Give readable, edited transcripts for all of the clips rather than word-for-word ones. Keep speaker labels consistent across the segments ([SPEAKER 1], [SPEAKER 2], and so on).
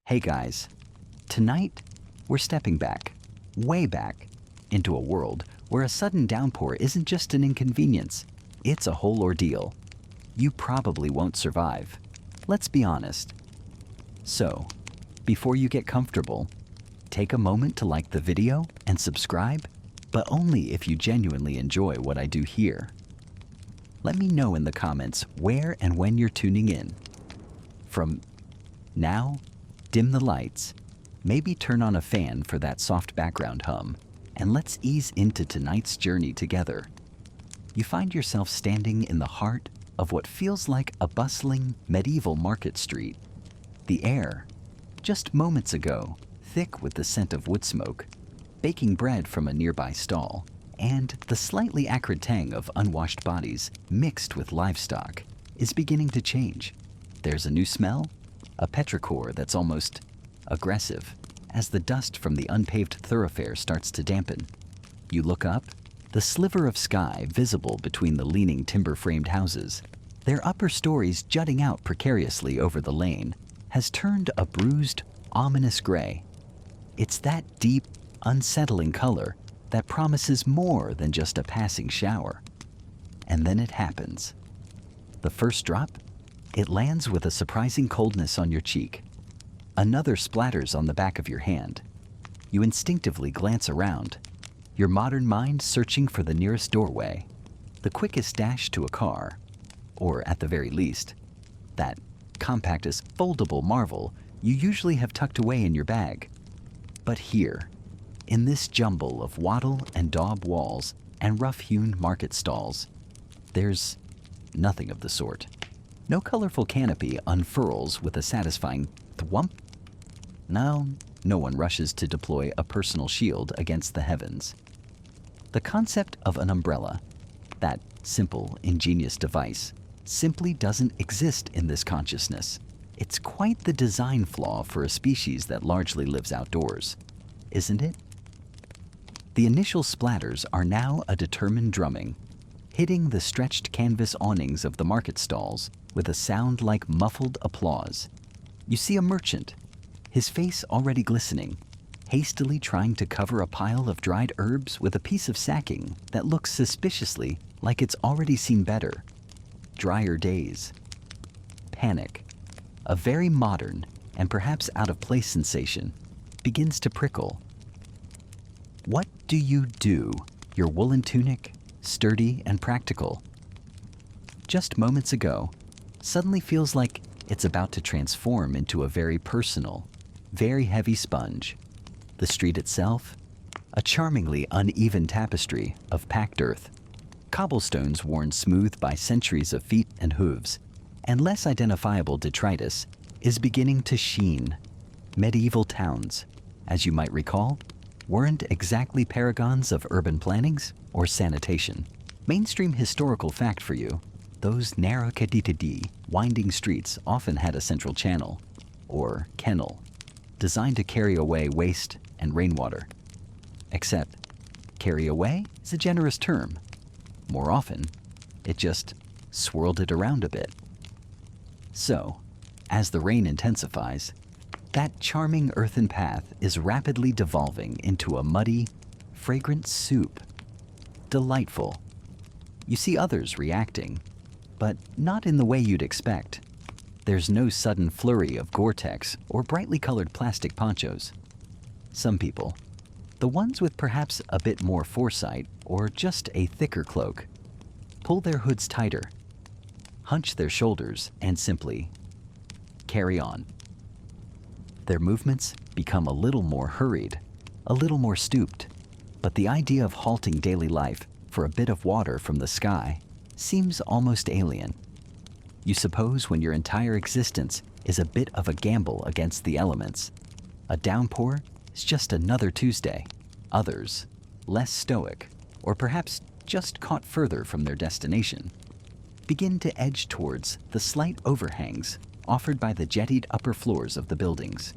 [SPEAKER 1] Hey guys, tonight we're stepping back, way back, into a world where a sudden downpour isn't just an inconvenience, it's a whole ordeal. You probably won't survive. Let's be honest. So, before you get comfortable, take a moment to like the video and subscribe, but only if you genuinely enjoy what I do here. Let me know in the comments where and when you're tuning in. From now, dim the lights, maybe turn on a fan for that soft background hum, and let's ease into tonight's journey together. You find yourself standing in the heart of what feels like a bustling medieval market street. The air, just moments ago, thick with the scent of wood smoke, baking bread from a nearby stall, and the slightly acrid tang of unwashed bodies mixed with livestock, is beginning to change. There's a new smell, a petrichor that's almost aggressive, as the dust from the unpaved thoroughfare starts to dampen. You look up, the sliver of sky visible between the leaning timber-framed houses, their upper stories jutting out precariously over the lane, has turned a bruised, ominous gray. It's that deep, unsettling color that promises more than just a passing shower. And then it happens. The first drop, it lands with a surprising coldness on your cheek. Another splatters on the back of your hand. You instinctively glance around, your modern mind searching for the nearest doorway, the quickest dash to a car, or at the very least, that compactest foldable marvel you usually have tucked away in your bag. But here, in this jumble of wattle and daub walls and rough-hewn market stalls, there's nothing of the sort. No colorful canopy unfurls with a satisfying thwump. No one rushes to deploy a personal shield against the heavens. The concept of an umbrella, that simple, ingenious device, simply doesn't exist in this consciousness. It's quite the design flaw for a species that largely lives outdoors, isn't it? The initial splatters are now a determined drumming, hitting the stretched canvas awnings of the market stalls with a sound like muffled applause. You see a merchant, his face already glistening, hastily trying to cover a pile of dried herbs with a piece of sacking that looks suspiciously like it's already seen better. Drier days. Panic, a very modern and perhaps out-of-place sensation, begins to prickle. What do you do, your woolen tunic, sturdy and practical, just moments ago, suddenly feels like it's about to transform into a very personal, very heavy sponge. The street itself, a charmingly uneven tapestry of packed earth, cobblestones worn smooth by centuries of feet and hooves, and less identifiable detritus, is beginning to sheen. Medieval towns, as you might recall, weren't exactly paragons of urban plannings or sanitation. Mainstream historical fact for you, those narrow kaditidi, winding streets often had a central channel, or kennel, designed to carry away waste and rainwater. Except, carry away is a generous term. More often, it just swirled it around a bit. So, as the rain intensifies, that charming earthen path is rapidly devolving into a muddy, fragrant soup. Delightful. You see others reacting, but not in the way you'd expect. There's no sudden flurry of Gore-Tex or brightly colored plastic ponchos. Some people, the ones with perhaps a bit more foresight or just a thicker cloak, pull their hoods tighter, hunch their shoulders, and simply carry on. Their movements become a little more hurried, a little more stooped, but the idea of halting daily life for a bit of water from the sky seems almost alien. You suppose when your entire existence is a bit of a gamble against the elements, a downpour is just another Tuesday. Others, less stoic, or perhaps just caught further from their destination, begin to edge towards the slight overhangs offered by the jettied upper floors of the buildings.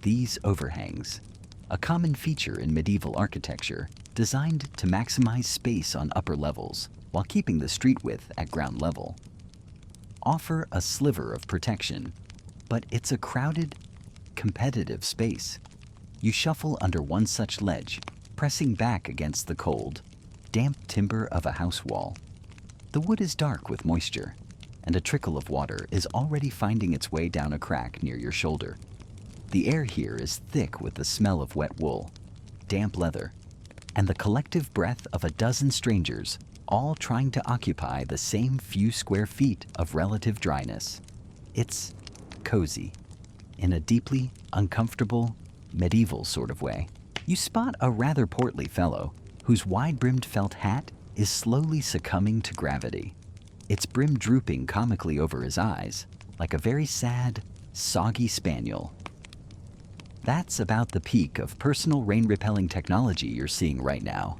[SPEAKER 1] These overhangs, a common feature in medieval architecture designed to maximize space on upper levels while keeping the street width at ground level, offer a sliver of protection, but it's a crowded, competitive space. You shuffle under one such ledge, pressing back against the cold, damp timber of a house wall. The wood is dark with moisture, and a trickle of water is already finding its way down a crack near your shoulder. The air here is thick with the smell of wet wool, damp leather, and the collective breath of a dozen strangers, all trying to occupy the same few square feet of relative dryness. It's cozy, in a deeply uncomfortable, medieval sort of way. You spot a rather portly fellow whose wide-brimmed felt hat is slowly succumbing to gravity, its brim drooping comically over his eyes, like a very sad, soggy spaniel. That's about the peak of personal rain-repelling technology you're seeing right now.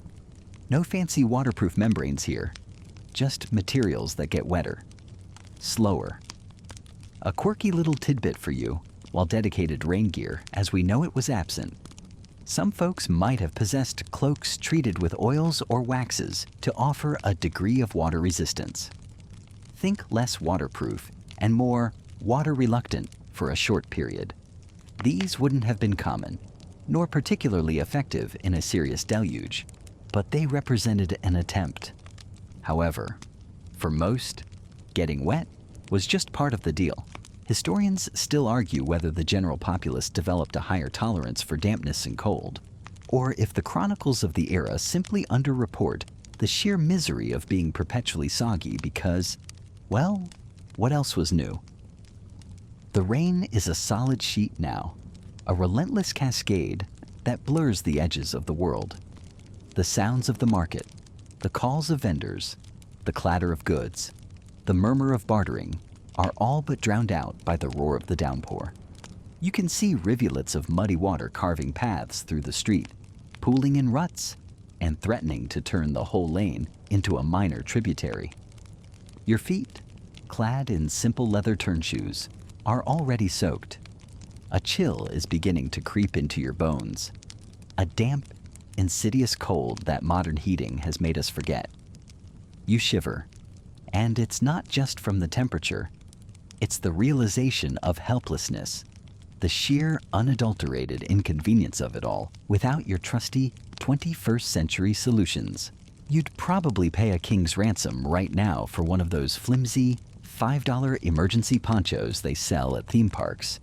[SPEAKER 1] No fancy waterproof membranes here, just materials that get wetter, slower. A quirky little tidbit for you, while dedicated rain gear, as we know it, was absent. Some folks might have possessed cloaks treated with oils or waxes to offer a degree of water resistance. Think less waterproof and more water-reluctant for a short period. These wouldn't have been common, nor particularly effective in a serious deluge, but they represented an attempt. However, for most, getting wet was just part of the deal. Historians still argue whether the general populace developed a higher tolerance for dampness and cold, or if the chronicles of the era simply underreport the sheer misery of being perpetually soggy because, well, what else was new? The rain is a solid sheet now, a relentless cascade that blurs the edges of the world. The sounds of the market, the calls of vendors, the clatter of goods, the murmur of bartering are all but drowned out by the roar of the downpour. You can see rivulets of muddy water carving paths through the street, pooling in ruts, and threatening to turn the whole lane into a minor tributary. Your feet, clad in simple leather turnshoes, are already soaked. A chill is beginning to creep into your bones, a damp, insidious cold that modern heating has made us forget. You shiver, and it's not just from the temperature. It's the realization of helplessness, the sheer unadulterated inconvenience of it all without your trusty 21st century solutions. You'd probably pay a king's ransom right now for one of those flimsy $5 emergency ponchos they sell at theme parks.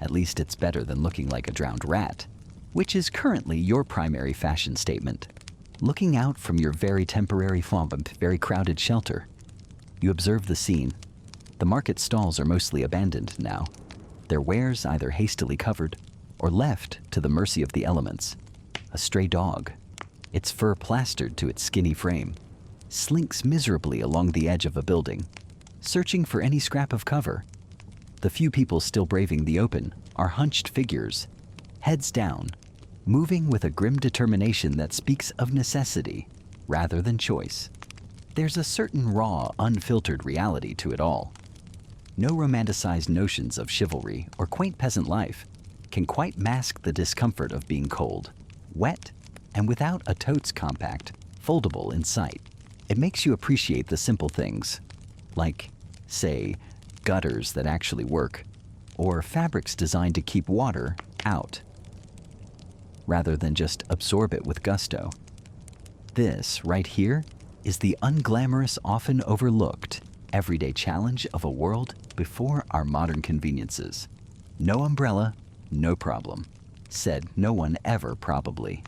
[SPEAKER 1] At least it's better than looking like a drowned rat, which is currently your primary fashion statement. Looking out from your very temporary very crowded shelter, you observe the scene. The market stalls are mostly abandoned now, their wares either hastily covered or left to the mercy of the elements. A stray dog, its fur plastered to its skinny frame, slinks miserably along the edge of a building, searching for any scrap of cover. The few people still braving the open are hunched figures, heads down, moving with a grim determination that speaks of necessity rather than choice. There's a certain raw, unfiltered reality to it all. No romanticized notions of chivalry or quaint peasant life can quite mask the discomfort of being cold, wet, and without a totes compact, foldable in sight. It makes you appreciate the simple things, like, say, gutters that actually work, or fabrics designed to keep water out, rather than just absorb it with gusto. This, right here, is the unglamorous, often overlooked, everyday challenge of a world before our modern conveniences. No umbrella, no problem, said no one ever probably.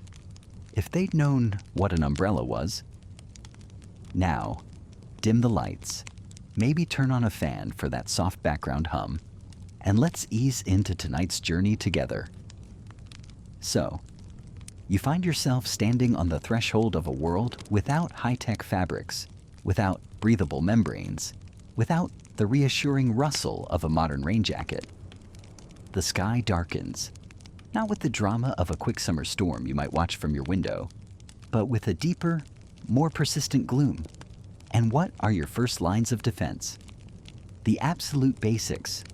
[SPEAKER 1] If they'd known what an umbrella was. Now, dim the lights, maybe turn on a fan for that soft background hum, and let's ease into tonight's journey together. So, you find yourself standing on the threshold of a world without high-tech fabrics, without breathable membranes, without the reassuring rustle of a modern rain jacket. The sky darkens, not with the drama of a quick summer storm you might watch from your window, but with a deeper, more persistent gloom. And what are your first lines of defense? The absolute basics.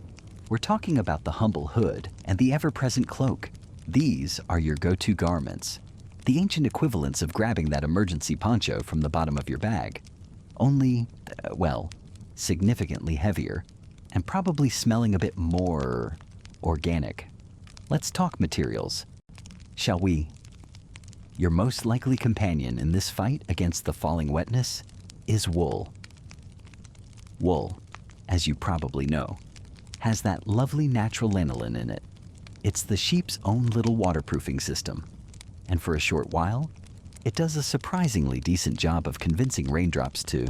[SPEAKER 1] We're talking about the humble hood and the ever-present cloak. These are your go-to garments, the ancient equivalents of grabbing that emergency poncho from the bottom of your bag. Only, well, significantly heavier, and probably smelling a bit more organic. Let's talk materials, shall we? Your most likely companion in this fight against the falling wetness is wool. Wool, as you probably know, has that lovely natural lanolin in it. It's the sheep's own little waterproofing system. And for a short while, it does a surprisingly decent job of convincing raindrops to,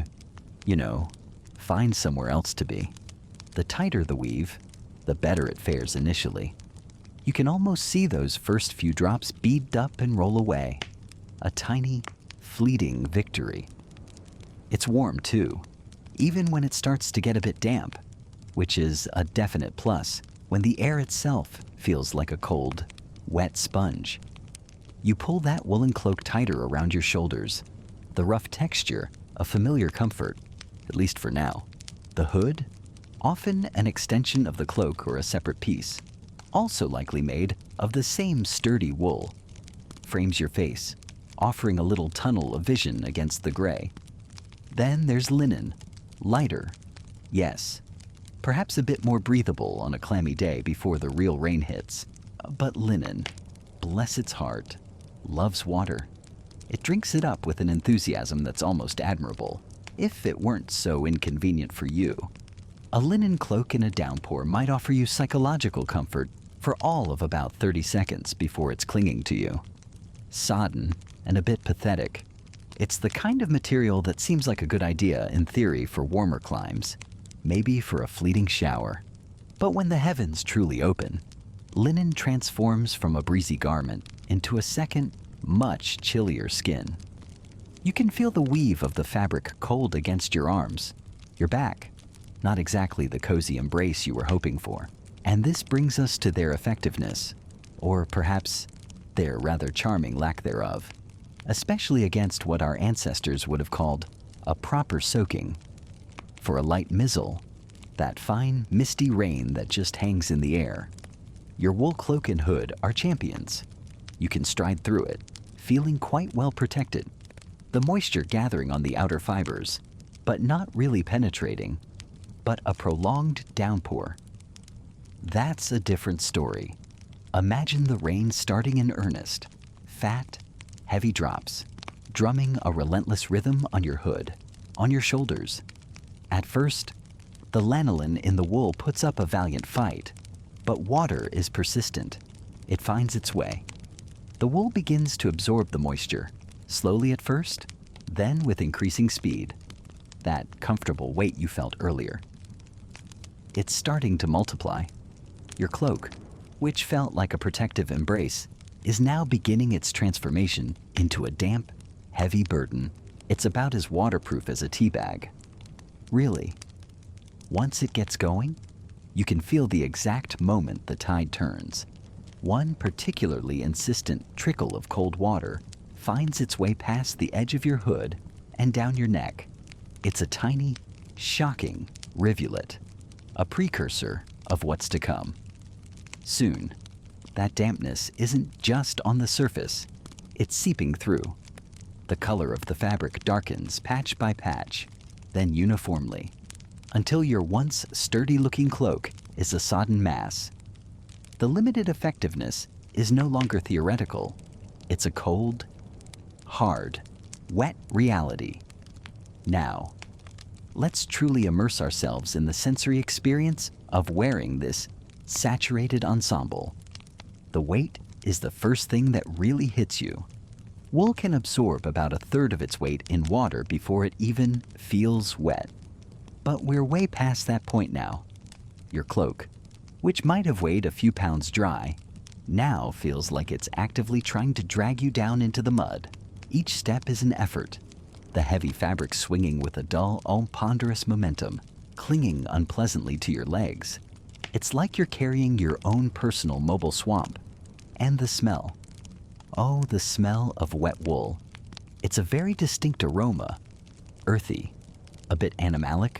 [SPEAKER 1] find somewhere else to be. The tighter the weave, the better it fares initially. You can almost see those first few drops bead up and roll away. A tiny, fleeting victory. It's warm too, even when it starts to get a bit damp, which is a definite plus when the air itself feels like a cold, wet sponge. You pull that woolen cloak tighter around your shoulders, the rough texture a familiar comfort, at least for now. The hood, often an extension of the cloak or a separate piece, also likely made of the same sturdy wool, frames your face, offering a little tunnel of vision against the gray. Then there's linen, lighter, yes, perhaps a bit more breathable on a clammy day before the real rain hits. But linen, bless its heart, loves water. It drinks it up with an enthusiasm that's almost admirable, if it weren't so inconvenient for you. A linen cloak in a downpour might offer you psychological comfort for all of about 30 seconds before it's clinging to you. Sodden and a bit pathetic, it's the kind of material that seems like a good idea in theory for warmer climes, maybe for a fleeting shower. But when the heavens truly open, linen transforms from a breezy garment into a second, much chillier skin. You can feel the weave of the fabric cold against your arms, your back, not exactly the cozy embrace you were hoping for. And this brings us to their effectiveness, or perhaps their rather charming lack thereof, especially against what our ancestors would have called a proper soaking. For a light mizzle, that fine, misty rain that just hangs in the air, your wool cloak and hood are champions. You can stride through it, feeling quite well protected, the moisture gathering on the outer fibers, but not really penetrating, but a prolonged downpour. That's a different story. Imagine the rain starting in earnest, fat, heavy drops, drumming a relentless rhythm on your hood, on your shoulders. At first, the lanolin in the wool puts up a valiant fight, but water is persistent. It finds its way. The wool begins to absorb the moisture, slowly at first, then with increasing speed. That comfortable weight you felt earlier. It's starting to multiply. Your cloak, which felt like a protective embrace, is now beginning its transformation into a damp, heavy burden. It's about as waterproof as a tea bag. Really. Once it gets going, you can feel the exact moment the tide turns. One particularly insistent trickle of cold water finds its way past the edge of your hood and down your neck. It's a tiny, shocking rivulet, a precursor of what's to come. Soon, that dampness isn't just on the surface, it's seeping through. The color of the fabric darkens patch by patch, then uniformly, until your once sturdy-looking cloak is a sodden mass. The limited effectiveness is no longer theoretical. It's a cold, hard, wet reality. Now, let's truly immerse ourselves in the sensory experience of wearing this saturated ensemble. The weight is the first thing that really hits you. Wool can absorb about a third of its weight in water before it even feels wet. But we're way past that point now. Your cloak, which might have weighed a few pounds dry, now feels like it's actively trying to drag you down into the mud. Each step is an effort, the heavy fabric swinging with a dull, ponderous momentum, clinging unpleasantly to your legs. It's like you're carrying your own personal mobile swamp. And the smell. Oh, the smell of wet wool. It's a very distinct aroma. Earthy, a bit animalic,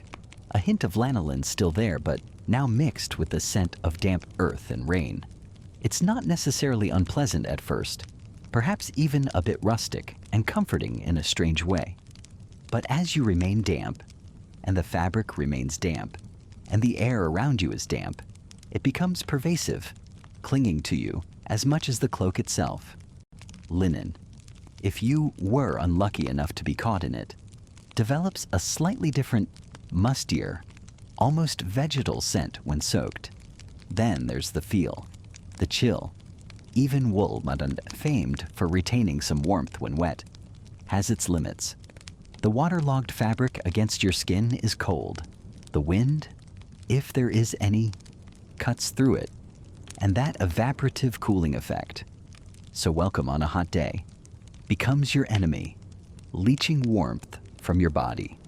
[SPEAKER 1] a hint of lanolin still there, but now mixed with the scent of damp earth and rain. It's not necessarily unpleasant at first, perhaps even a bit rustic and comforting in a strange way. But as you remain damp, and the fabric remains damp, and the air around you is damp, it becomes pervasive, clinging to you as much as the cloak itself. Linen, if you were unlucky enough to be caught in it, develops a slightly different, mustier, almost vegetal scent when soaked. Then there's the feel, the chill. Even wool, famed for retaining some warmth when wet, has its limits. The waterlogged fabric against your skin is cold. The wind, if there is any, cuts through it, and that evaporative cooling effect, so welcome on a hot day, becomes your enemy, leaching warmth from your body.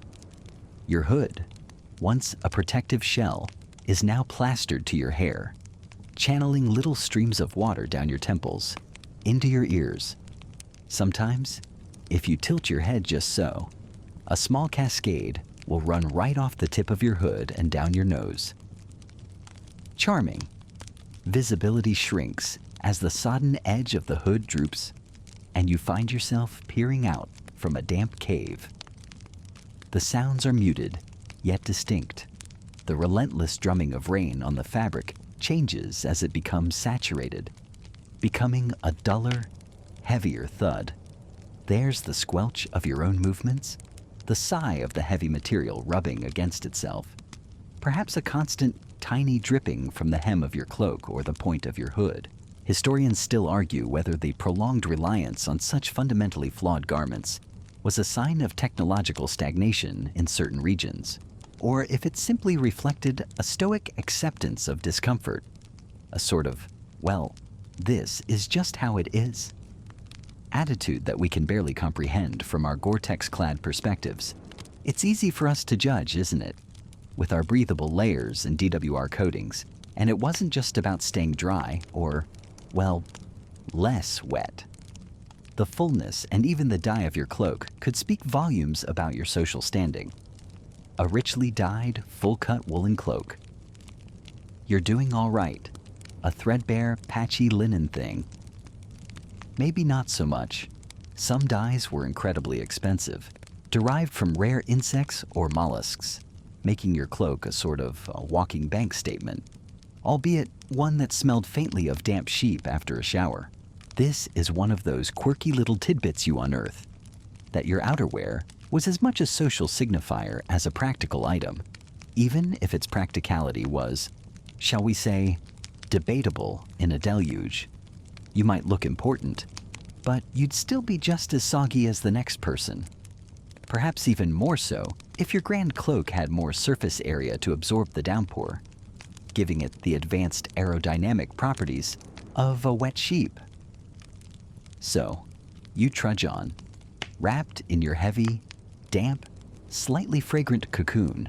[SPEAKER 1] Your hood, once a protective shell, is now plastered to your hair, channeling little streams of water down your temples, into your ears. Sometimes, if you tilt your head just so, a small cascade will run right off the tip of your hood and down your nose. Charming. Visibility shrinks as the sodden edge of the hood droops, and you find yourself peering out from a damp cave. The sounds are muted, yet distinct. The relentless drumming of rain on the fabric changes as it becomes saturated, becoming a duller, heavier thud. There's the squelch of your own movements, the sigh of the heavy material rubbing against itself, perhaps a constant, tiny dripping from the hem of your cloak or the point of your hood. Historians still argue whether the prolonged reliance on such fundamentally flawed garments was a sign of technological stagnation in certain regions, or if it simply reflected a stoic acceptance of discomfort, a sort of, well, this is just how it is attitude that we can barely comprehend from our Gore-Tex-clad perspectives. It's easy for us to judge, isn't it? With our breathable layers and DWR coatings, and it wasn't just about staying dry or, well, less wet. The fullness and even the dye of your cloak could speak volumes about your social standing. A richly dyed, full-cut woolen cloak. You're doing all right. A threadbare, patchy linen thing. Maybe not so much. Some dyes were incredibly expensive, derived from rare insects or mollusks, making your cloak a sort of a walking bank statement, albeit one that smelled faintly of damp sheep after a shower. This is one of those quirky little tidbits you unearth, that your outerwear was as much a social signifier as a practical item, even if its practicality was, shall we say, debatable in a deluge. You might look important, but you'd still be just as soggy as the next person. Perhaps even more so if your grand cloak had more surface area to absorb the downpour, giving it the advanced aerodynamic properties of a wet sheep. So, you trudge on, wrapped in your heavy, damp, slightly fragrant cocoon.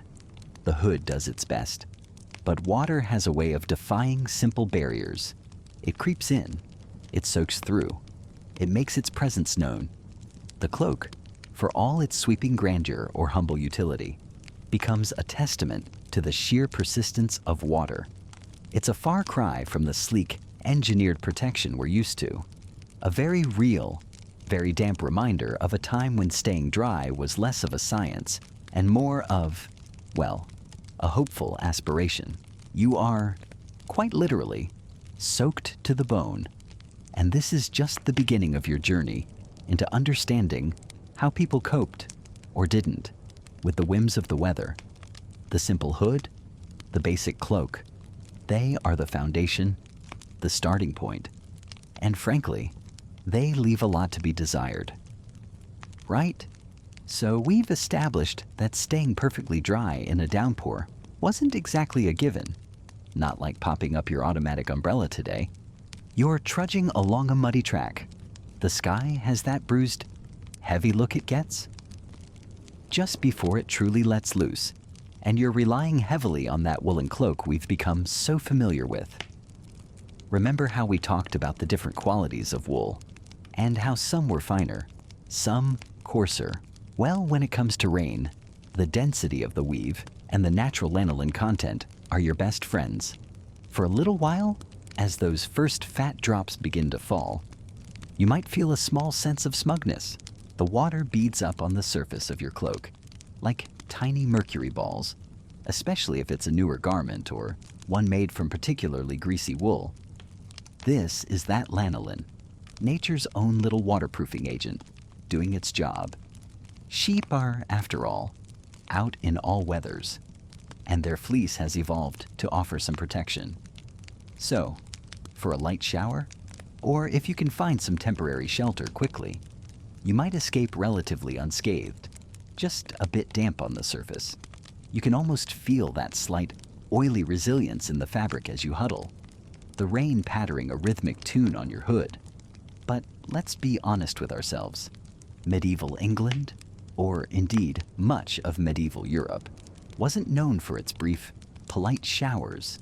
[SPEAKER 1] The hood does its best, but water has a way of defying simple barriers. It creeps in, it soaks through, it makes its presence known. The cloak, for all its sweeping grandeur or humble utility, becomes a testament to the sheer persistence of water. It's a far cry from the sleek, engineered protection we're used to. A very real, very damp reminder of a time when staying dry was less of a science and more of, well, a hopeful aspiration. You are, quite literally, soaked to the bone. And this is just the beginning of your journey into understanding how people coped, or didn't, with the whims of the weather. The simple hood, the basic cloak, they are the foundation, the starting point. And frankly, they leave a lot to be desired. Right? So we've established that staying perfectly dry in a downpour wasn't exactly a given. Not like popping up your automatic umbrella today. You're trudging along a muddy track. The sky has that bruised, heavy look it gets. Just before it truly lets loose, and you're relying heavily on that woolen cloak we've become so familiar with. Remember how we talked about the different qualities of wool, and how some were finer, some coarser. Well, when it comes to rain, the density of the weave and the natural lanolin content are your best friends. For a little while, as those first fat drops begin to fall, you might feel a small sense of smugness. The water beads up on the surface of your cloak, like tiny mercury balls, especially if it's a newer garment or one made from particularly greasy wool. This is that lanolin, nature's own little waterproofing agent, doing its job. Sheep are, after all, out in all weathers, and their fleece has evolved to offer some protection. So, for a light shower, or if you can find some temporary shelter quickly, you might escape relatively unscathed, just a bit damp on the surface. You can almost feel that slight, oily resilience in the fabric as you huddle, the rain pattering a rhythmic tune on your hood. But let's be honest with ourselves. Medieval England, or indeed much of medieval Europe, wasn't known for its brief, polite showers.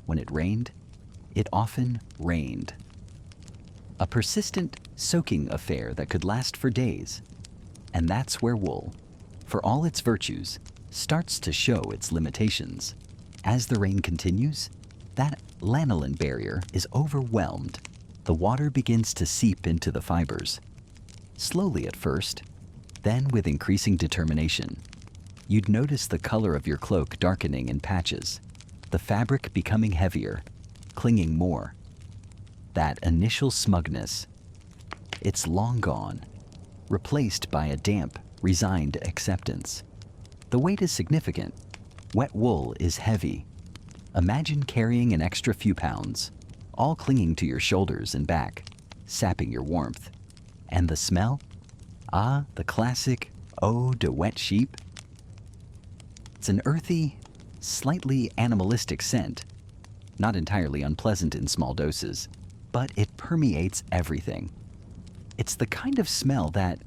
[SPEAKER 1] When it rained, it often rained. A persistent, soaking affair that could last for days. And that's where wool, for all its virtues, starts to show its limitations. As the rain continues, that lanolin barrier is overwhelmed. The water begins to seep into the fibers. Slowly at first, then with increasing determination. You'd notice the color of your cloak darkening in patches, the fabric becoming heavier, clinging more. That initial smugness, it's long gone, replaced by a damp, resigned acceptance. The weight is significant. Wet wool is heavy. Imagine carrying an extra few pounds, all clinging to your shoulders and back, sapping your warmth. And the smell? Ah, the classic eau de wet sheep. It's an earthy, slightly animalistic scent, not entirely unpleasant in small doses, but it permeates everything. It's the kind of smell that,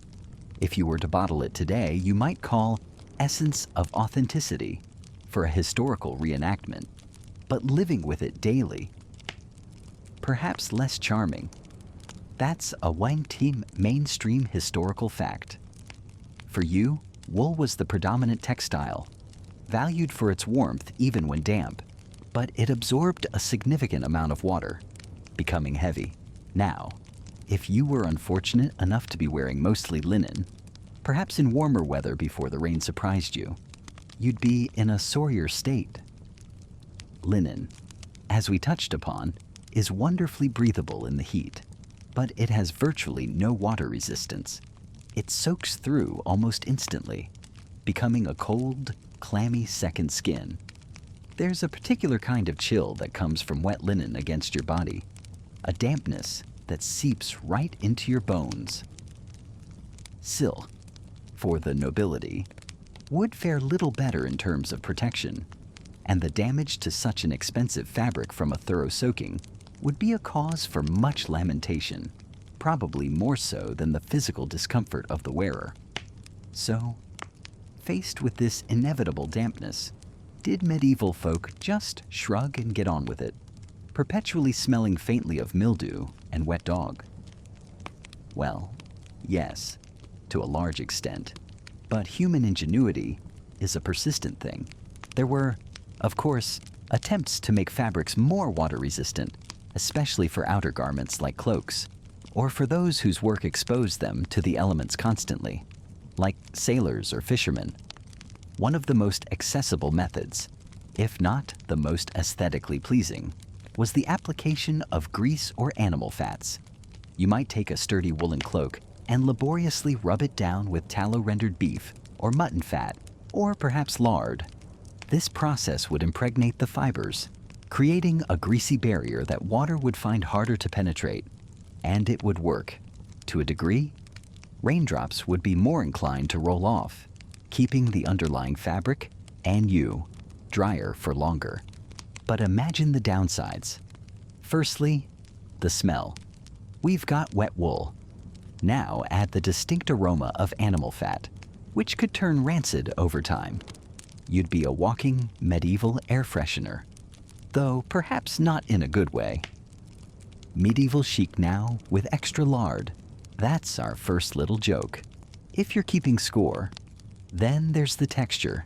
[SPEAKER 1] if you were to bottle it today, you might call essence of authenticity for a historical reenactment, but living with it daily, perhaps less charming. That's a Wang Team mainstream historical fact. For you, wool was the predominant textile, valued for its warmth even when damp, but it absorbed a significant amount of water, becoming heavy. Now, if you were unfortunate enough to be wearing mostly linen, perhaps in warmer weather before the rain surprised you, you'd be in a sorrier state. Linen, as we touched upon, is wonderfully breathable in the heat, but it has virtually no water resistance. It soaks through almost instantly, becoming a cold, clammy second skin. There's a particular kind of chill that comes from wet linen against your body, a dampness that seeps right into your bones. Silk, for the nobility, would fare little better in terms of protection, and the damage to such an expensive fabric from a thorough soaking would be a cause for much lamentation, probably more so than the physical discomfort of the wearer. So, faced with this inevitable dampness, did medieval folk just shrug and get on with it, perpetually smelling faintly of mildew and wet dog? Well, yes, to a large extent, but human ingenuity is a persistent thing. There were, of course, attempts to make fabrics more water-resistant, especially for outer garments like cloaks, or for those whose work exposed them to the elements constantly, like sailors or fishermen. One of the most accessible methods, if not the most aesthetically pleasing, was the application of grease or animal fats. You might take a sturdy woolen cloak and laboriously rub it down with tallow-rendered beef or mutton fat, or perhaps lard. This process would impregnate the fibers, creating a greasy barrier that water would find harder to penetrate. And it would work. To a degree, raindrops would be more inclined to roll off, keeping the underlying fabric, and you, drier for longer. But imagine the downsides. Firstly, the smell. We've got wet wool. Now add the distinct aroma of animal fat, which could turn rancid over time. You'd be a walking medieval air freshener, though perhaps not in a good way. Medieval chic now with extra lard. That's our first little joke. If you're keeping score, then there's the texture.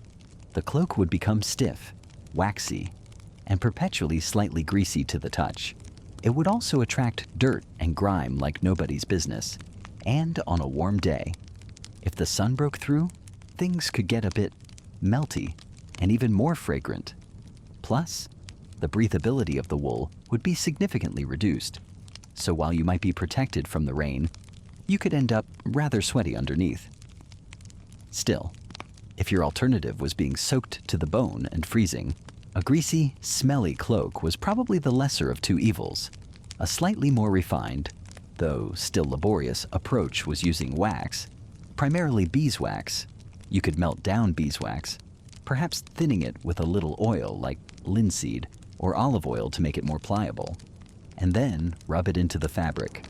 [SPEAKER 1] The cloak would become stiff, waxy, and perpetually slightly greasy to the touch. It would also attract dirt and grime like nobody's business. And on a warm day, if the sun broke through, things could get a bit melty and even more fragrant. Plus, the breathability of the wool would be significantly reduced. So while you might be protected from the rain, you could end up rather sweaty underneath. Still, if your alternative was being soaked to the bone and freezing, a greasy, smelly cloak was probably the lesser of two evils. A slightly more refined, though still laborious, approach was using wax, primarily beeswax. You could melt down beeswax, perhaps thinning it with a little oil like linseed or olive oil to make it more pliable, and then rub it into the fabric.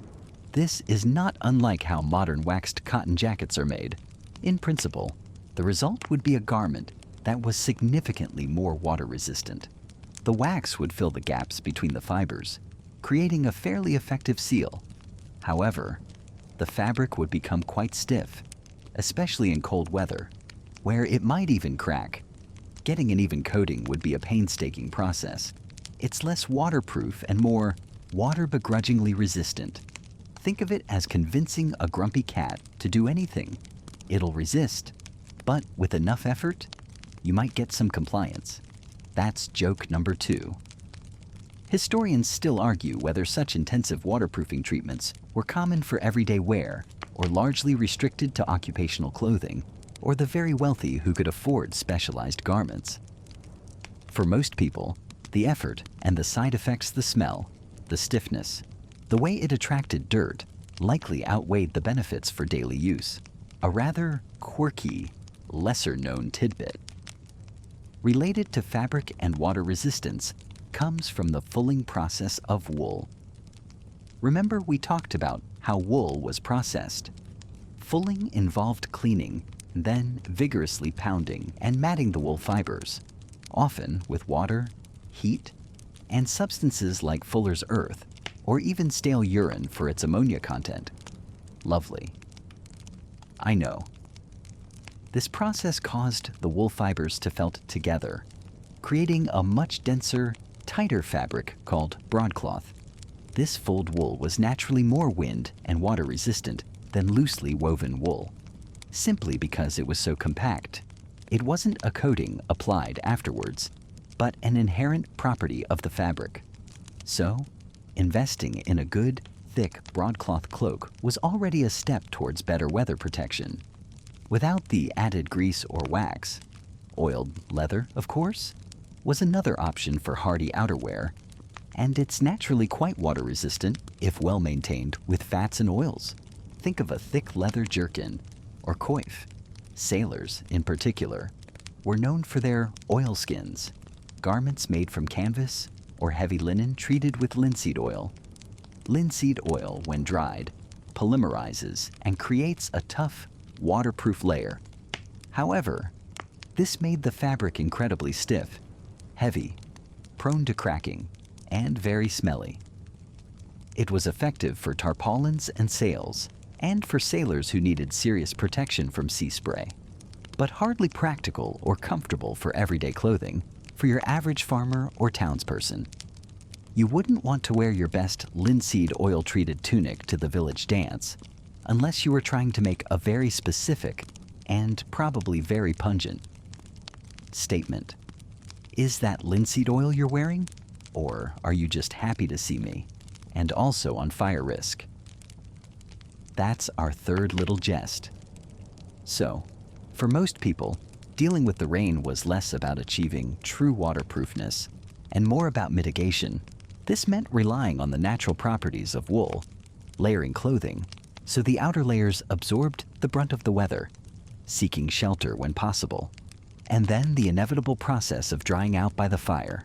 [SPEAKER 1] This is not unlike how modern waxed cotton jackets are made. In principle, the result would be a garment that was significantly more water resistant. The wax would fill the gaps between the fibers, creating a fairly effective seal. However, the fabric would become quite stiff, especially in cold weather, where it might even crack. Getting an even coating would be a painstaking process. It's less waterproof and more water-begrudgingly resistant. Think of it as convincing a grumpy cat to do anything. It'll resist, but with enough effort, you might get some compliance. That's joke number 2. Historians still argue whether such intensive waterproofing treatments were common for everyday wear or largely restricted to occupational clothing or the very wealthy who could afford specialized garments. For most people, the effort and the side effects, the smell, the stiffness, the way it attracted dirt, likely outweighed the benefits for daily use. A rather quirky, lesser-known tidbit. Related to fabric and water resistance comes from the fulling process of wool. Remember we talked about how wool was processed. Fulling involved cleaning, then vigorously pounding and matting the wool fibers, often with water, heat, and substances like fuller's earth, or even stale urine for its ammonia content. Lovely. I know. This process caused the wool fibers to felt together, creating a much denser, tighter fabric called broadcloth. This fulled wool was naturally more wind and water resistant than loosely woven wool, simply because it was so compact. It wasn't a coating applied afterwards, but an inherent property of the fabric. So, investing in a good, thick broadcloth cloak was already a step towards better weather protection. Without the added grease or wax, oiled leather, of course, was another option for hardy outerwear, and it's naturally quite water resistant if well maintained with fats and oils. Think of a thick leather jerkin or coif. Sailors, in particular, were known for their oilskins, garments made from canvas or heavy linen treated with linseed oil. Linseed oil, when dried, polymerizes and creates a tough, waterproof layer. However, this made the fabric incredibly stiff, heavy, prone to cracking, and very smelly. It was effective for tarpaulins and sails, and for sailors who needed serious protection from sea spray, but hardly practical or comfortable for everyday clothing for your average farmer or townsperson. You wouldn't want to wear your best linseed oil-treated tunic to the village dance unless you were trying to make a very specific and probably very pungent statement. Is that linseed oil you're wearing? Or are you just happy to see me and also on fire risk? That's our third little jest. So, for most people, dealing with the rain was less about achieving true waterproofness and more about mitigation. This meant relying on the natural properties of wool, layering clothing, so the outer layers absorbed the brunt of the weather, seeking shelter when possible, and then the inevitable process of drying out by the fire.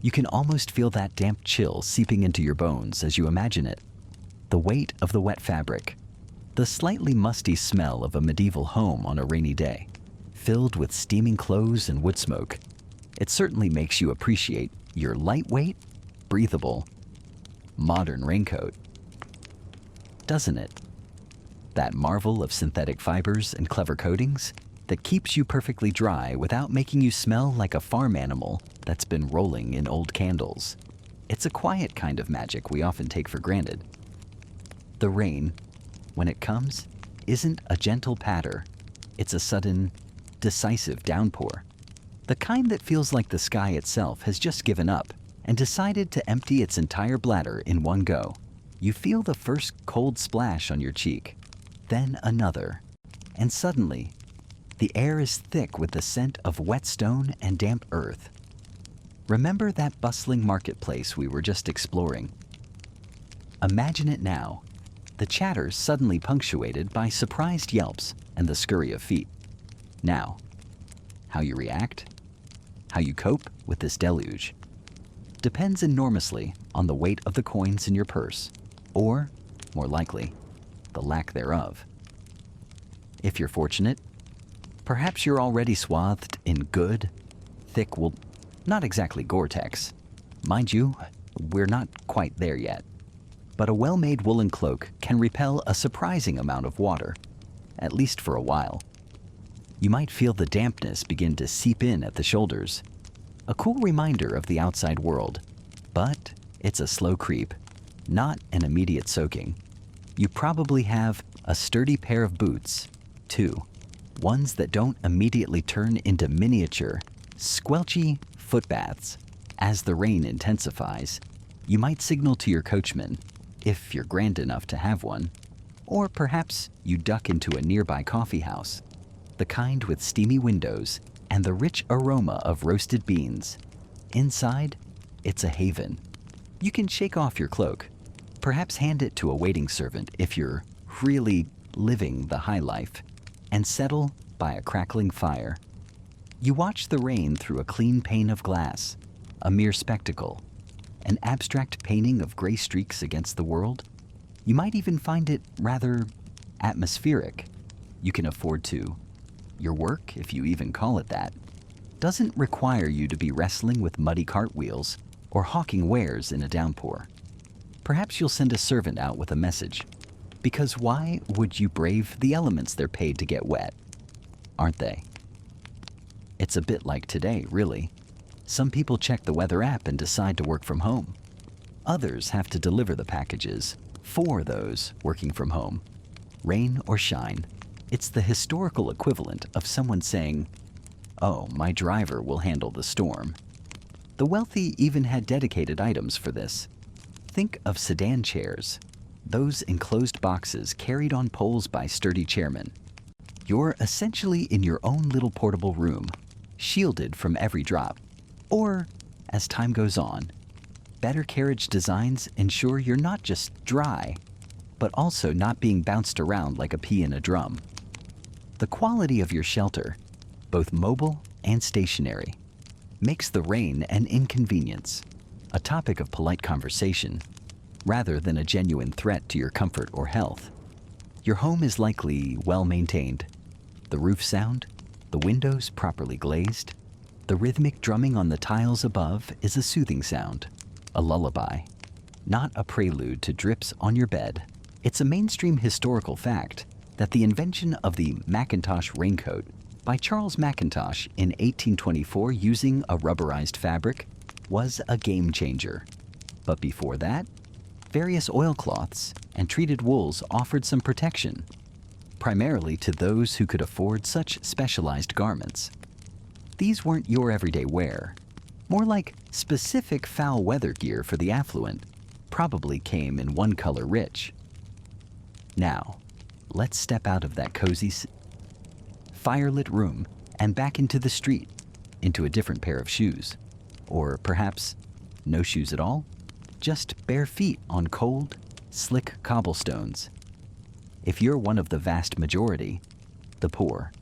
[SPEAKER 1] You can almost feel that damp chill seeping into your bones as you imagine it. The weight of the wet fabric, the slightly musty smell of a medieval home on a rainy day, filled with steaming clothes and wood smoke. It certainly makes you appreciate your lightweight, breathable, modern raincoat. Doesn't it? That marvel of synthetic fibers and clever coatings that keeps you perfectly dry without making you smell like a farm animal that's been rolling in old candles. It's a quiet kind of magic we often take for granted. The rain, when it comes, isn't a gentle patter. It's a sudden, decisive downpour. The kind that feels like the sky itself has just given up and decided to empty its entire bladder in one go. You feel the first cold splash on your cheek, then another, and suddenly, the air is thick with the scent of wet stone and damp earth. Remember that bustling marketplace we were just exploring? Imagine it now, the chatter suddenly punctuated by surprised yelps and the scurry of feet. Now, how you react, how you cope with this deluge, depends enormously on the weight of the coins in your purse, or, more likely, the lack thereof. If you're fortunate, perhaps you're already swathed in good, thick wool, not exactly Gore-Tex. Mind you, we're not quite there yet. But a well-made woolen cloak can repel a surprising amount of water, at least for a while. You might feel the dampness begin to seep in at the shoulders, a cool reminder of the outside world, but it's a slow creep, not an immediate soaking. You probably have a sturdy pair of boots, too, ones that don't immediately turn into miniature, squelchy foot baths. As the rain intensifies, you might signal to your coachman, if you're grand enough to have one, or perhaps you duck into a nearby coffee house, the kind with steamy windows and the rich aroma of roasted beans. Inside, it's a haven. You can shake off your cloak, perhaps hand it to a waiting servant if you're really living the high life, and settle by a crackling fire. You watch the rain through a clean pane of glass, a mere spectacle, an abstract painting of gray streaks against the world. You might even find it rather atmospheric. You can afford to. Your work, if you even call it that, doesn't require you to be wrestling with muddy cartwheels or hawking wares in a downpour. Perhaps you'll send a servant out with a message, because why would you brave the elements they're paid to get wet? Aren't they? It's a bit like today, really. Some people check the weather app and decide to work from home. Others have to deliver the packages for those working from home. Rain or shine, it's the historical equivalent of someone saying, "Oh, my driver will handle the storm." The wealthy even had dedicated items for this. Think of sedan chairs, those enclosed boxes carried on poles by sturdy chairmen. You're essentially in your own little portable room, shielded from every drop. Or, as time goes on, better carriage designs ensure you're not just dry, but also not being bounced around like a pea in a drum. The quality of your shelter, both mobile and stationary, makes the rain an inconvenience, a topic of polite conversation, rather than a genuine threat to your comfort or health. Your home is likely well maintained. The roof sound, the windows properly glazed, the rhythmic drumming on the tiles above is a soothing sound, a lullaby, not a prelude to drips on your bed. It's a mainstream historical fact that the invention of the Macintosh raincoat by Charles McIntosh in 1824 using a rubberized fabric was a game changer. But before that, various oilcloths and treated wools offered some protection, primarily to those who could afford such specialized garments. These weren't your everyday wear. More like specific foul weather gear for the affluent, probably came in one color rich. Now, let's step out of that cozy, firelit room and back into the street, into a different pair of shoes. Or perhaps no shoes at all, just bare feet on cold, slick cobblestones. If you're one of the vast majority, the poor,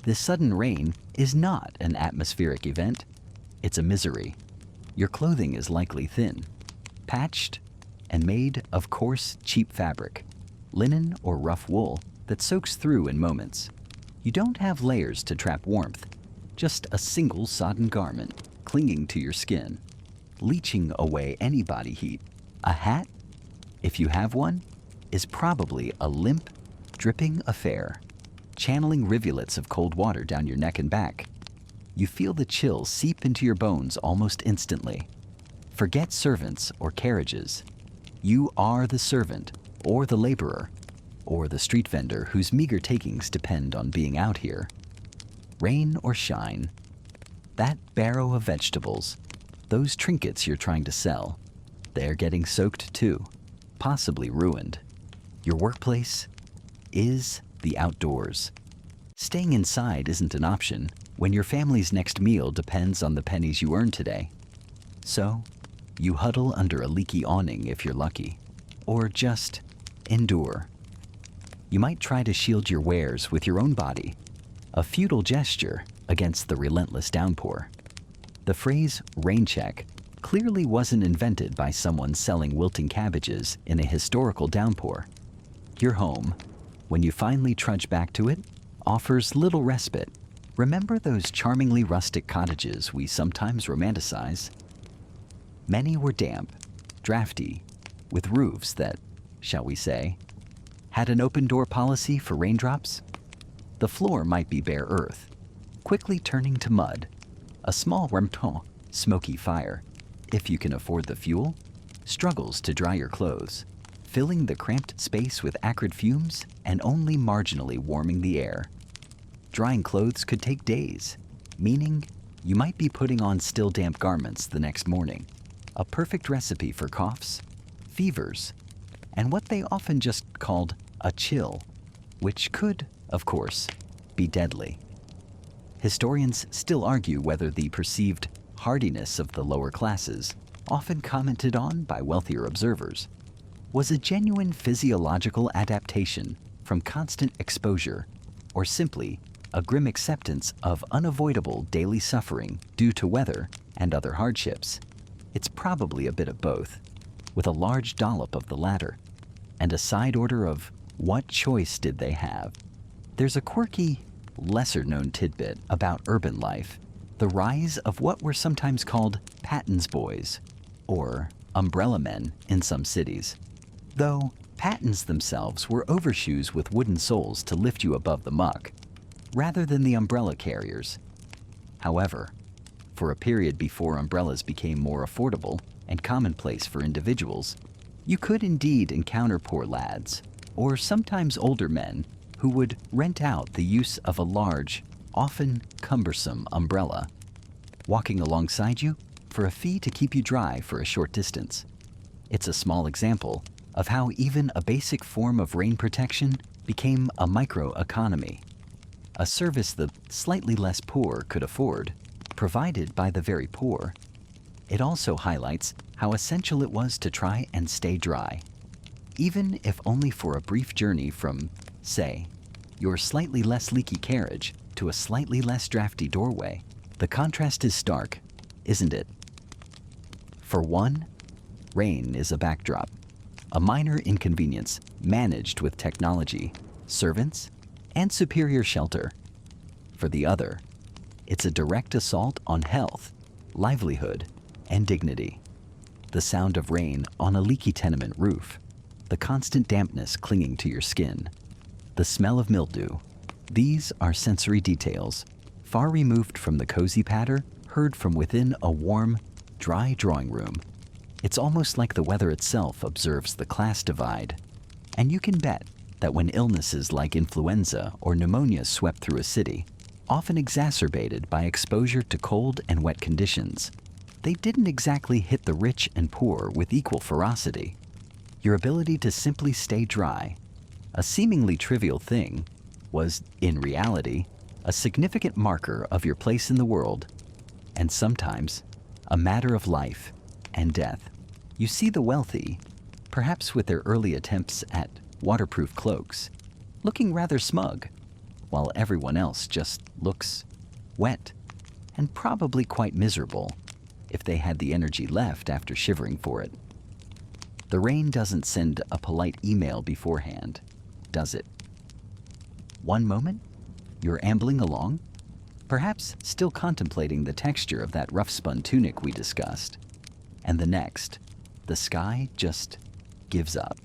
[SPEAKER 1] this sudden rain is not an atmospheric event. It's a misery. Your clothing is likely thin, patched, and made of coarse, cheap fabric, linen or rough wool that soaks through in moments. You don't have layers to trap warmth, just a single sodden garment clinging to your skin, leaching away any body heat. A hat, if you have one, is probably a limp, dripping affair, channeling rivulets of cold water down your neck and back. You feel the chill seep into your bones almost instantly. Forget servants or carriages. You are the servant, or the laborer, or the street vendor whose meager takings depend on being out here. Rain or shine, that barrow of vegetables, those trinkets you're trying to sell, they're getting soaked too, possibly ruined. Your workplace is the outdoors. Staying inside isn't an option when your family's next meal depends on the pennies you earn today. So, you huddle under a leaky awning if you're lucky, or just endure. You might try to shield your wares with your own body, a futile gesture against the relentless downpour. The phrase rain check clearly wasn't invented by someone selling wilting cabbages in a historical downpour. Your home, when you finally trudge back to it, offers little respite. Remember those charmingly rustic cottages we sometimes romanticize? Many were damp, drafty, with roofs that, shall we say, had an open-door policy for raindrops. The floor might be bare earth, quickly turning to mud. A small remton, smoky fire, if you can afford the fuel, struggles to dry your clothes, filling the cramped space with acrid fumes and only marginally warming the air. Drying clothes could take days, meaning you might be putting on still damp garments the next morning. A perfect recipe for coughs, fevers, and what they often just called a chill, which could, of course, be deadly. Historians still argue whether the perceived hardiness of the lower classes, often commented on by wealthier observers, was a genuine physiological adaptation from constant exposure, or simply a grim acceptance of unavoidable daily suffering due to weather and other hardships. It's probably a bit of both, with a large dollop of the latter, and a side order of what choice did they have. There's a quirky, lesser-known tidbit about urban life, the rise of what were sometimes called Patton's boys, or umbrella men in some cities. Though pattens themselves were overshoes with wooden soles to lift you above the muck, rather than the umbrella carriers. However, for a period before umbrellas became more affordable and commonplace for individuals, you could indeed encounter poor lads, or sometimes older men, who would rent out the use of a large, often cumbersome umbrella, walking alongside you for a fee to keep you dry for a short distance. It's a small example of how even a basic form of rain protection became a microeconomy, a service the slightly less poor could afford, provided by the very poor. It also highlights how essential it was to try and stay dry, even if only for a brief journey from, say, your slightly less leaky carriage to a slightly less drafty doorway. The contrast is stark, isn't it? For one, rain is a backdrop, a minor inconvenience managed with technology, servants, and superior shelter. For the other, it's a direct assault on health, livelihood, and dignity. The sound of rain on a leaky tenement roof, the constant dampness clinging to your skin, the smell of mildew. These are sensory details, far removed from the cozy patter heard from within a warm, dry drawing room. It's almost like the weather itself observes the class divide. And you can bet that when illnesses like influenza or pneumonia swept through a city, often exacerbated by exposure to cold and wet conditions, they didn't exactly hit the rich and poor with equal ferocity. Your ability to simply stay dry, a seemingly trivial thing, was, in reality, a significant marker of your place in the world, and sometimes a matter of life and death. You see the wealthy, perhaps with their early attempts at waterproof cloaks, looking rather smug, while everyone else just looks wet and probably quite miserable if they had the energy left after shivering for it. The rain doesn't send a polite email beforehand, does it? One moment, you're ambling along, perhaps still contemplating the texture of that rough-spun tunic we discussed, and the next, the sky just gives up.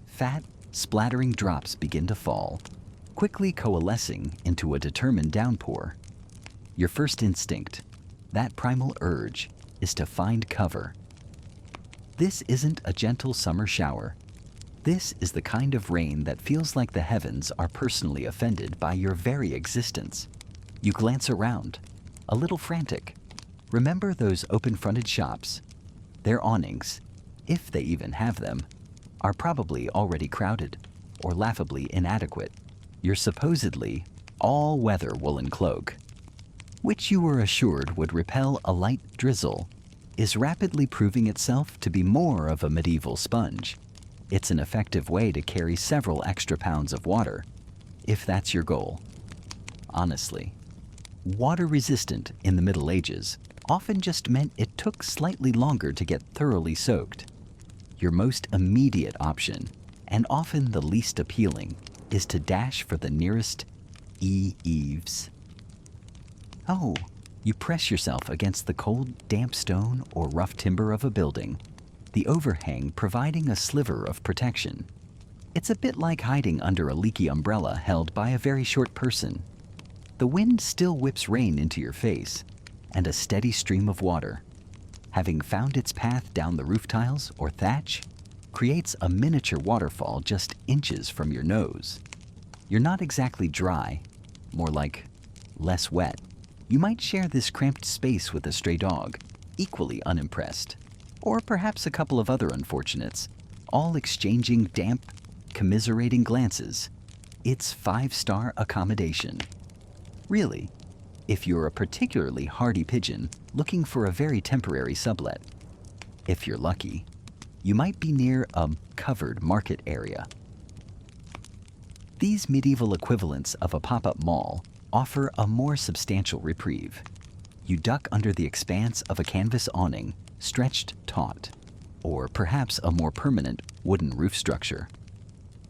[SPEAKER 1] Fat, splattering drops begin to fall, quickly coalescing into a determined downpour. Your first instinct, that primal urge, is to find cover. This isn't a gentle summer shower. This is the kind of rain that feels like the heavens are personally offended by your very existence. You glance around, a little frantic, Remember those open-fronted shops? Their awnings, if they even have them, are probably already crowded or laughably inadequate. Your supposedly all-weather woolen cloak, which you were assured would repel a light drizzle, is rapidly proving itself to be more of a medieval sponge. It's an effective way to carry several extra pounds of water, if that's your goal. Honestly, water resistant in the Middle Ages often just meant it took slightly longer to get thoroughly soaked. Your most immediate option, and often the least appealing, is to dash for the nearest eaves. Oh, you press yourself against the cold, damp stone or rough timber of a building, the overhang providing a sliver of protection. It's a bit like hiding under a leaky umbrella held by a very short person. The wind still whips rain into your face, and a steady stream of water, having found its path down the roof tiles or thatch, creates a miniature waterfall just inches from your nose. You're not exactly dry, more like less wet. You might share this cramped space with a stray dog, equally unimpressed, or perhaps a couple of other unfortunates, all exchanging damp, commiserating glances. It's 5-star accommodation. Really, if you're a particularly hardy pigeon looking for a very temporary sublet. If you're lucky, you might be near a covered market area. These medieval equivalents of a pop-up mall offer a more substantial reprieve. You duck under the expanse of a canvas awning, stretched taut, or perhaps a more permanent wooden roof structure.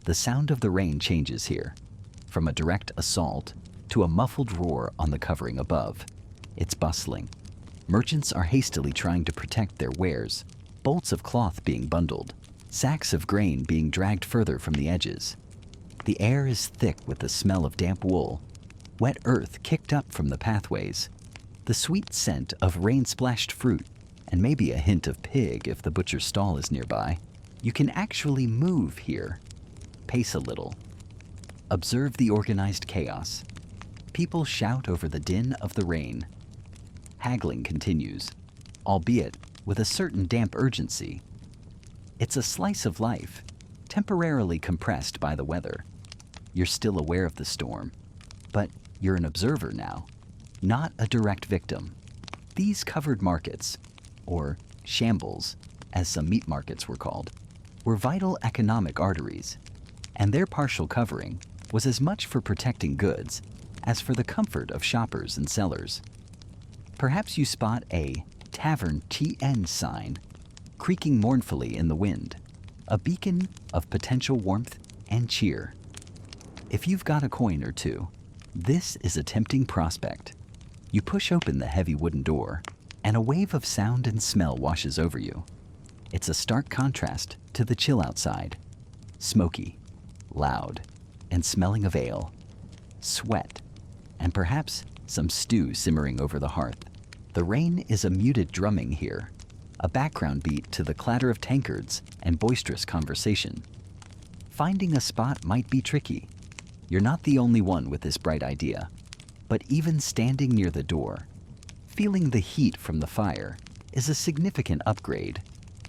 [SPEAKER 1] The sound of the rain changes here, from a direct assault to a muffled roar on the covering above. It's bustling. Merchants are hastily trying to protect their wares, bolts of cloth being bundled, sacks of grain being dragged further from the edges. The air is thick with the smell of damp wool, wet earth kicked up from the pathways, the sweet scent of rain-splashed fruit, and maybe a hint of pig if the butcher's stall is nearby. You can actually move here. Pace a little. Observe the organized chaos. People shout over the din of the rain. Haggling continues, albeit with a certain damp urgency. It's a slice of life, temporarily compressed by the weather. You're still aware of the storm, but you're an observer now, not a direct victim. These covered markets, or shambles, as some meat markets were called, were vital economic arteries, and their partial covering was as much for protecting goods as for the comfort of shoppers and sellers. Perhaps you spot a Tavern TN sign creaking mournfully in the wind, a beacon of potential warmth and cheer. If you've got a coin or two, this is a tempting prospect. You push open the heavy wooden door, and a wave of sound and smell washes over you. It's a stark contrast to the chill outside. Smoky, loud, and smelling of ale, sweat, and perhaps some stew simmering over the hearth. The rain is a muted drumming here, a background beat to the clatter of tankards and boisterous conversation. Finding a spot might be tricky. You're not the only one with this bright idea, but even standing near the door, feeling the heat from the fire, is a significant upgrade.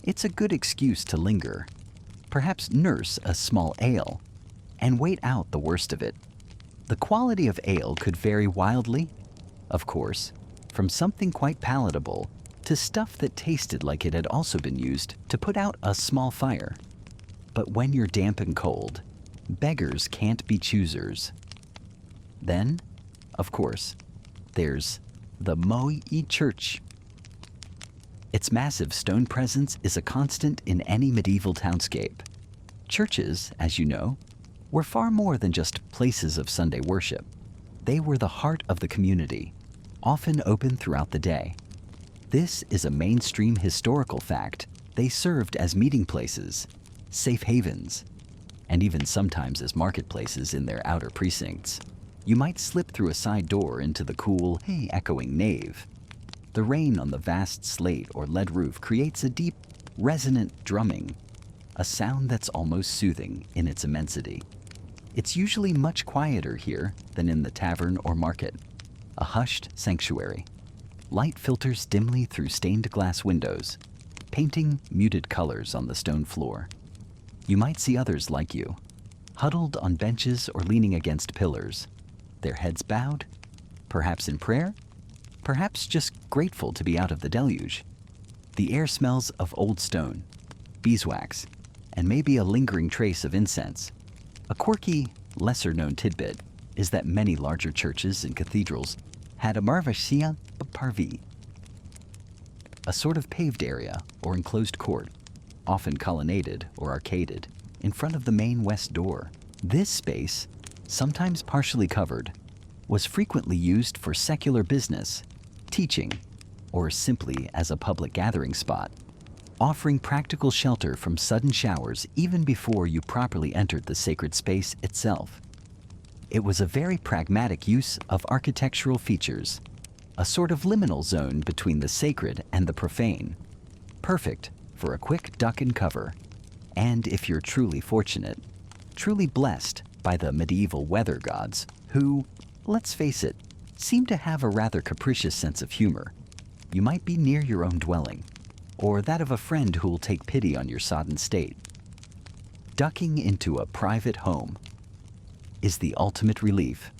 [SPEAKER 1] It's a good excuse to linger, perhaps nurse a small ale, and wait out the worst of it. The quality of ale could vary wildly, of course, from something quite palatable to stuff that tasted like it had also been used to put out a small fire. But when you're damp and cold, beggars can't be choosers. Then, of course, there's the Moe Church. Its massive stone presence is a constant in any medieval townscape. Churches, as you know, were far more than just places of Sunday worship. They were the heart of the community, often open throughout the day. This is a mainstream historical fact. They served as meeting places, safe havens, and even sometimes as marketplaces in their outer precincts. You might slip through a side door into the cool, echoing nave. The rain on the vast slate or lead roof creates a deep, resonant drumming, a sound that's almost soothing in its immensity. It's usually much quieter here than in the tavern or market, a hushed sanctuary. Light filters dimly through stained glass windows, painting muted colors on the stone floor. You might see others like you, huddled on benches or leaning against pillars, their heads bowed, perhaps in prayer, perhaps just grateful to be out of the deluge. The air smells of old stone, beeswax, and maybe a lingering trace of incense. A quirky, lesser-known tidbit is that many larger churches and cathedrals had a marvashia parvis, a sort of paved area or enclosed court, often colonnaded or arcaded, in front of the main west door. This space, sometimes partially covered, was frequently used for secular business, teaching, or simply as a public gathering spot, offering practical shelter from sudden showers even before you properly entered the sacred space itself. It was a very pragmatic use of architectural features, a sort of liminal zone between the sacred and the profane, perfect for a quick duck and cover, and if you're truly fortunate, truly blessed by the medieval weather gods who, let's face it, seem to have a rather capricious sense of humor, you might be near your own dwelling, or that of a friend who will take pity on your sodden state. Ducking into a private home is the ultimate relief.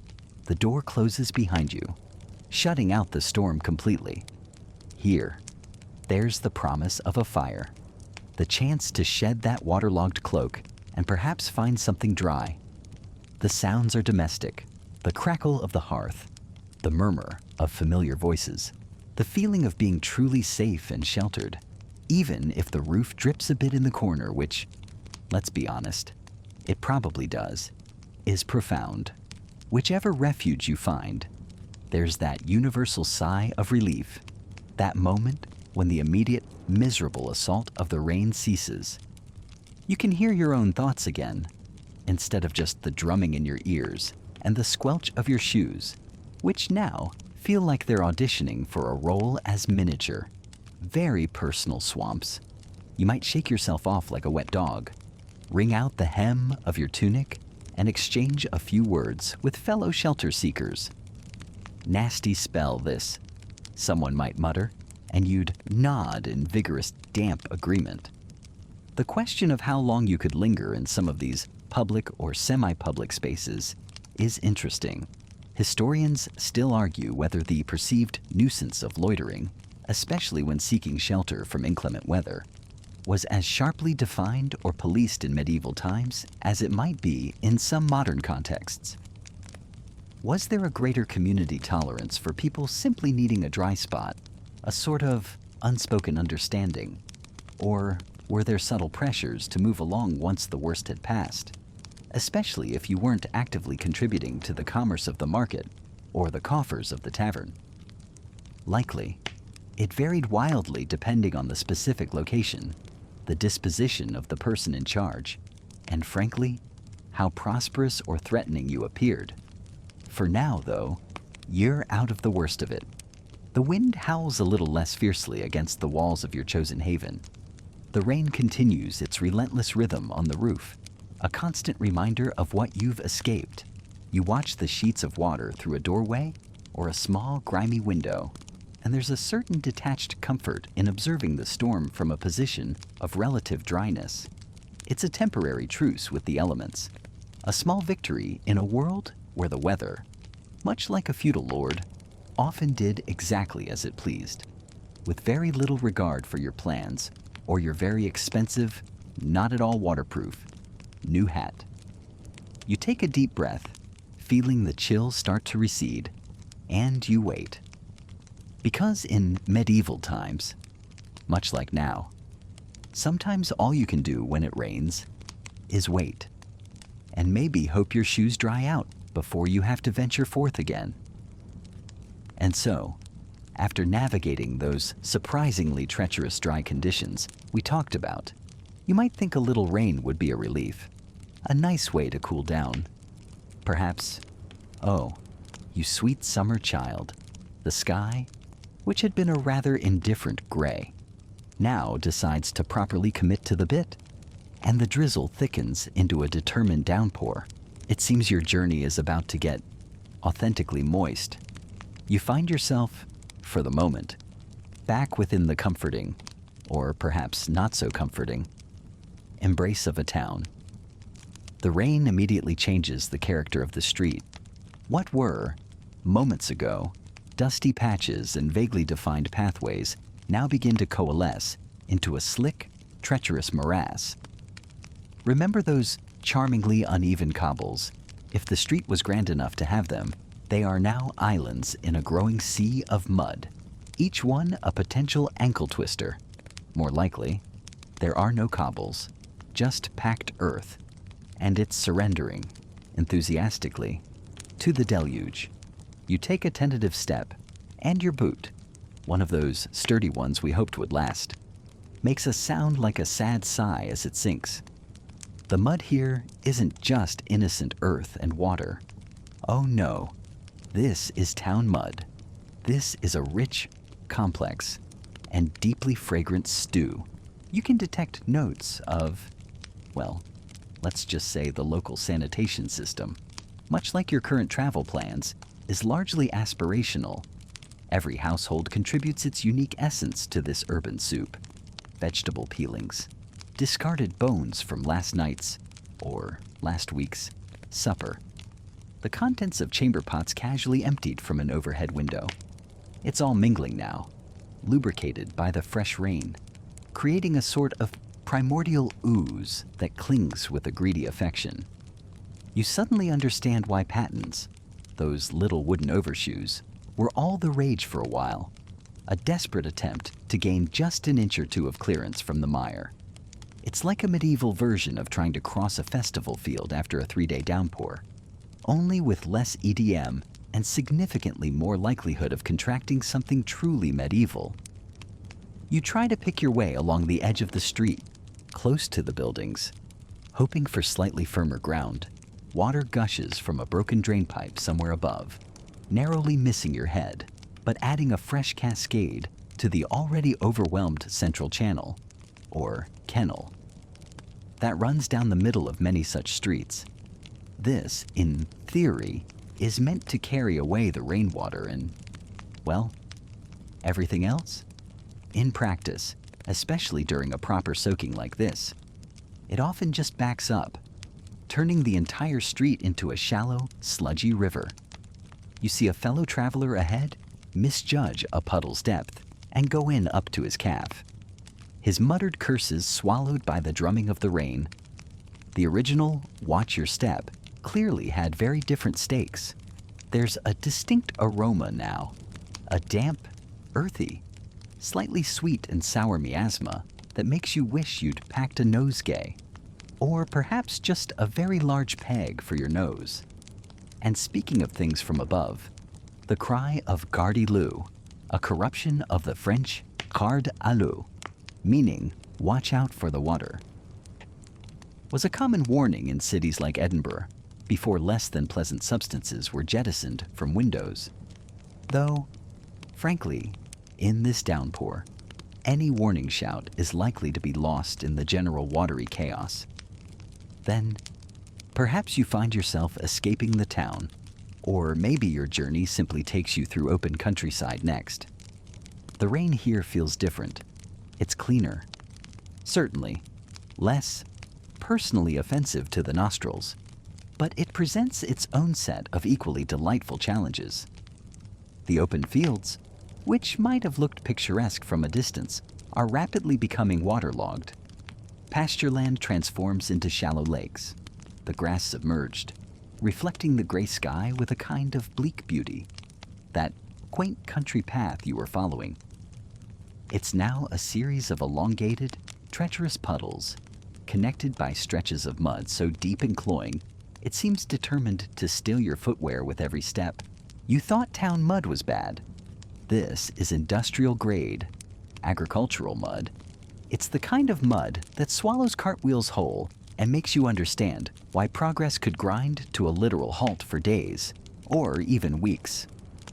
[SPEAKER 1] The door closes behind you, shutting out the storm completely. Here, there's the promise of a fire, the chance to shed that waterlogged cloak and perhaps find something dry. The sounds are domestic, the crackle of the hearth, the murmur of familiar voices, the feeling of being truly safe and sheltered, even if the roof drips a bit in the corner, which, let's be honest, it probably does, is profound. Whichever refuge you find, there's that universal sigh of relief, that moment when the immediate, miserable assault of the rain ceases. You can hear your own thoughts again, instead of just the drumming in your ears and the squelch of your shoes, which now feel like they're auditioning for a role as miniature, very personal swamps. You might shake yourself off like a wet dog, wring out the hem of your tunic, and exchange a few words with fellow shelter seekers. Nasty spell, this, someone might mutter, and you'd nod in vigorous, damp agreement. The question of how long you could linger in some of these public or semi-public spaces is interesting. Historians still argue whether the perceived nuisance of loitering, especially when seeking shelter from inclement weather, was as sharply defined or policed in medieval times as it might be in some modern contexts. Was there a greater community tolerance for people simply needing a dry spot, a sort of unspoken understanding? Or were there subtle pressures to move along once the worst had passed, especially if you weren't actively contributing to the commerce of the market or the coffers of the tavern? Likely, it varied wildly depending on the specific location, the disposition of the person in charge, and frankly, how prosperous or threatening you appeared. For now, though, you're out of the worst of it. The wind howls a little less fiercely against the walls of your chosen haven. The rain continues its relentless rhythm on the roof, a constant reminder of what you've escaped. You watch the sheets of water through a doorway or a small, grimy window, and there's a certain detached comfort in observing the storm from a position of relative dryness. It's a temporary truce with the elements, a small victory in a world where the weather, much like a feudal lord, often did exactly as it pleased, with very little regard for your plans or your very expensive, not at all waterproof, new hat. You take a deep breath, feeling the chill start to recede, and you wait. Because in medieval times, much like now, sometimes all you can do when it rains is wait, and maybe hope your shoes dry out before you have to venture forth again. And so, after navigating those surprisingly treacherous dry conditions we talked about, you might think a little rain would be a relief, a nice way to cool down. Perhaps, oh, you sweet summer child, the sky, which had been a rather indifferent gray, now decides to properly commit to the bit, and the drizzle thickens into a determined downpour. It seems your journey is about to get authentically moist. You find yourself for the moment, back within the comforting, or perhaps not so comforting, embrace of a town. The rain immediately changes the character of the street. What were, moments ago, dusty patches and vaguely defined pathways now begin to coalesce into a slick, treacherous morass. Remember those charmingly uneven cobbles? If the street was grand enough to have them, they are now islands in a growing sea of mud, each one a potential ankle twister. More likely, there are no cobbles, just packed earth, and it's surrendering, enthusiastically, to the deluge. You take a tentative step, and your boot, one of those sturdy ones we hoped would last, makes a sound like a sad sigh as it sinks. The mud here isn't just innocent earth and water. Oh no, this is town mud. This is a rich, complex, and deeply fragrant stew. You can detect notes of, well, let's just say the local sanitation system, much like your current travel plans, is largely aspirational. Every household contributes its unique essence to this urban soup. Vegetable peelings, discarded bones from last night's, or last week's, supper. The contents of chamber pots casually emptied from an overhead window. It's all mingling now, lubricated by the fresh rain, creating a sort of primordial ooze that clings with a greedy affection. You suddenly understand why pattens, those little wooden overshoes, were all the rage for a while. A desperate attempt to gain just an inch or two of clearance from the mire. It's like a medieval version of trying to cross a festival field after a 3-day downpour, only with less EDM and significantly more likelihood of contracting something truly medieval. You try to pick your way along the edge of the street, close to the buildings, hoping for slightly firmer ground. Water gushes from a broken drainpipe somewhere above, narrowly missing your head, but adding a fresh cascade to the already overwhelmed central channel, or kennel, that runs down the middle of many such streets. This, in theory, is meant to carry away the rainwater and, well, everything else? In practice, especially during a proper soaking like this, it often just backs up, turning the entire street into a shallow, sludgy river. You see a fellow traveler ahead misjudge a puddle's depth and go in up to his calf. His muttered curses swallowed by the drumming of the rain. The original "watch your step" clearly had very different stakes. There's a distinct aroma now, a damp, earthy, slightly sweet and sour miasma that makes you wish you'd packed a nosegay, or perhaps just a very large peg for your nose. And speaking of things from above, the cry of garde-loup, a corruption of the French garde à l'eau, meaning watch out for the water, was a common warning in cities like Edinburgh before less than pleasant substances were jettisoned from windows. Though, frankly, in this downpour, any warning shout is likely to be lost in the general watery chaos. Then, perhaps you find yourself escaping the town, or maybe your journey simply takes you through open countryside next. The rain here feels different. It's cleaner. Certainly, less personally offensive to the nostrils, but it presents its own set of equally delightful challenges. The open fields, which might have looked picturesque from a distance, are rapidly becoming waterlogged. Pasture land transforms into shallow lakes, the grass submerged, reflecting the gray sky with a kind of bleak beauty. That quaint country path you were following, it's now a series of elongated, treacherous puddles, connected by stretches of mud so deep and cloying, it seems determined to still your footwear with every step. You thought town mud was bad. This is industrial grade, agricultural mud. It's the kind of mud that swallows cartwheels whole and makes you understand why progress could grind to a literal halt for days, or even weeks.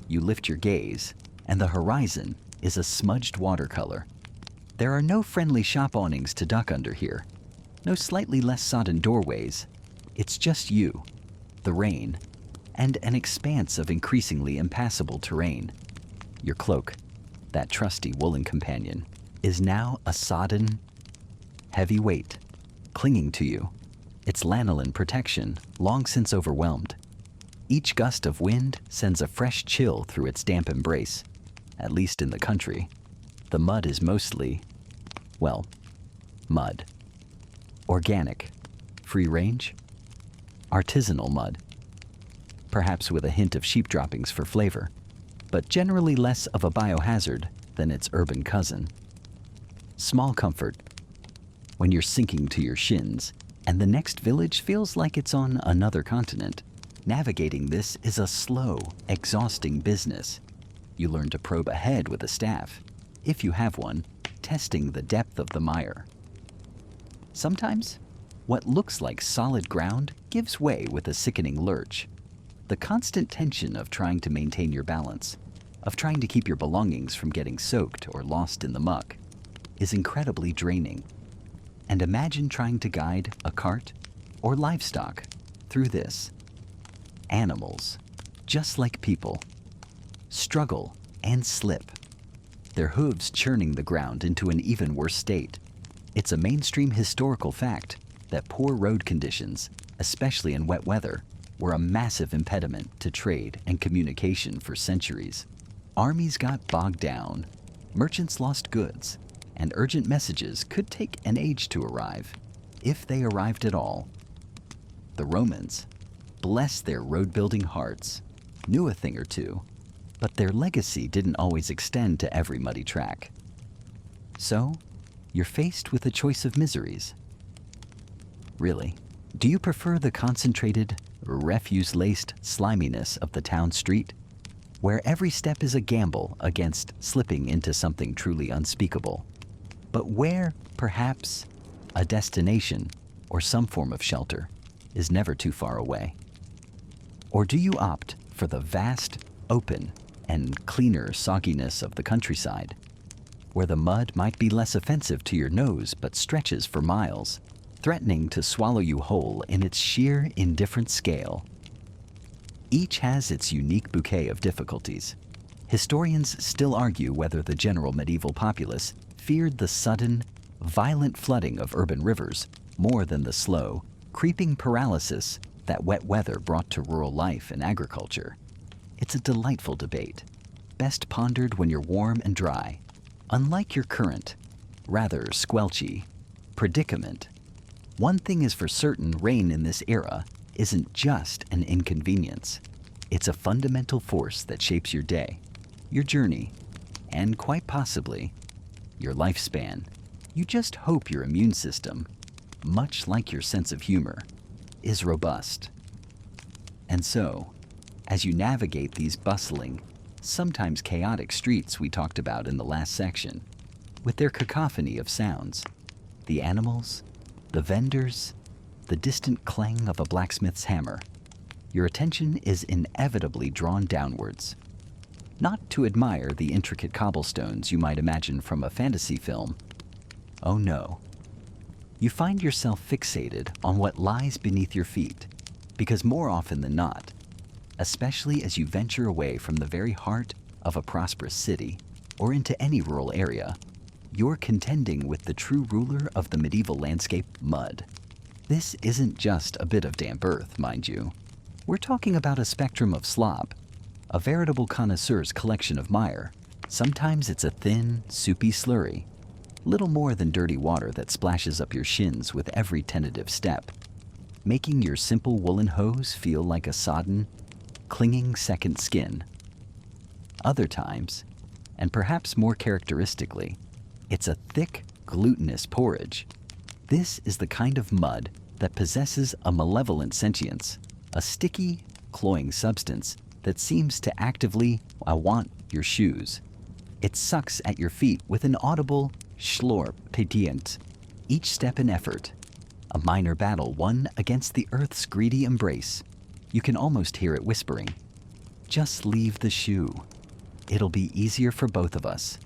[SPEAKER 1] You lift your gaze, and the horizon is a smudged watercolor. There are no friendly shop awnings to duck under here, no slightly less sodden doorways. It's just you, the rain, and an expanse of increasingly impassable terrain. Your cloak, that trusty woolen companion, is now a sodden, heavy weight clinging to you, its lanolin protection long since overwhelmed. Each gust of wind sends a fresh chill through its damp embrace. At least in the country, the mud is mostly, well, mud. Organic, free range, artisanal mud. Perhaps with a hint of sheep droppings for flavor, but generally less of a biohazard than its urban cousin. Small comfort when you're sinking to your shins and the next village feels like it's on another continent. Navigating this is a slow, exhausting business. You learn to probe ahead with a staff, if you have one, testing the depth of the mire. Sometimes, what looks like solid ground gives way with a sickening lurch. The constant tension of trying to maintain your balance, of trying to keep your belongings from getting soaked or lost in the muck, is incredibly draining. And imagine trying to guide a cart or livestock through this. Animals, just like people, struggle and slip, their hooves churning the ground into an even worse state. It's a mainstream historical fact that poor road conditions, especially in wet weather, were a massive impediment to trade and communication for centuries. Armies got bogged down, merchants lost goods, and urgent messages could take an age to arrive, if they arrived at all. The Romans, bless their road-building hearts, knew a thing or two, but their legacy didn't always extend to every muddy track. So, you're faced with a choice of miseries. Really, do you prefer the concentrated, refuse-laced sliminess of the town street, where every step is a gamble against slipping into something truly unspeakable, but where, perhaps, a destination or some form of shelter is never too far away? Or do you opt for the vast, open, and cleaner sogginess of the countryside, where the mud might be less offensive to your nose but stretches for miles, threatening to swallow you whole in its sheer indifferent scale? Each has its unique bouquet of difficulties. Historians still argue whether the general medieval populace feared the sudden, violent flooding of urban rivers more than the slow, creeping paralysis that wet weather brought to rural life and agriculture. It's a delightful debate, best pondered when you're warm and dry. Unlike your current, rather squelchy, predicament, one thing is for certain: rain in this era isn't just an inconvenience. It's a fundamental force that shapes your day, your journey, and quite possibly, your lifespan. You just hope your immune system, much like your sense of humor, is robust. And so, as you navigate these bustling, sometimes chaotic streets we talked about in the last section, with their cacophony of sounds, the animals, the vendors, the distant clang of a blacksmith's hammer, your attention is inevitably drawn downwards. Not to admire the intricate cobblestones you might imagine from a fantasy film. Oh no. You find yourself fixated on what lies beneath your feet, because more often than not, especially as you venture away from the very heart of a prosperous city or into any rural area, you're contending with the true ruler of the medieval landscape, mud. This isn't just a bit of damp earth, mind you. We're talking about a spectrum of slop, a veritable connoisseur's collection of mire. Sometimes it's a thin, soupy slurry, little more than dirty water that splashes up your shins with every tentative step, making your simple woolen hose feel like a sodden, clinging second skin. Other times, and perhaps more characteristically, it's a thick, glutinous porridge. This is the kind of mud that possesses a malevolent sentience, a sticky, cloying substance that seems to actively want your shoes. It sucks at your feet with an audible schlorp petient, each step an effort, a minor battle won against the earth's greedy embrace. You can almost hear it whispering, "Just leave the shoe. It'll be easier for both of us."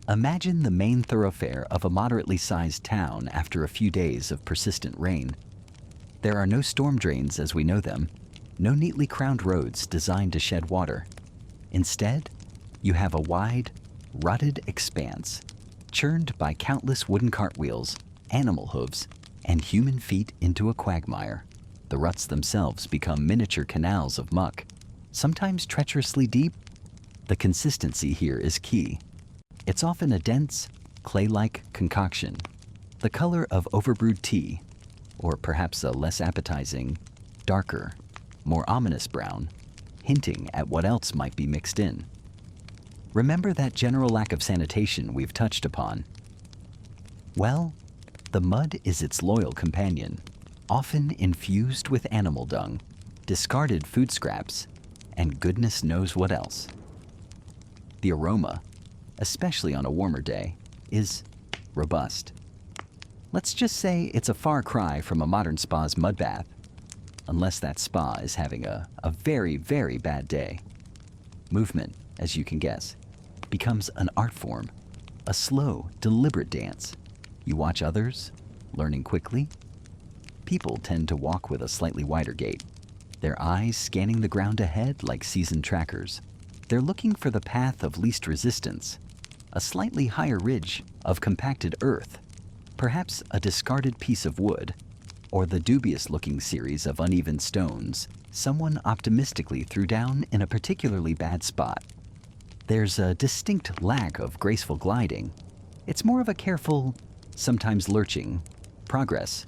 [SPEAKER 1] Imagine the main thoroughfare of a moderately sized town after a few days of persistent rain. There are no storm drains as we know them, no neatly crowned roads designed to shed water. Instead, you have a wide, rutted expanse, churned by countless wooden cartwheels, animal hooves, and human feet into a quagmire. The ruts themselves become miniature canals of muck, sometimes treacherously deep. The consistency here is key. It's often a dense, clay-like concoction, the color of overbrewed tea, or perhaps a less appetizing, darker, more ominous brown, hinting at what else might be mixed in. Remember that general lack of sanitation we've touched upon? Well, the mud is its loyal companion, often infused with animal dung, discarded food scraps, and goodness knows what else. The aroma, especially on a warmer day, is robust. Let's just say it's a far cry from a modern spa's mud bath, unless that spa is having a very, very bad day. Movement, as you can guess, becomes an art form, a slow, deliberate dance. You watch others, learning quickly. People tend to walk with a slightly wider gait, their eyes scanning the ground ahead like seasoned trackers. They're looking for the path of least resistance, a slightly higher ridge of compacted earth, perhaps a discarded piece of wood, or the dubious-looking series of uneven stones someone optimistically threw down in a particularly bad spot. There's a distinct lack of graceful gliding. It's more of a careful, sometimes lurching, progress.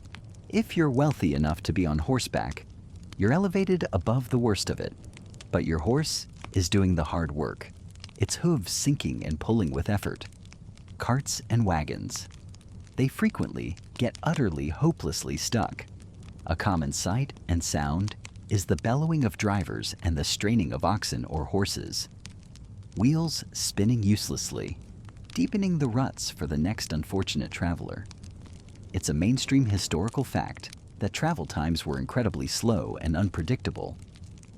[SPEAKER 1] If you're wealthy enough to be on horseback, you're elevated above the worst of it. But your horse is doing the hard work, its hooves sinking and pulling with effort. Carts and wagons. They frequently get utterly, hopelessly stuck. A common sight and sound is the bellowing of drivers and the straining of oxen or horses. Wheels spinning uselessly, deepening the ruts for the next unfortunate traveler. It's a mainstream historical fact that travel times were incredibly slow and unpredictable.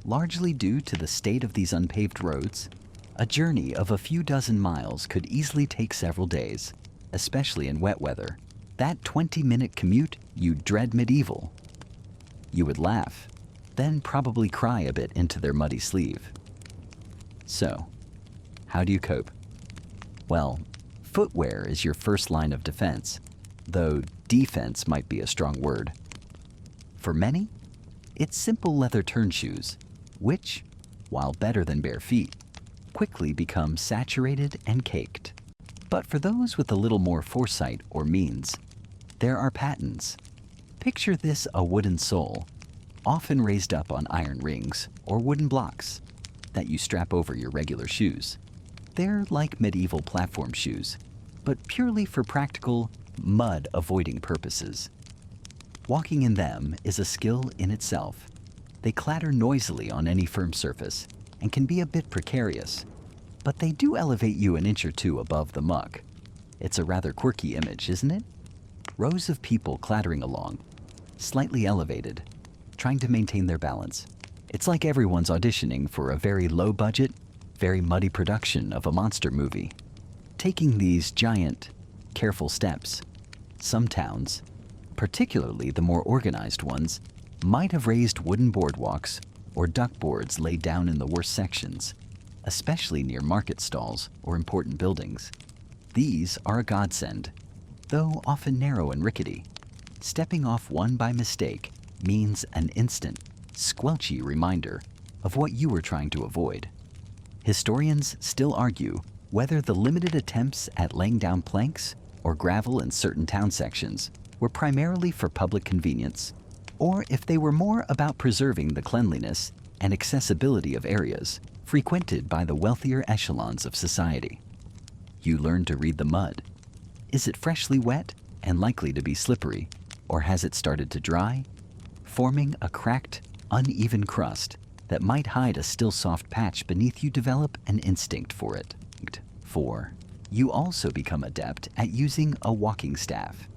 [SPEAKER 1] Largely due to the state of these unpaved roads, a journey of a few dozen miles could easily take several days, especially in wet weather. That 20-minute commute you'd dread medieval. You would laugh, then probably cry a bit into their muddy sleeve. So, how do you cope? Well, footwear is your first line of defense, though defense might be a strong word. For many, it's simple leather turn shoes, which, while better than bare feet, quickly become saturated and caked. But for those with a little more foresight or means, there are patents. Picture this: a wooden sole, often raised up on iron rings or wooden blocks, that you strap over your regular shoes. They're like medieval platform shoes, but purely for practical, mud-avoiding purposes. Walking in them is a skill in itself. They clatter noisily on any firm surface and can be a bit precarious, but they do elevate you an inch or two above the muck. It's a rather quirky image, isn't it? Rows of people clattering along, slightly elevated, trying to maintain their balance. It's like everyone's auditioning for a very low-budget, very muddy production of a monster movie. Taking these giant, careful steps, some towns, particularly the more organized ones, might have raised wooden boardwalks or duckboards laid down in the worst sections, especially near market stalls or important buildings. These are a godsend, though often narrow and rickety. Stepping off one by mistake means an instant, squelchy reminder of what you were trying to avoid. Historians still argue whether the limited attempts at laying down planks or gravel in certain town sections were primarily for public convenience, or if they were more about preserving the cleanliness and accessibility of areas frequented by the wealthier echelons of society. You learn to read the mud. Is it freshly wet and likely to be slippery, or has it started to dry, forming a cracked, uneven crust that might hide a still soft patch beneath? You develop an instinct for it. 4. You also become adept at using a walking staff,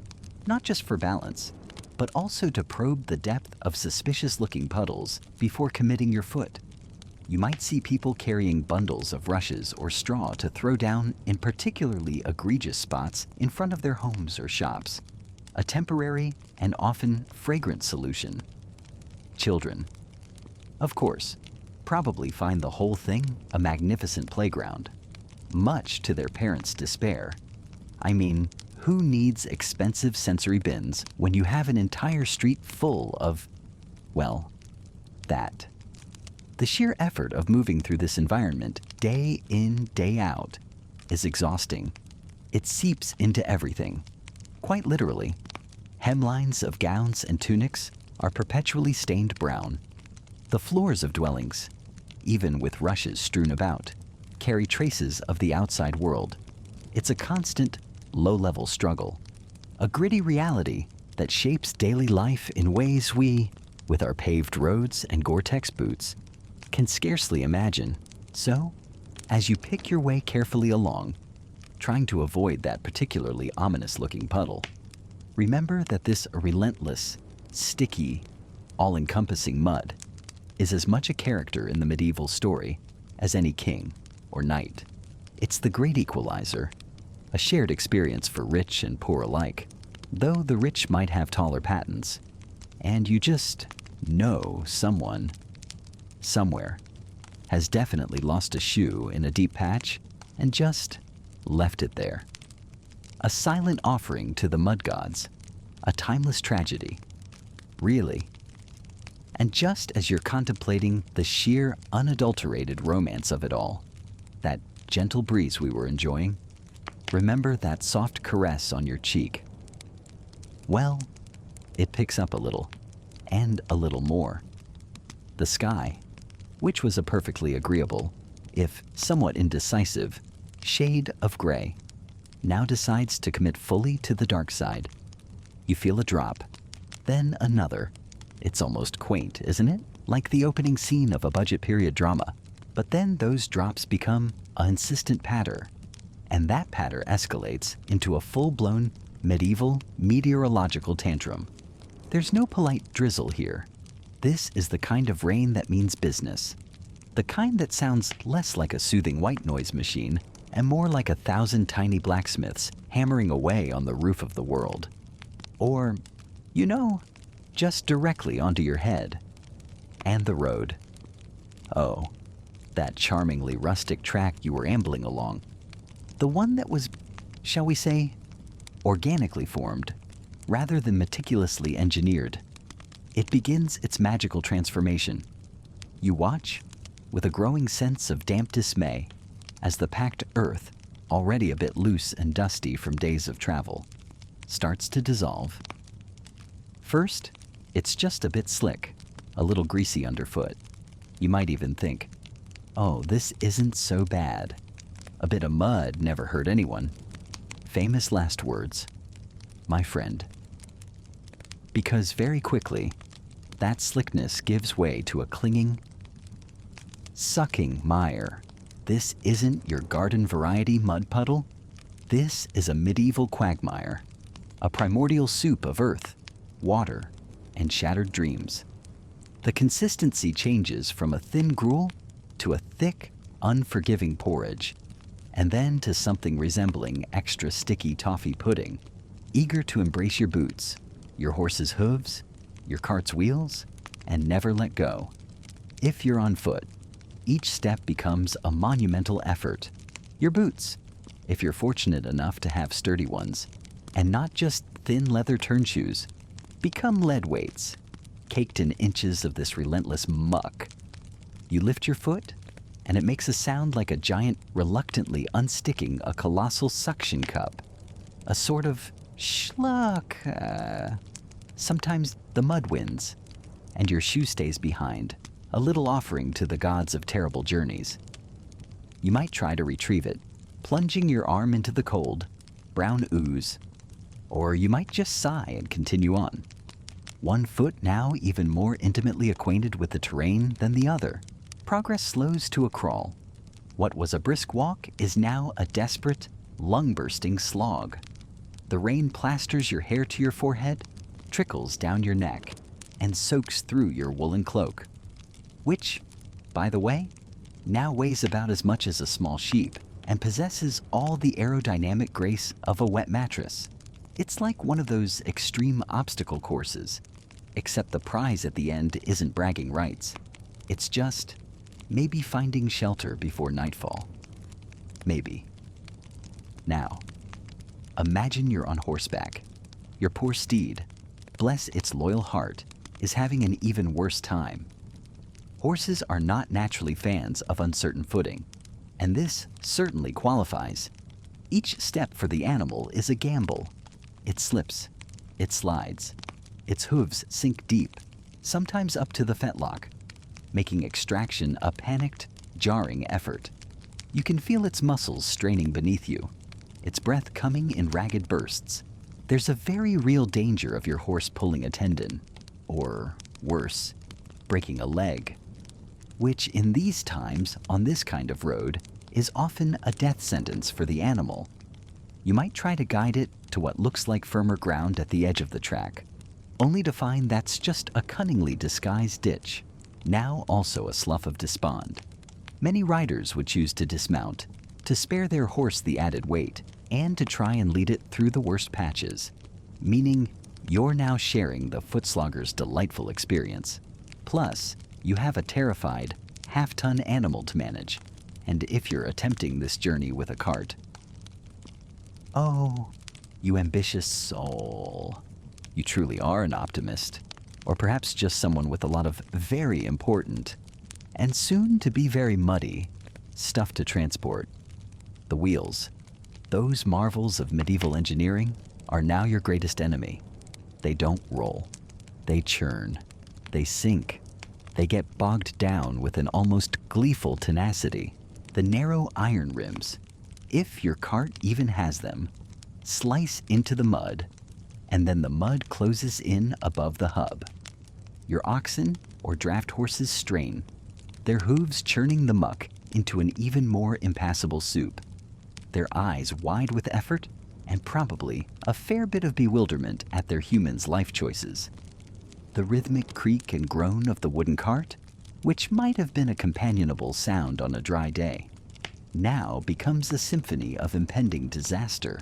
[SPEAKER 1] not just for balance, but also to probe the depth of suspicious-looking puddles before committing your foot. You might see people carrying bundles of rushes or straw to throw down in particularly egregious spots in front of their homes or shops. A temporary and often fragrant solution. Children, of course, probably find the whole thing a magnificent playground. much to their parents' despair. I mean, who needs expensive sensory bins when you have an entire street full of, well, that? The sheer effort of moving through this environment day in, day out is exhausting. It seeps into everything. Quite literally, hemlines of gowns and tunics are perpetually stained brown. The floors of dwellings, even with rushes strewn about, carry traces of the outside world. It's a constant, low-level struggle, a gritty reality that shapes daily life in ways we, with our paved roads and Gore-Tex boots, can scarcely imagine. So, as you pick your way carefully along, trying to avoid that particularly ominous-looking puddle, remember that this relentless, sticky, all-encompassing mud is as much a character in the medieval story as any king or knight. It's the great equalizer, a shared experience for rich and poor alike, though the rich might have taller pattens, and you just know someone, somewhere, has definitely lost a shoe in a deep patch and just left it there. A silent offering to the mud gods, a timeless tragedy, really. And just as you're contemplating the sheer, unadulterated romance of it all, that gentle breeze we were enjoying, remember that soft caress on your cheek. Well, it picks up a little, and a little more. The sky, which was a perfectly agreeable, if somewhat indecisive, shade of gray, now decides to commit fully to the dark side. You feel a drop, then another. It's almost quaint, isn't it? Like the opening scene of a budget period drama. But then those drops become an insistent patter, and that patter escalates into a full-blown medieval meteorological tantrum. There's no polite drizzle here. This is the kind of rain that means business. The kind that sounds less like a soothing white noise machine and more like 1,000 tiny blacksmiths hammering away on the roof of the world. Or, you know, just directly onto your head. And the road. Oh, that charmingly rustic track you were ambling along. The one that was, shall we say, organically formed, rather than meticulously engineered. It begins its magical transformation. You watch, with a growing sense of damp dismay, as the packed earth, already a bit loose and dusty from days of travel, starts to dissolve. First, it's just a bit slick, a little greasy underfoot. You might even think, oh, this isn't so bad. A bit of mud never hurt anyone. Famous last words, my friend. Because very quickly, that slickness gives way to a clinging, sucking mire. This isn't your garden variety mud puddle. This is a medieval quagmire, a primordial soup of earth, water, and shattered dreams. The consistency changes from a thin gruel to a thick, unforgiving porridge, and then to something resembling extra sticky toffee pudding, eager to embrace your boots, your horse's hooves, your cart's wheels, and never let go. If you're on foot, each step becomes a monumental effort. Your boots, if you're fortunate enough to have sturdy ones, and not just thin leather turn shoes, become lead weights, caked in inches of this relentless muck. You lift your foot, and it makes a sound like a giant reluctantly unsticking a colossal suction cup. A sort of schluck. Sometimes the mud wins, and your shoe stays behind, a little offering to the gods of terrible journeys. You might try to retrieve it, plunging your arm into the cold, brown ooze. Or you might just sigh and continue on. One foot now even more intimately acquainted with the terrain than the other. Progress slows to a crawl. What was a brisk walk is now a desperate, lung-bursting slog. The rain plasters your hair to your forehead, trickles down your neck, and soaks through your woolen cloak, which, by the way, now weighs about as much as a small sheep and possesses all the aerodynamic grace of a wet mattress. It's like one of those extreme obstacle courses, except the prize at the end isn't bragging rights. It's just maybe finding shelter before nightfall. Maybe. Now, imagine you're on horseback. Your poor steed, bless its loyal heart, is having an even worse time. Horses are not naturally fans of uncertain footing, and this certainly qualifies. Each step for the animal is a gamble. It slips, it slides, its hooves sink deep, sometimes up to the fetlock, making extraction a panicked, jarring effort. You can feel its muscles straining beneath you, its breath coming in ragged bursts. There's a very real danger of your horse pulling a tendon, or worse, breaking a leg, which in these times on this kind of road is often a death sentence for the animal. You might try to guide it to what looks like firmer ground at the edge of the track, only to find that's just a cunningly disguised ditch, now also a slough of despond. Many riders would choose to dismount, to spare their horse the added weight, and to try and lead it through the worst patches, meaning you're now sharing the footslogger's delightful experience. Plus, you have a terrified, half-ton animal to manage, and if you're attempting this journey with a cart. Oh, you ambitious soul. You truly are an optimist, or perhaps just someone with a lot of very important, and soon to be very muddy, stuff to transport. The wheels, those marvels of medieval engineering, are now your greatest enemy. They don't roll. They churn. They sink. They get bogged down with an almost gleeful tenacity. The narrow iron rims, if your cart even has them, slice into the mud, and then the mud closes in above the hub. Your oxen or draft horses strain, their hooves churning the muck into an even more impassable soup, their eyes wide with effort and probably a fair bit of bewilderment at their human's life choices. The rhythmic creak and groan of the wooden cart, which might have been a companionable sound on a dry day, now becomes a symphony of impending disaster.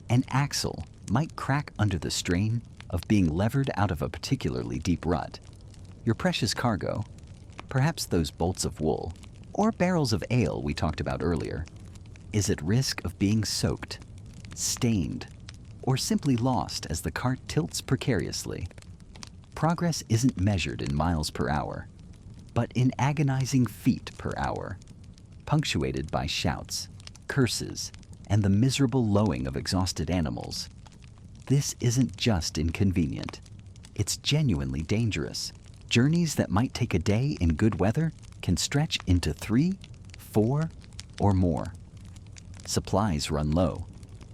[SPEAKER 1] An axle might crack under the strain of being levered out of a particularly deep rut. Your precious cargo, perhaps those bolts of wool or barrels of ale we talked about earlier, is at risk of being soaked, stained, or simply lost as the cart tilts precariously. Progress isn't measured in miles per hour, but in agonizing feet per hour, punctuated by shouts, curses, and the miserable lowing of exhausted animals. This isn't just inconvenient. It's genuinely dangerous. Journeys that might take a day in good weather can stretch into 3, 4, or more. Supplies run low.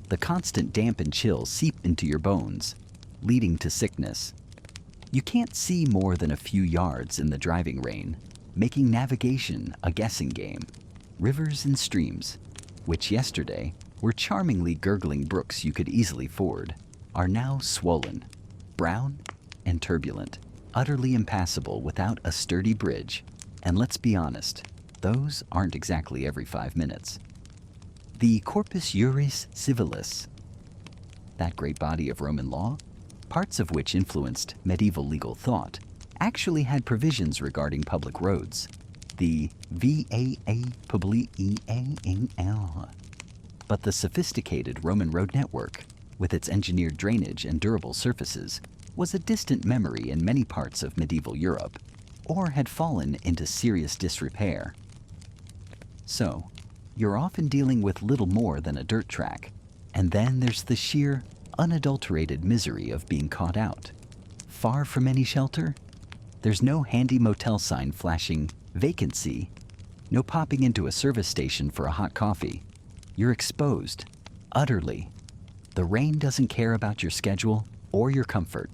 [SPEAKER 1] The constant damp and chill seep into your bones, leading to sickness. You can't see more than a few yards in the driving rain, making navigation a guessing game. Rivers and streams, which yesterday were charmingly gurgling brooks you could easily ford, are now swollen, brown, and turbulent, utterly impassable without a sturdy bridge. And let's be honest, those aren't exactly every 5 minutes. The Corpus Juris Civilis, that great body of Roman law, parts of which influenced medieval legal thought, actually had provisions regarding public roads. The VAA Publial. But the sophisticated Roman road network, with its engineered drainage and durable surfaces, was a distant memory in many parts of medieval Europe, or had fallen into serious disrepair. So, you're often dealing with little more than a dirt track, and then there's the sheer, unadulterated misery of being caught out. Far from any shelter, there's no handy motel sign flashing vacancy, no popping into a service station for a hot coffee. You're exposed, utterly. The rain doesn't care about your schedule or your comfort.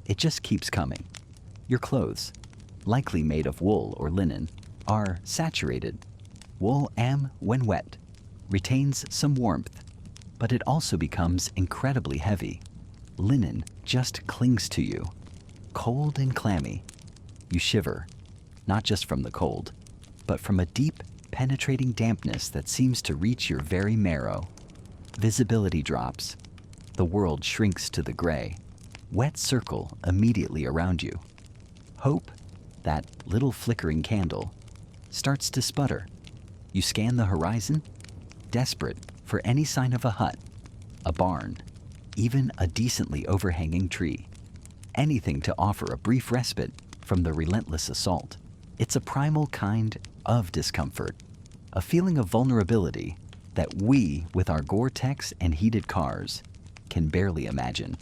[SPEAKER 1] It just keeps coming. Your clothes, likely made of wool or linen, are saturated. Wool, when wet, retains some warmth, but it also becomes incredibly heavy. Linen just clings to you, cold and clammy. You shiver, not just from the cold, but from a deep, penetrating dampness that seems to reach your very marrow. Visibility drops. The world shrinks to the gray. Wet circle immediately around you. Hope, that little flickering candle, starts to sputter. You scan the horizon, desperate for any sign of a hut, a barn, even a decently overhanging tree. Anything to offer a brief respite from the relentless assault. It's a primal kind of discomfort, a feeling of vulnerability that we, with our Gore-Tex and heated cars, can barely imagine.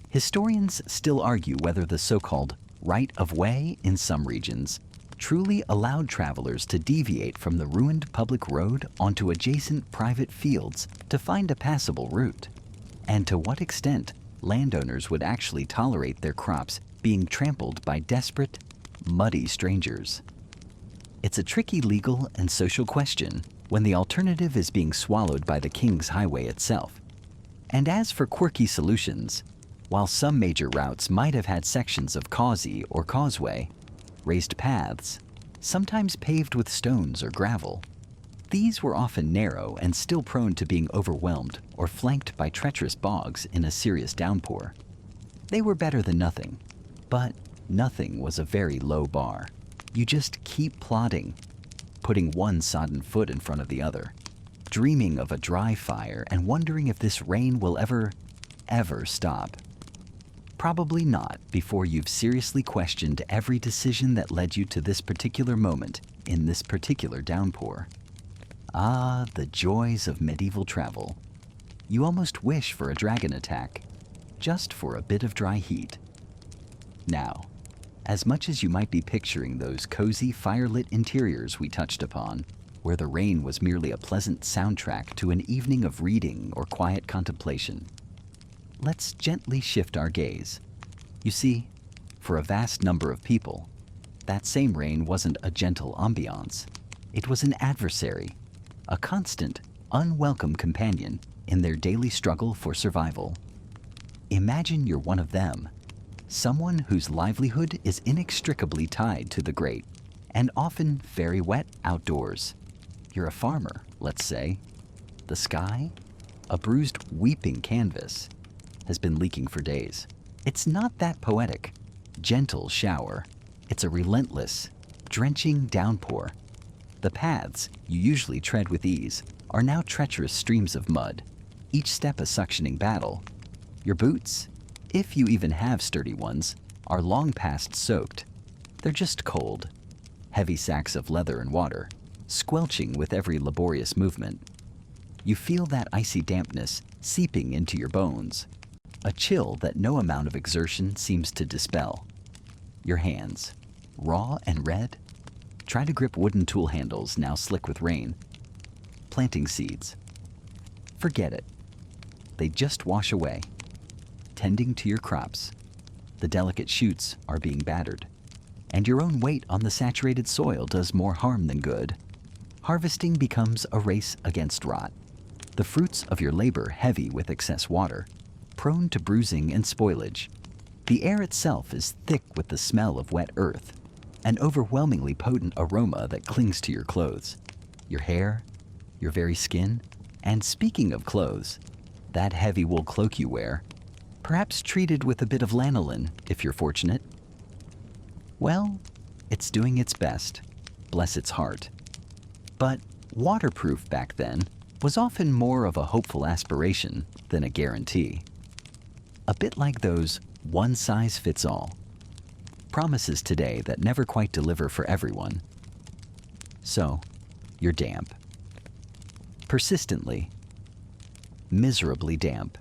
[SPEAKER 1] Historians still argue whether the so-called right of way in some regions truly allowed travelers to deviate from the ruined public road onto adjacent private fields to find a passable route, and to what extent landowners would actually tolerate their crops being trampled by desperate, muddy strangers. It's a tricky legal and social question when the alternative is being swallowed by the King's Highway itself. And as for quirky solutions, while some major routes might have had sections of causey or causeway, raised paths, sometimes paved with stones or gravel, these were often narrow and still prone to being overwhelmed or flanked by treacherous bogs in a serious downpour. They were better than nothing, but nothing was a very low bar. You just keep plodding, putting one sodden foot in front of the other, dreaming of a dry fire and wondering if this rain will ever stop. Probably not before you've seriously questioned every decision that led you to this particular moment in this particular downpour. Ah, the joys of medieval travel. You almost wish for a dragon attack, just for a bit of dry heat. Now, as much as you might be picturing those cozy firelit interiors we touched upon, where the rain was merely a pleasant soundtrack to an evening of reading or quiet contemplation, let's gently shift our gaze. You see, for a vast number of people, that same rain wasn't a gentle ambiance. It was an adversary, a constant, unwelcome companion in their daily struggle for survival. Imagine you're one of them, someone whose livelihood is inextricably tied to the great and often very wet outdoors. You're a farmer, let's say. The sky, a bruised, weeping canvas, has been leaking for days. It's not that poetic, gentle shower. It's a relentless, drenching downpour. The paths you usually tread with ease are now treacherous streams of mud, each step a suctioning battle. Your boots, if you even have sturdy ones, are long past soaked. They're just cold, heavy sacks of leather and water, squelching with every laborious movement. You feel that icy dampness seeping into your bones, a chill that no amount of exertion seems to dispel. Your hands, raw and red, try to grip wooden tool handles now slick with rain. Planting seeds. Forget it. They just wash away. Tending to your crops, the delicate shoots are being battered, and your own weight on the saturated soil does more harm than good. Harvesting becomes a race against rot, the fruits of your labor heavy with excess water, prone to bruising and spoilage. The air itself is thick with the smell of wet earth, an overwhelmingly potent aroma that clings to your clothes, your hair, your very skin. And speaking of clothes, that heavy wool cloak you wear, perhaps treated with a bit of lanolin if you're fortunate, well, it's doing its best, bless its heart. But waterproof back then was often more of a hopeful aspiration than a guarantee. A bit like those one-size-fits-all promises today that never quite deliver for everyone. So, you're damp. Persistently, miserably damp.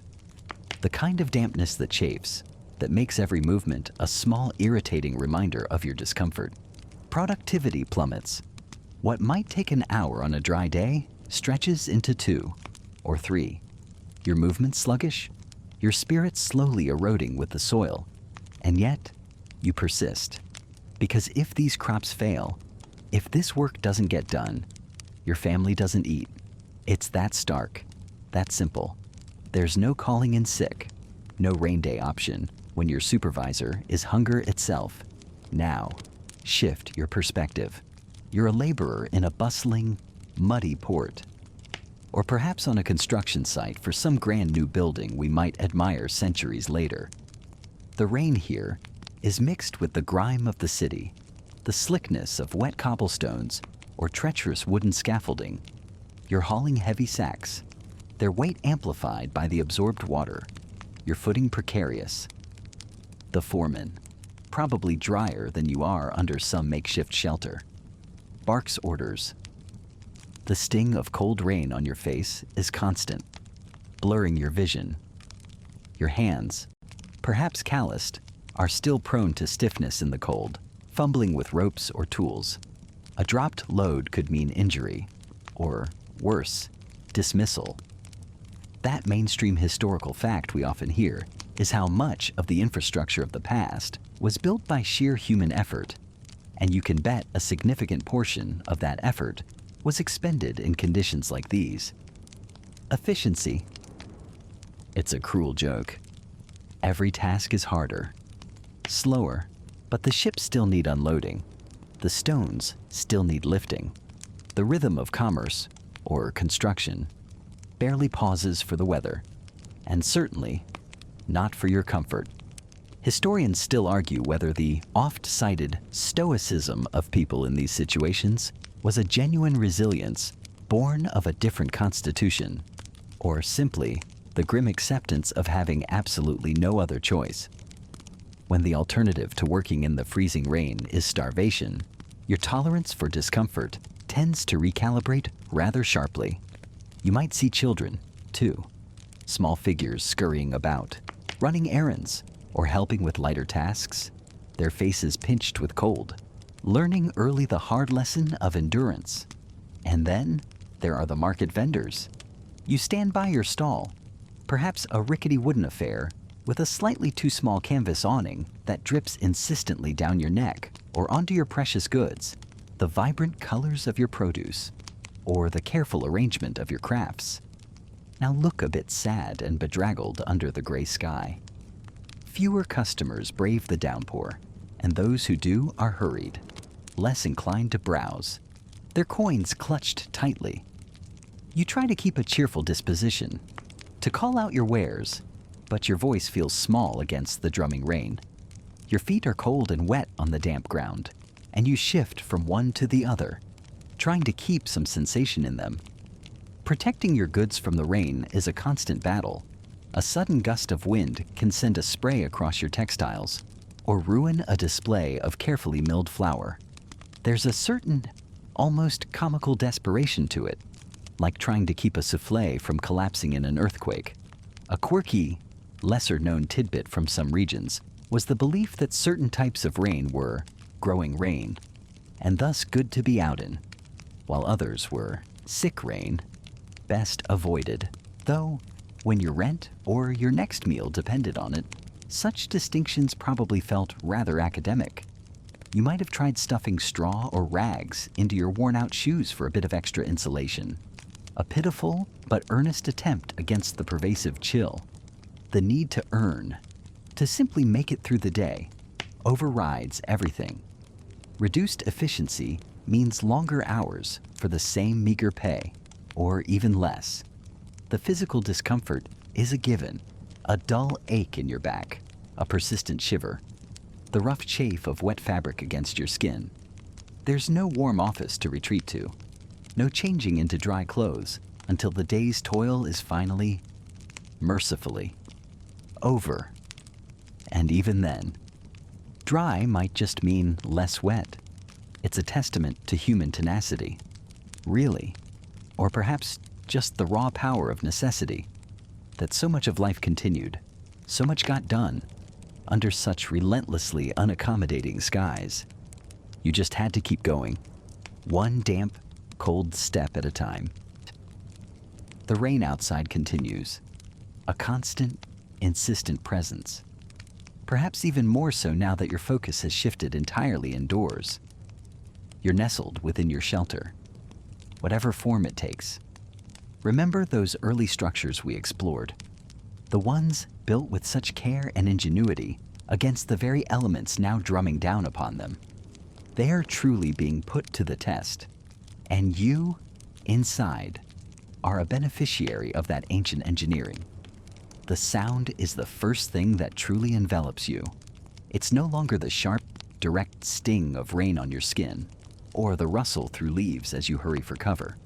[SPEAKER 1] The kind of dampness that chafes, that makes every movement a small irritating reminder of your discomfort. Productivity plummets. What might take an hour on a dry day stretches into 2 or 3. Your movement sluggish, your spirit slowly eroding with the soil, and yet you persist. Because if these crops fail, if this work doesn't get done, your family doesn't eat. It's that stark, that simple. There's no calling in sick, no rain day option when your supervisor is hunger itself. Now, shift your perspective. You're a laborer in a bustling, muddy port, or perhaps on a construction site for some grand new building we might admire centuries later. The rain here is mixed with the grime of the city, the slickness of wet cobblestones or treacherous wooden scaffolding. You're hauling heavy sacks, their weight amplified by the absorbed water, your footing precarious. The foreman, probably drier than you are under some makeshift shelter, barks orders. The sting of cold rain on your face is constant, blurring your vision. Your hands, perhaps calloused, are still prone to stiffness in the cold, fumbling with ropes or tools. A dropped load could mean injury, or worse, dismissal. That mainstream historical fact we often hear is how much of the infrastructure of the past was built by sheer human effort, and you can bet a significant portion of that effort was expended in conditions like these. Efficiency. It's a cruel joke. Every task is harder, slower, but the ships still need unloading. The stones still need lifting. The rhythm of commerce, or construction, barely pauses for the weather, and certainly not for your comfort. Historians still argue whether the oft-cited stoicism of people in these situations was a genuine resilience born of a different constitution, or simply the grim acceptance of having absolutely no other choice. When the alternative to working in the freezing rain is starvation, your tolerance for discomfort tends to recalibrate rather sharply. You might see children, too, small figures scurrying about, running errands, or helping with lighter tasks, their faces pinched with cold, learning early the hard lesson of endurance. And then there are the market vendors. You stand by your stall, perhaps a rickety wooden affair with a slightly too small canvas awning that drips insistently down your neck or onto your precious goods, the vibrant colors of your produce, or the careful arrangement of your crafts. Now look a bit sad and bedraggled under the gray sky. Fewer customers brave the downpour, and those who do are hurried, less inclined to browse, their coins clutched tightly. You try to keep a cheerful disposition, to call out your wares, but your voice feels small against the drumming rain. Your feet are cold and wet on the damp ground, and you shift from one to the other, trying to keep some sensation in them. Protecting your goods from the rain is a constant battle. A sudden gust of wind can send a spray across your textiles, or ruin a display of carefully milled flour. There's a certain, almost comical desperation to it, like trying to keep a souffle from collapsing in an earthquake. A quirky, lesser-known tidbit from some regions was the belief that certain types of rain were growing rain, and thus good to be out in, while others were sick rain, best avoided. Though, when your rent or your next meal depended on it, such distinctions probably felt rather academic. You might have tried stuffing straw or rags into your worn-out shoes for a bit of extra insulation. A pitiful but earnest attempt against the pervasive chill. The need to earn, to simply make it through the day, overrides everything. Reduced efficiency means longer hours for the same meager pay, or even less. The physical discomfort is a given, a dull ache in your back, a persistent shiver, the rough chafe of wet fabric against your skin. There's no warm office to retreat to, no changing into dry clothes until the day's toil is finally, mercifully, over. And even then, dry might just mean less wet. It's a testament to human tenacity, really, or perhaps just the raw power of necessity, that so much of life continued, so much got done, under such relentlessly unaccommodating skies. You just had to keep going, one damp, cold step at a time. The rain outside continues, a constant, insistent presence. Perhaps even more so now that your focus has shifted entirely indoors. You're nestled within your shelter, whatever form it takes. Remember those early structures we explored, the ones built with such care and ingenuity against the very elements now drumming down upon them. They are truly being put to the test, and you, inside, are a beneficiary of that ancient engineering. The sound is the first thing that truly envelops you. It's no longer the sharp, direct sting of rain on your skin, or the rustle through leaves as you hurry for cover.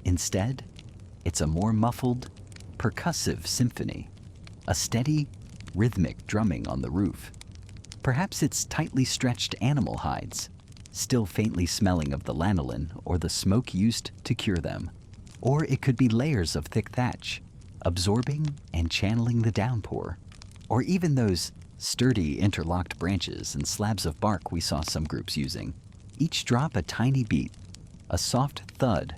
[SPEAKER 1] Instead, it's a more muffled, percussive symphony, a steady, rhythmic drumming on the roof. Perhaps it's tightly stretched animal hides, still faintly smelling of the lanolin or the smoke used to cure them. Or it could be layers of thick thatch, absorbing and channeling the downpour. Or even those sturdy interlocked branches and slabs of bark we saw some groups using. Each drop a tiny beat, a soft thud,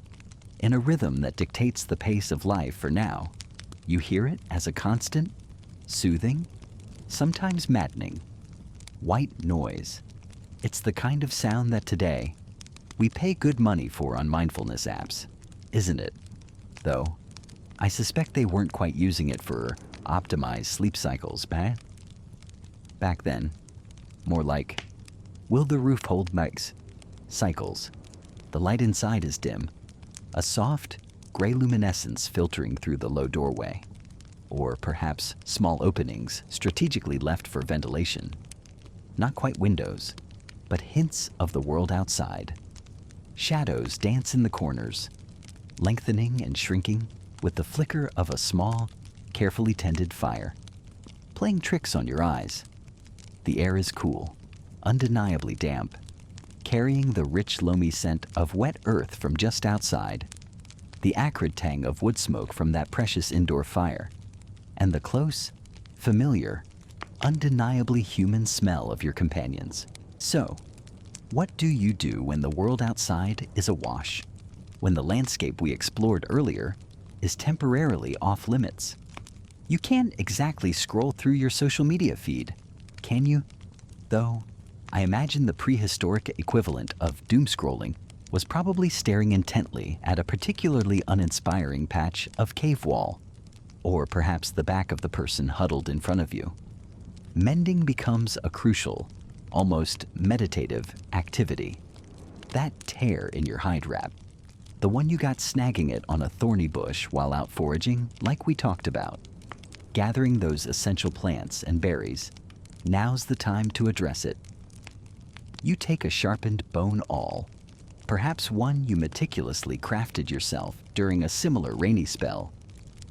[SPEAKER 1] in a rhythm that dictates the pace of life for now. You hear it as a constant, soothing, sometimes maddening, white noise. It's the kind of sound that today we pay good money for on mindfulness apps, isn't it? Though, I suspect they weren't quite using it for optimized sleep cycles back then. More like, will the roof hold Mike's cycles? The light inside is dim, a soft, gray luminescence filtering through the low doorway, or perhaps small openings strategically left for ventilation. Not quite windows, but hints of the world outside. Shadows dance in the corners, lengthening and shrinking with the flicker of a small, carefully tended fire, playing tricks on your eyes. The air is cool, undeniably damp, carrying the rich, loamy scent of wet earth from just outside, the acrid tang of wood smoke from that precious indoor fire, and the close, familiar, undeniably human smell of your companions. So, what do you do when the world outside is awash? When the landscape we explored earlier is temporarily off limits? You can't exactly scroll through your social media feed, can you? Though, I imagine the prehistoric equivalent of doom scrolling was probably staring intently at a particularly uninspiring patch of cave wall, or perhaps the back of the person huddled in front of you. Mending becomes a crucial, almost meditative activity. That tear in your hide wrap, the one you got snagging it on a thorny bush while out foraging, like we talked about. Gathering those essential plants and berries, now's the time to address it. You take a sharpened bone awl, perhaps one you meticulously crafted yourself during a similar rainy spell,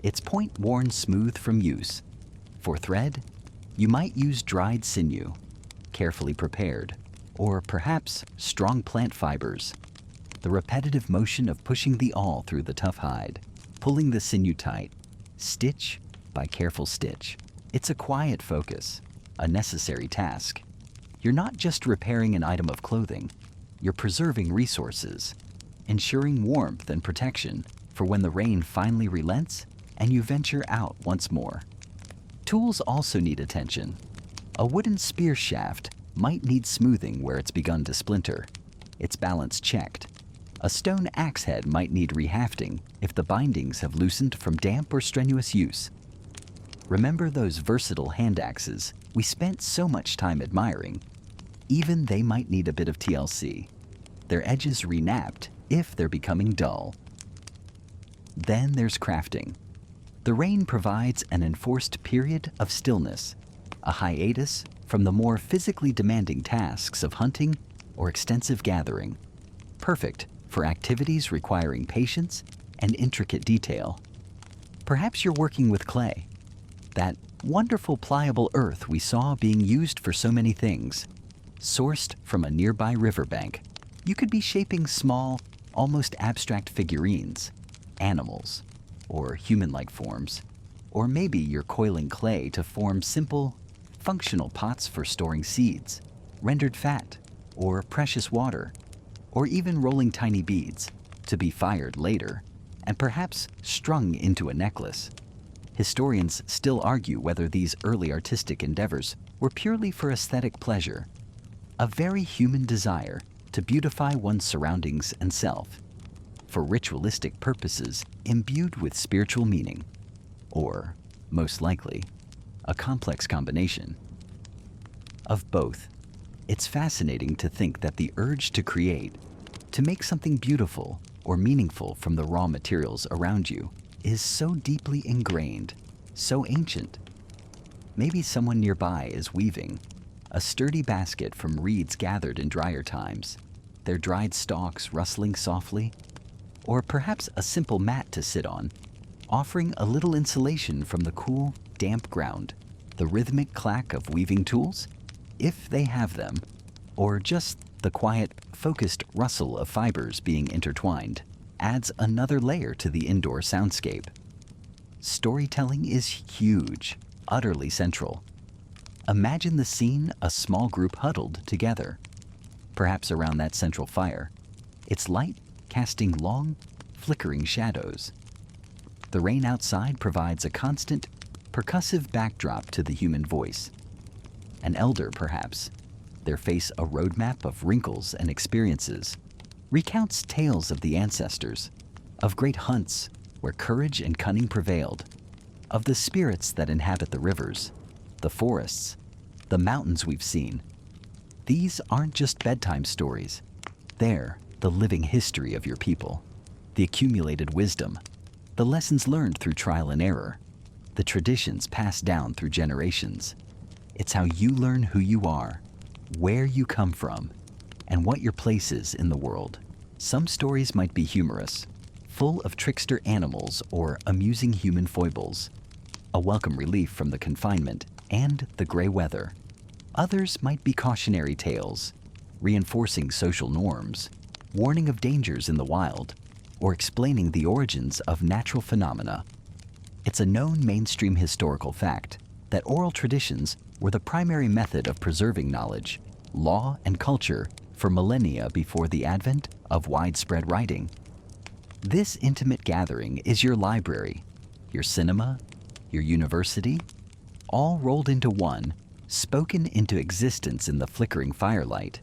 [SPEAKER 1] its point worn smooth from use. For thread, you might use dried sinew, carefully prepared, or perhaps strong plant fibers. The repetitive motion of pushing the awl through the tough hide, pulling the sinew tight, stitch by careful stitch. It's a quiet focus, a necessary task. You're not just repairing an item of clothing, you're preserving resources, ensuring warmth and protection for when the rain finally relents and you venture out once more. Tools also need attention. A wooden spear shaft might need smoothing where it's begun to splinter, its balance checked. A stone axe head might need rehafting if the bindings have loosened from damp or strenuous use. Remember those versatile hand axes we spent so much time admiring? Even they might need a bit of TLC, their edges renapped if they're becoming dull. Then there's crafting. The rain provides an enforced period of stillness, a hiatus from the more physically demanding tasks of hunting or extensive gathering. Perfect for activities requiring patience and intricate detail. Perhaps you're working with clay, that wonderful pliable earth we saw being used for so many things, sourced from a nearby riverbank. You could be shaping small, almost abstract figurines, animals, or human-like forms. Or maybe you're coiling clay to form simple, functional pots for storing seeds, rendered fat, or precious water, or even rolling tiny beads to be fired later and perhaps strung into a necklace. Historians still argue whether these early artistic endeavors were purely for aesthetic pleasure, a very human desire to beautify one's surroundings and self, for ritualistic purposes imbued with spiritual meaning, or, most likely, a complex combination of both. It's fascinating to think that the urge to create, to make something beautiful or meaningful from the raw materials around you, is so deeply ingrained, so ancient. Maybe someone nearby is weaving a sturdy basket from reeds gathered in drier times, their dried stalks rustling softly, or perhaps a simple mat to sit on, offering a little insulation from the cool, damp ground. The rhythmic clack of weaving tools, if they have them, or just the quiet, focused rustle of fibers being intertwined, adds another layer to the indoor soundscape. Storytelling is huge, utterly central. Imagine the scene: a small group huddled together, perhaps around that central fire, its light casting long, flickering shadows. The rain outside provides a constant, percussive backdrop to the human voice. An elder, perhaps, their face a roadmap of wrinkles and experiences, recounts tales of the ancestors, of great hunts where courage and cunning prevailed, of the spirits that inhabit the rivers, the forests, the mountains we've seen. These aren't just bedtime stories. They're the living history of your people, the accumulated wisdom, the lessons learned through trial and error, the traditions passed down through generations. It's how you learn who you are, where you come from, and what your place is in the world. Some stories might be humorous, full of trickster animals or amusing human foibles, a welcome relief from the confinement and the gray weather. Others might be cautionary tales, reinforcing social norms, warning of dangers in the wild, or explaining the origins of natural phenomena. It's a known mainstream historical fact that oral traditions were the primary method of preserving knowledge, law, and culture for millennia before the advent of widespread writing. This intimate gathering is your library, your cinema, your university, all rolled into one, spoken into existence in the flickering firelight.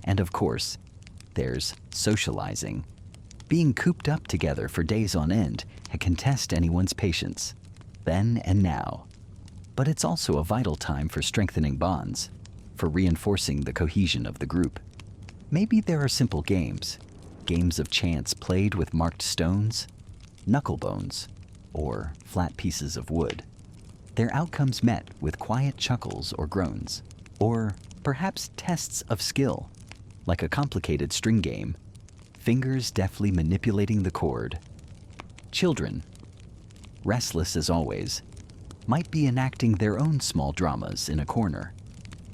[SPEAKER 1] And of course, there's socializing. Being cooped up together for days on end can test anyone's patience, then and now. But it's also a vital time for strengthening bonds, for reinforcing the cohesion of the group. Maybe there are simple games of chance played with marked stones, knucklebones, or flat pieces of wood. Their outcomes met with quiet chuckles or groans, or perhaps tests of skill, like a complicated string game, fingers deftly manipulating the chord. Children, restless as always, might be enacting their own small dramas in a corner,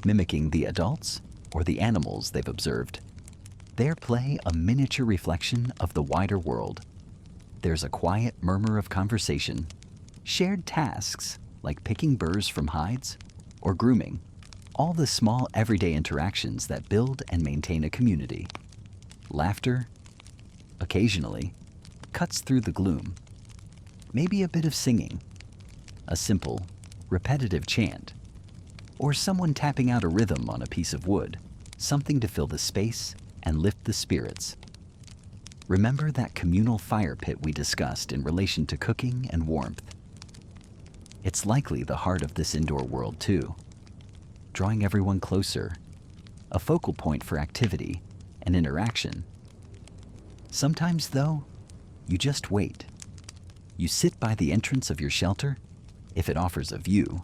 [SPEAKER 1] mimicking the adults or the animals they've observed. Their play a miniature reflection of the wider world. There's a quiet murmur of conversation, shared tasks like picking burrs from hides or grooming, all the small everyday interactions that build and maintain a community. Laughter, occasionally, cuts through the gloom. Maybe a bit of singing, a simple, repetitive chant, or someone tapping out a rhythm on a piece of wood, something to fill the space and lift the spirits. Remember that communal fire pit we discussed in relation to cooking and warmth. It's likely the heart of this indoor world too, drawing everyone closer, a focal point for activity and interaction. Sometimes, though, you just wait. You sit by the entrance of your shelter, if it offers a view,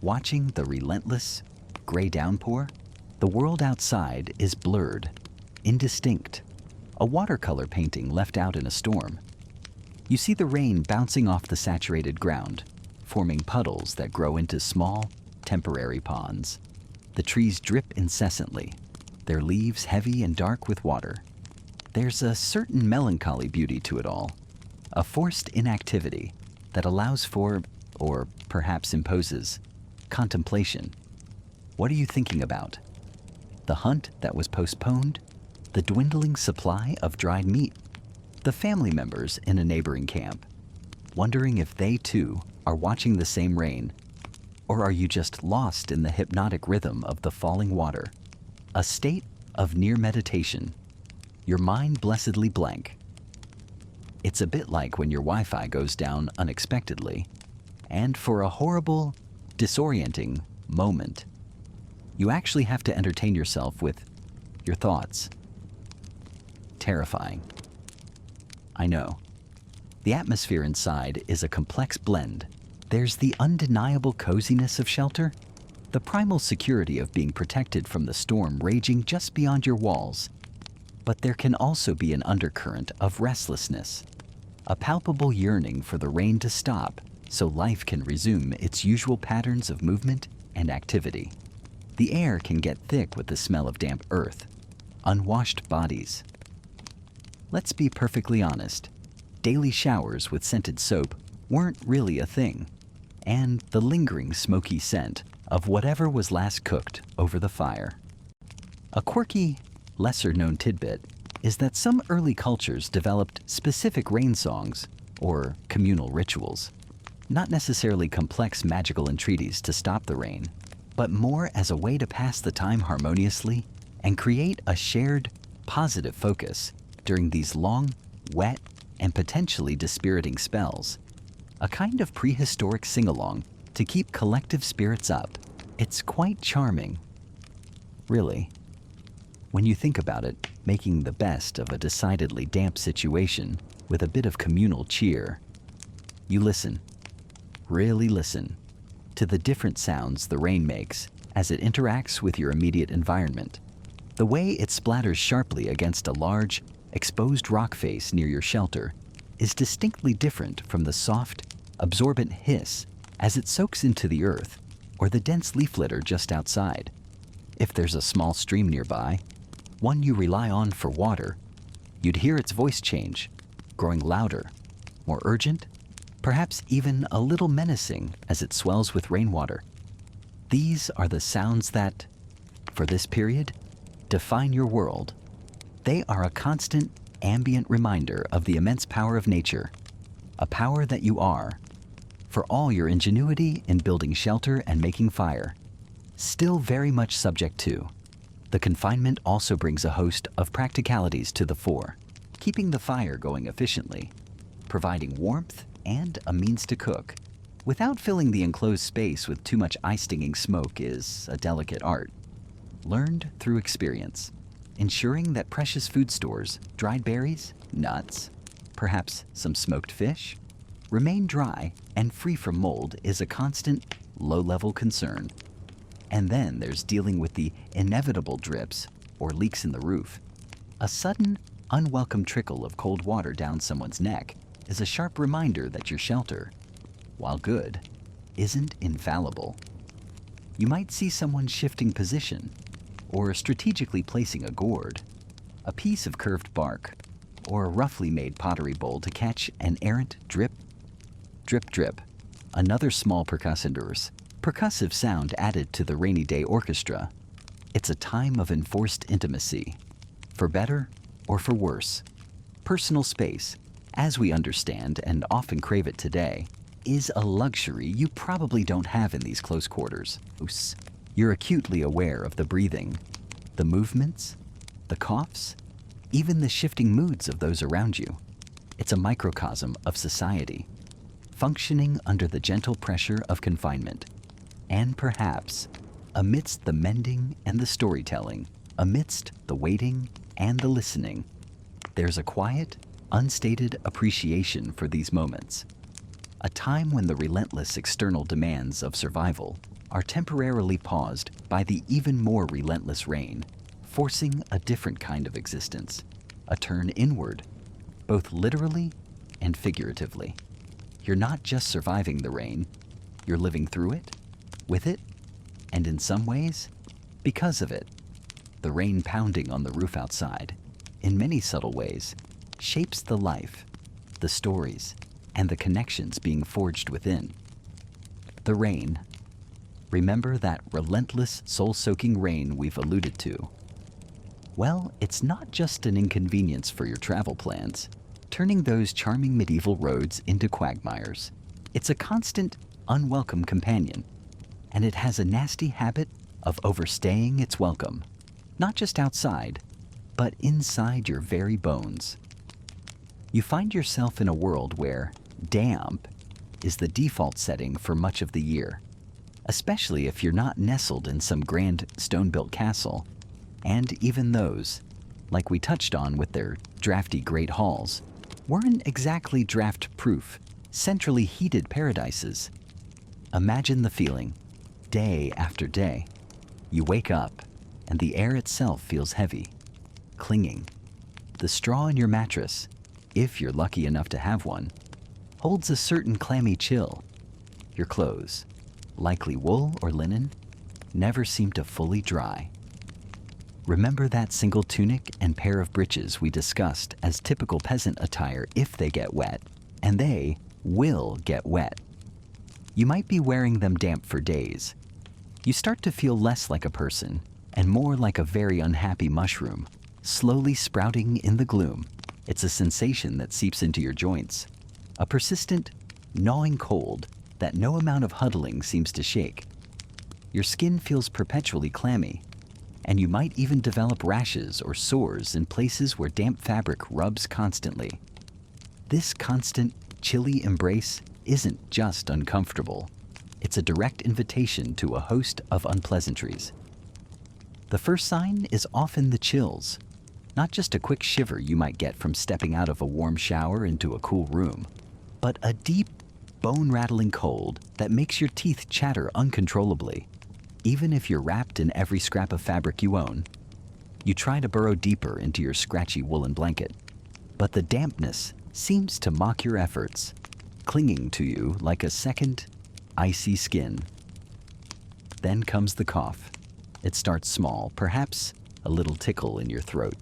[SPEAKER 1] watching the relentless, gray downpour. The world outside is blurred, indistinct, a watercolor painting left out in a storm. You see the rain bouncing off the saturated ground, forming puddles that grow into small, temporary ponds. The trees drip incessantly, their leaves heavy and dark with water. There's a certain melancholy beauty to it all, a forced inactivity that allows for, or perhaps imposes, contemplation. What are you thinking about? The hunt that was postponed? The dwindling supply of dried meat? The family members in a neighboring camp? Wondering if they too are watching the same rain? Or are you just lost in the hypnotic rhythm of the falling water? A state of near meditation, your mind blessedly blank. It's a bit like when your Wi-Fi goes down unexpectedly, and for a horrible, disorienting moment, you actually have to entertain yourself with your thoughts. Terrifying. I know. The atmosphere inside is a complex blend. There's the undeniable coziness of shelter, the primal security of being protected from the storm raging just beyond your walls. But there can also be an undercurrent of restlessness, a palpable yearning for the rain to stop so life can resume its usual patterns of movement and activity. The air can get thick with the smell of damp earth, unwashed bodies. Let's be perfectly honest. Daily showers with scented soap weren't really a thing, and the lingering smoky scent of whatever was last cooked over the fire. A quirky, lesser-known tidbit is that some early cultures developed specific rain songs, or communal rituals. Not necessarily complex magical entreaties to stop the rain, but more as a way to pass the time harmoniously and create a shared, positive focus during these long, wet, and potentially dispiriting spells. A kind of prehistoric sing-along to keep collective spirits up. It's quite charming. Really. When you think about it, making the best of a decidedly damp situation with a bit of communal cheer. You listen, really listen, to the different sounds the rain makes as it interacts with your immediate environment. The way it splatters sharply against a large, exposed rock face near your shelter is distinctly different from the soft, absorbent hiss as it soaks into the earth or the dense leaf litter just outside. If there's a small stream nearby, one you rely on for water, you'd hear its voice change, growing louder, more urgent, perhaps even a little menacing as it swells with rainwater. These are the sounds that, for this period, define your world. They are a constant, ambient reminder of the immense power of nature, a power that you are, for all your ingenuity in building shelter and making fire, still very much subject to. The confinement also brings a host of practicalities to the fore, keeping the fire going efficiently, providing warmth and a means to cook, without filling the enclosed space with too much eye-stinging smoke is a delicate art, learned through experience. Ensuring that precious food stores, dried berries, nuts, perhaps some smoked fish, remain dry and free from mold is a constant, low-level concern. And then there's dealing with the inevitable drips or leaks in the roof. A sudden, unwelcome trickle of cold water down someone's neck is a sharp reminder that your shelter, while good, isn't infallible. You might see someone shifting position or strategically placing a gourd, a piece of curved bark, or a roughly made pottery bowl to catch an errant drip, drip, drip, another small percussive sound added to the rainy day orchestra. It's a time of enforced intimacy, for better or for worse. Personal space, as we understand and often crave it today, is a luxury you probably don't have in these close quarters. You're acutely aware of the breathing, the movements, the coughs, even the shifting moods of those around you. It's a microcosm of society, functioning under the gentle pressure of confinement. And perhaps, amidst the mending and the storytelling, amidst the waiting and the listening, there's a quiet, unstated appreciation for these moments. A time when the relentless external demands of survival are temporarily paused by the even more relentless rain, forcing a different kind of existence, a turn inward, both literally and figuratively. You're not just surviving the rain, you're living through it, with it, and in some ways, because of it. The rain pounding on the roof outside, in many subtle ways, shapes the life, the stories, and the connections being forged within. The rain. Remember that relentless, soul-soaking rain we've alluded to? Well, it's not just an inconvenience for your travel plans, turning those charming medieval roads into quagmires. It's a constant, unwelcome companion, and it has a nasty habit of overstaying its welcome, not just outside, but inside your very bones. You find yourself in a world where damp is the default setting for much of the year, especially if you're not nestled in some grand stone-built castle. And even those, like we touched on with their drafty great halls, weren't exactly draft-proof, centrally heated paradises. Imagine the feeling, day after day. You wake up, and the air itself feels heavy, clinging, The straw in your mattress, if you're lucky enough to have one, holds a certain clammy chill. Your clothes, likely wool or linen, never seem to fully dry. Remember that single tunic and pair of breeches we discussed as typical peasant attire if they get wet, and they will get wet. You might be wearing them damp for days. You start to feel less like a person and more like a very unhappy mushroom, slowly sprouting in the gloom. It's a sensation that seeps into your joints, a persistent, gnawing cold that no amount of huddling seems to shake. Your skin feels perpetually clammy, and you might even develop rashes or sores in places where damp fabric rubs constantly. This constant, chilly embrace isn't just uncomfortable. It's a direct invitation to a host of unpleasantries. The first sign is often the chills, not just a quick shiver you might get from stepping out of a warm shower into a cool room, but a deep, bone-rattling cold that makes your teeth chatter uncontrollably. Even if you're wrapped in every scrap of fabric you own, you try to burrow deeper into your scratchy woolen blanket, but the dampness seems to mock your efforts, clinging to you like a second, icy skin. Then comes the cough. It starts small, perhaps a little tickle in your throat,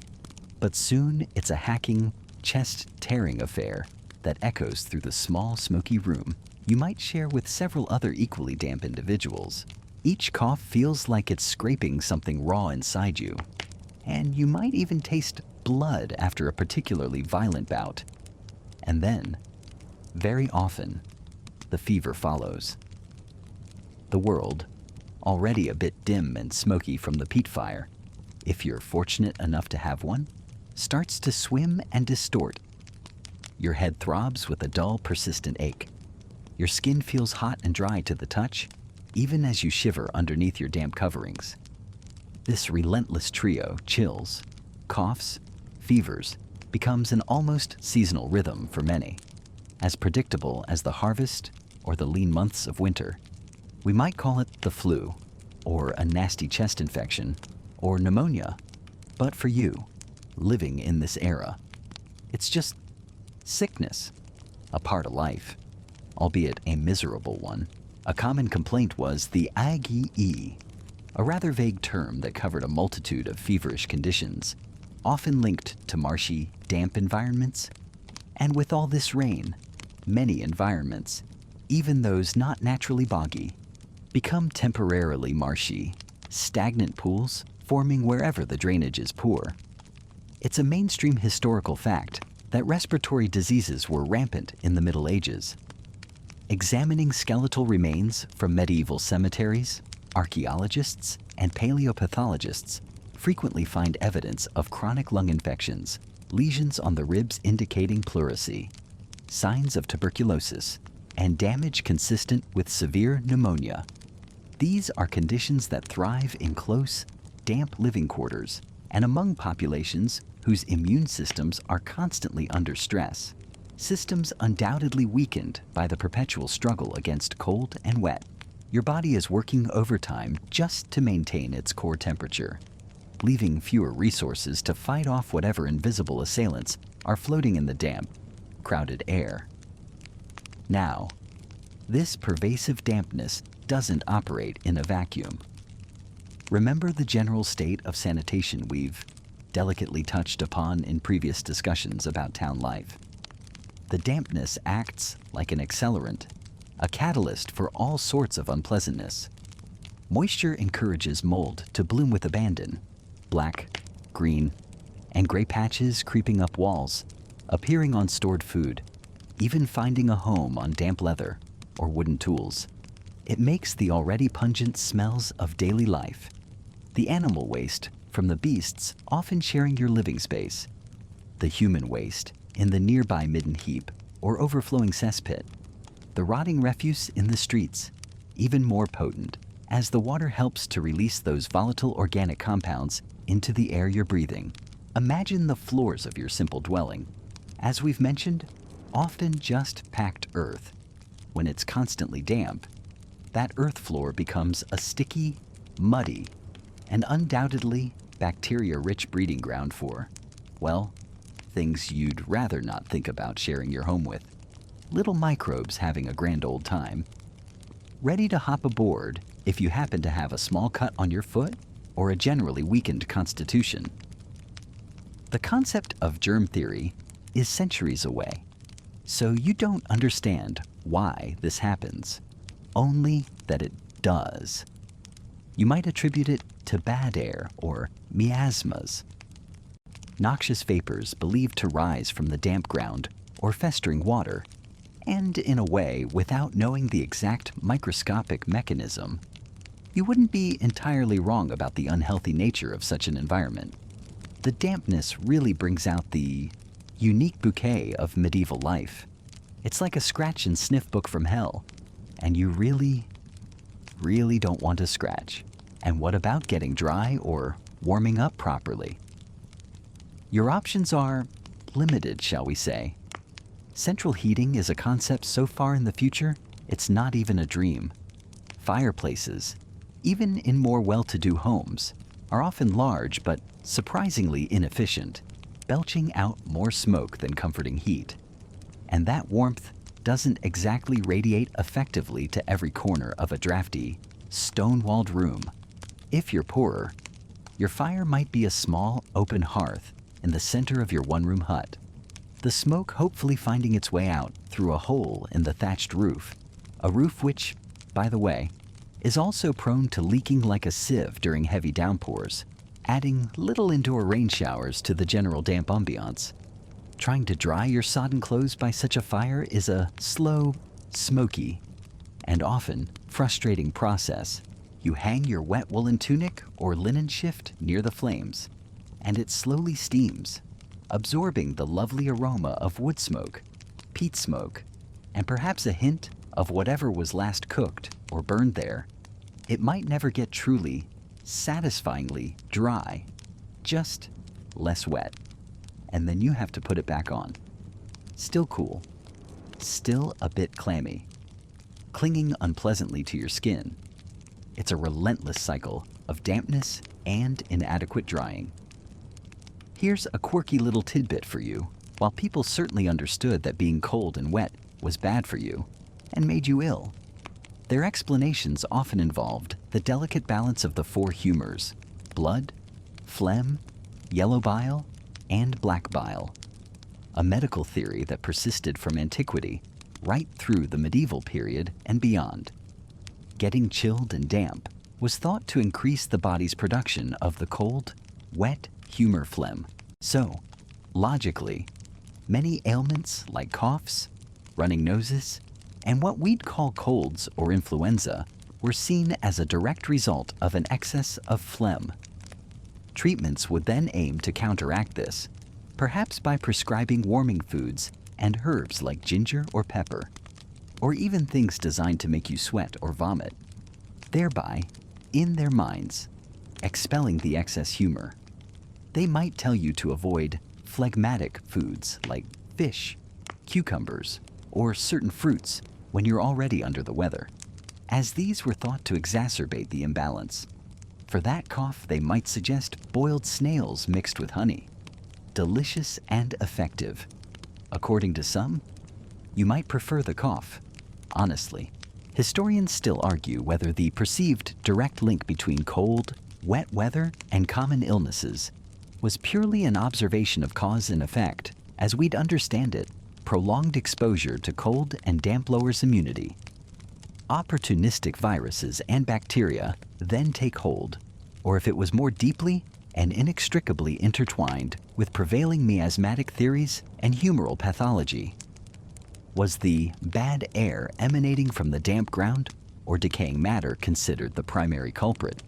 [SPEAKER 1] but soon it's a hacking, chest-tearing affair that echoes through the small, smoky room you might share with several other equally damp individuals. Each cough feels like it's scraping something raw inside you, and you might even taste blood after a particularly violent bout. And then, very often, the fever follows. The world, already a bit dim and smoky from the peat fire, if you're fortunate enough to have one, starts to swim and distort. Your head throbs with a dull, persistent ache. Your skin feels hot and dry to the touch, even as you shiver underneath your damp coverings. This relentless trio, chills, coughs, fevers, becomes an almost seasonal rhythm for many, as predictable as the harvest or the lean months of winter. We might call it the flu, or a nasty chest infection, or pneumonia, but for you, living in this era, it's just sickness, a part of life, albeit a miserable one. A common complaint was the ague, a rather vague term that covered a multitude of feverish conditions, often linked to marshy, damp environments. And with all this rain, many environments, even those not naturally boggy, become temporarily marshy, stagnant pools forming wherever the drainage is poor. It's a mainstream historical fact that respiratory diseases were rampant in the Middle Ages. Examining skeletal remains from medieval cemeteries, archaeologists and paleopathologists frequently find evidence of chronic lung infections, lesions on the ribs indicating pleurisy, signs of tuberculosis, and damage consistent with severe pneumonia. These are conditions that thrive in close, damp living quarters and among populations whose immune systems are constantly under stress, systems undoubtedly weakened by the perpetual struggle against cold and wet. Your body is working overtime just to maintain its core temperature, leaving fewer resources to fight off whatever invisible assailants are floating in the damp, crowded air. Now, this pervasive dampness doesn't operate in a vacuum. Remember the general state of sanitation we've delicately touched upon in previous discussions about town life. The dampness acts like an accelerant, a catalyst for all sorts of unpleasantness. Moisture encourages mold to bloom with abandon, black, green, and gray patches creeping up walls, appearing on stored food, even finding a home on damp leather or wooden tools. It makes the already pungent smells of daily life, the animal waste from the beasts often sharing your living space, the human waste in the nearby midden heap or overflowing cesspit, the rotting refuse in the streets, even more potent as the water helps to release those volatile organic compounds into the air you're breathing. Imagine the floors of your simple dwelling. As we've mentioned, often just packed earth. When it's constantly damp, that earth floor becomes a sticky, muddy, and undoubtedly bacteria-rich breeding ground for, well, things you'd rather not think about sharing your home with. Little microbes having a grand old time. Ready to hop aboard if you happen to have a small cut on your foot or a generally weakened constitution. The concept of germ theory is centuries away, so you don't understand why this happens, only that it does. You might attribute it to bad air or miasmas, noxious vapors believed to rise from the damp ground or festering water, and in a way, without knowing the exact microscopic mechanism, you wouldn't be entirely wrong about the unhealthy nature of such an environment. The dampness really brings out the unique bouquet of medieval life. It's like a scratch and sniff book from hell, and you really don't want to scratch. And what about getting dry or warming up properly? Your options are limited, shall we say. Central heating is a concept so far in the future, it's not even a dream. Fireplaces, even in more well-to-do homes, are often large but surprisingly inefficient, belching out more smoke than comforting heat. And that warmth doesn't exactly radiate effectively to every corner of a drafty, stone-walled room. If you're poorer, your fire might be a small, open hearth in the center of your one-room hut, the smoke hopefully finding its way out through a hole in the thatched roof, a roof which, by the way, is also prone to leaking like a sieve during heavy downpours, adding little indoor rain showers to the general damp ambiance. Trying to dry your sodden clothes by such a fire is a slow, smoky, and often frustrating process. You hang your wet woolen tunic or linen shift near the flames, and it slowly steams, absorbing the lovely aroma of wood smoke, peat smoke, and perhaps a hint of whatever was last cooked or burned there. It might never get truly, satisfyingly dry, just less wet. And then you have to put it back on. Still cool, still a bit clammy, clinging unpleasantly to your skin. It's a relentless cycle of dampness and inadequate drying. Here's a quirky little tidbit for you. While people certainly understood that being cold and wet was bad for you and made you ill, their explanations often involved the delicate balance of the four humors: blood, phlegm, yellow bile, and black bile, a medical theory that persisted from antiquity right through the medieval period and beyond. Getting chilled and damp was thought to increase the body's production of the cold, wet humor phlegm. So, logically, many ailments like coughs, running noses, and what we'd call colds or influenza were seen as a direct result of an excess of phlegm. Treatments would then aim to counteract this, perhaps by prescribing warming foods and herbs like ginger or pepper, or even things designed to make you sweat or vomit, thereby, in their minds, expelling the excess humor. They might tell you to avoid phlegmatic foods like fish, cucumbers, or certain fruits when you're already under the weather, as these were thought to exacerbate the imbalance. For that cough, they might suggest boiled snails mixed with honey. Delicious and effective. According to some, you might prefer the cough. Honestly, historians still argue whether the perceived direct link between cold, wet weather, and common illnesses was purely an observation of cause and effect. As we'd understand it, prolonged exposure to cold and damp lowers immunity. Opportunistic viruses and bacteria then take hold, or if it was more deeply and inextricably intertwined with prevailing miasmatic theories and humoral pathology. Was the bad air emanating from the damp ground or decaying matter considered the primary culprit,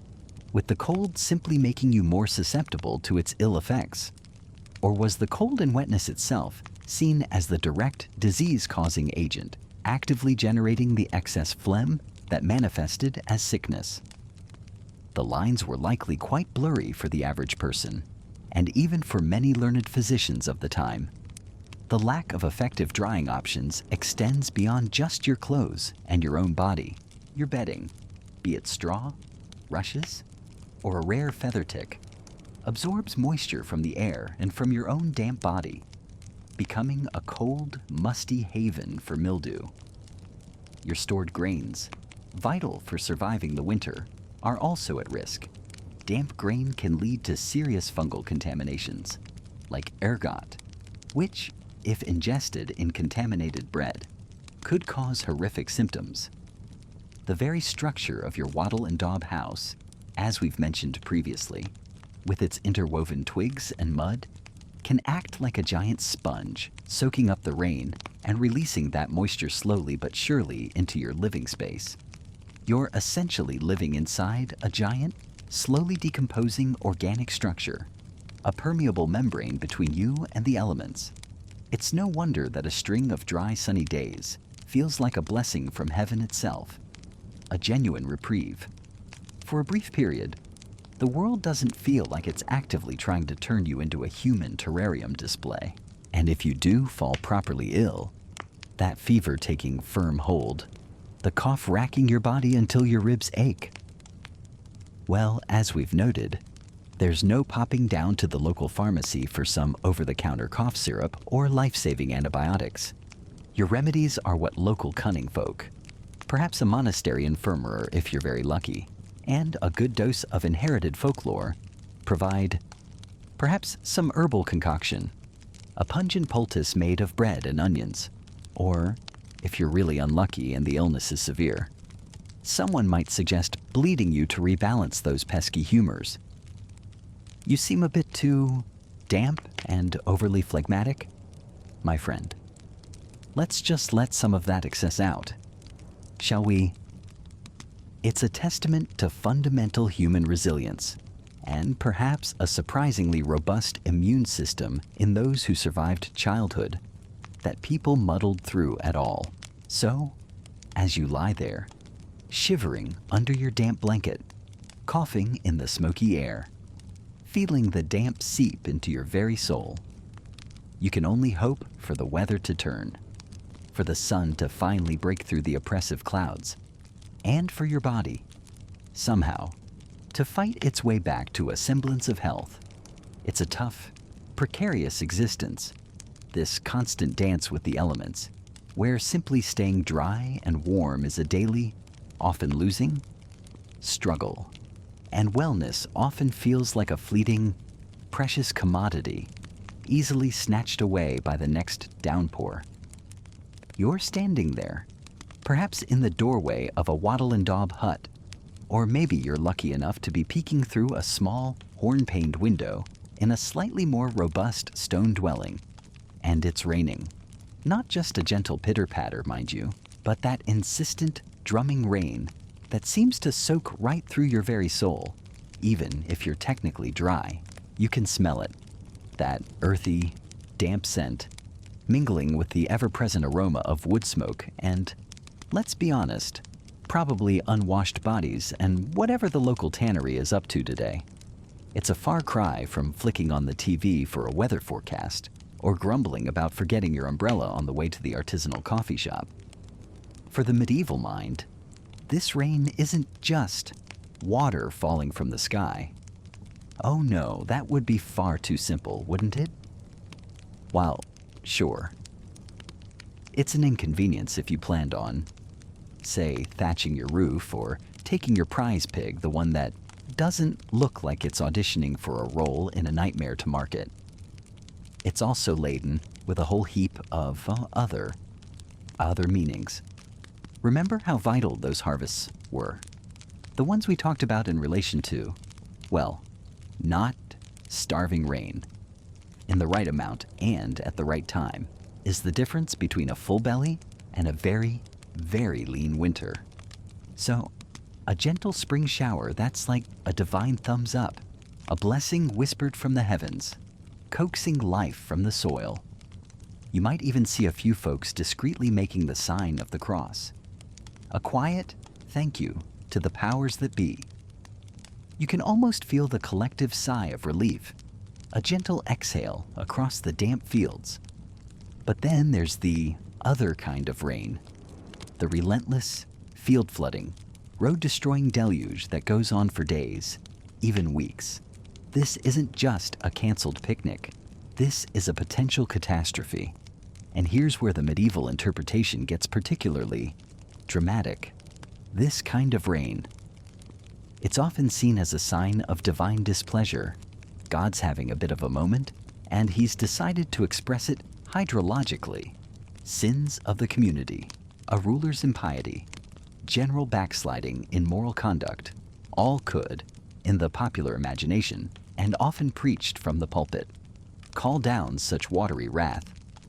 [SPEAKER 1] with the cold simply making you more susceptible to its ill effects? Or was the cold and wetness itself seen as the direct disease-causing agent, actively generating the excess phlegm that manifested as sickness? The lines were likely quite blurry for the average person, and even for many learned physicians of the time. The lack of effective drying options extends beyond just your clothes and your own body. Your bedding, be it straw, rushes, or a rare feather tick, absorbs moisture from the air and from your own damp body, becoming a cold, musty haven for mildew. Your stored grains, vital for surviving the winter, are also at risk. Damp grain can lead to serious fungal contaminations, like ergot, which, if ingested in contaminated bread, could cause horrific symptoms. The very structure of your wattle and daub house, as we've mentioned previously, with its interwoven twigs and mud, can act like a giant sponge, soaking up the rain and releasing that moisture slowly but surely into your living space. You're essentially living inside a giant, slowly decomposing organic structure, a permeable membrane between you and the elements. It's no wonder that a string of dry, sunny days feels like a blessing from heaven itself, a genuine reprieve. For a brief period, the world doesn't feel like it's actively trying to turn you into a human terrarium display. And if you do fall properly ill, that fever taking firm hold, the cough racking your body until your ribs ache, well, as we've noted, there's no popping down to the local pharmacy for some over-the-counter cough syrup or life-saving antibiotics. Your remedies are what local cunning folk, perhaps a monastery infirmary if you're very lucky, and a good dose of inherited folklore, provide perhaps some herbal concoction, a pungent poultice made of bread and onions, or, if you're really unlucky and the illness is severe, someone might suggest bleeding you to rebalance those pesky humors. You seem a bit too damp and overly phlegmatic, my friend. Let's just let some of that excess out, shall we? It's a testament to fundamental human resilience, and perhaps a surprisingly robust immune system in those who survived childhood, that people muddled through at all. So, as you lie there, shivering under your damp blanket, coughing in the smoky air, feeling the damp seep into your very soul, you can only hope for the weather to turn, for the sun to finally break through the oppressive clouds, and for your body, somehow, to fight its way back to a semblance of health. It's a tough, precarious existence, this constant dance with the elements, where simply staying dry and warm is a daily, often losing, struggle, and wellness often feels like a fleeting, precious commodity, easily snatched away by the next downpour. You're standing there, perhaps in the doorway of a wattle and daub hut, or maybe you're lucky enough to be peeking through a small, horn-paned window in a slightly more robust stone dwelling, and it's raining. Not just a gentle pitter-patter, mind you, but that insistent, drumming rain that seems to soak right through your very soul. Even if you're technically dry, you can smell it. That earthy, damp scent, mingling with the ever-present aroma of wood smoke and, let's be honest, probably unwashed bodies and whatever the local tannery is up to today. It's a far cry from flicking on the TV for a weather forecast or grumbling about forgetting your umbrella on the way to the artisanal coffee shop. For the medieval mind, this rain isn't just water falling from the sky. Oh no, that would be far too simple, wouldn't it? While, sure, it's an inconvenience if you planned on, say, thatching your roof or taking your prize pig, the one that doesn't look like it's auditioning for a role in a nightmare, to market. It's also laden with a whole heap of other meanings. Remember how vital those harvests were? The ones we talked about in relation to, well, not starving rain. In the right amount and at the right time is the difference between a full belly and a very, very lean winter. So, a gentle spring shower that's like a divine thumbs up, a blessing whispered from the heavens, coaxing life from the soil. You might even see a few folks discreetly making the sign of the cross. A quiet thank you to the powers that be. You can almost feel the collective sigh of relief, a gentle exhale across the damp fields. But then there's the other kind of rain, the relentless, field-flooding, road-destroying deluge that goes on for days, even weeks. This isn't just a canceled picnic. This is a potential catastrophe. And here's where the medieval interpretation gets particularly dramatic. This kind of rain. It's often seen as a sign of divine displeasure. God's having a bit of a moment, and he's decided to express it hydrologically. Sins of the community, a ruler's impiety, general backsliding in moral conduct, all could, in the popular imagination, and often preached from the pulpit, call down such watery wrath.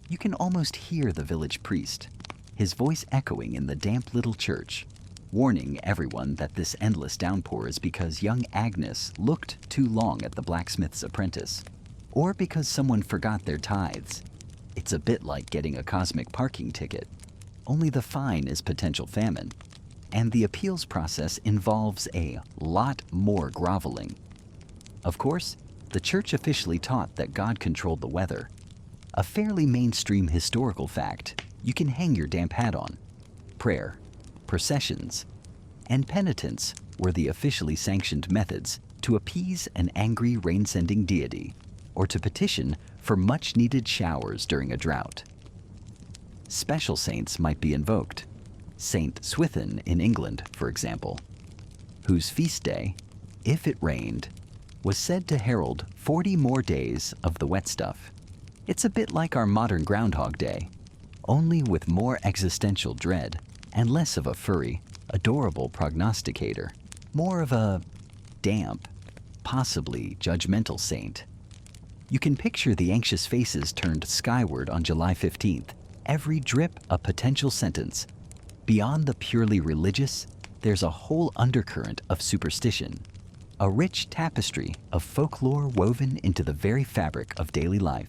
[SPEAKER 1] You can almost hear the village priest, his voice echoing in the damp little church, warning everyone that this endless downpour is because young Agnes looked too long at the blacksmith's apprentice, or because someone forgot their tithes. It's a bit like getting a cosmic parking ticket, only the fine is potential famine, and the appeals process involves a lot more groveling. Of course, the church officially taught that God controlled the weather, a fairly mainstream historical fact you can hang your damp hat on. Prayer, processions, and penitence were the officially sanctioned methods to appease an angry rain-sending deity, or to petition for much-needed showers during a drought. Special saints might be invoked. Saint Swithin in England, for example, whose feast day, if it rained, was said to herald 40 more days of the wet stuff. It's a bit like our modern Groundhog Day, only with more existential dread and less of a furry, adorable prognosticator, more of a damp, possibly judgmental saint. You can picture the anxious faces turned skyward on July 15th, every drip a potential sentence. Beyond the purely religious, there's a whole undercurrent of superstition, a rich tapestry of folklore woven into the very fabric of daily life.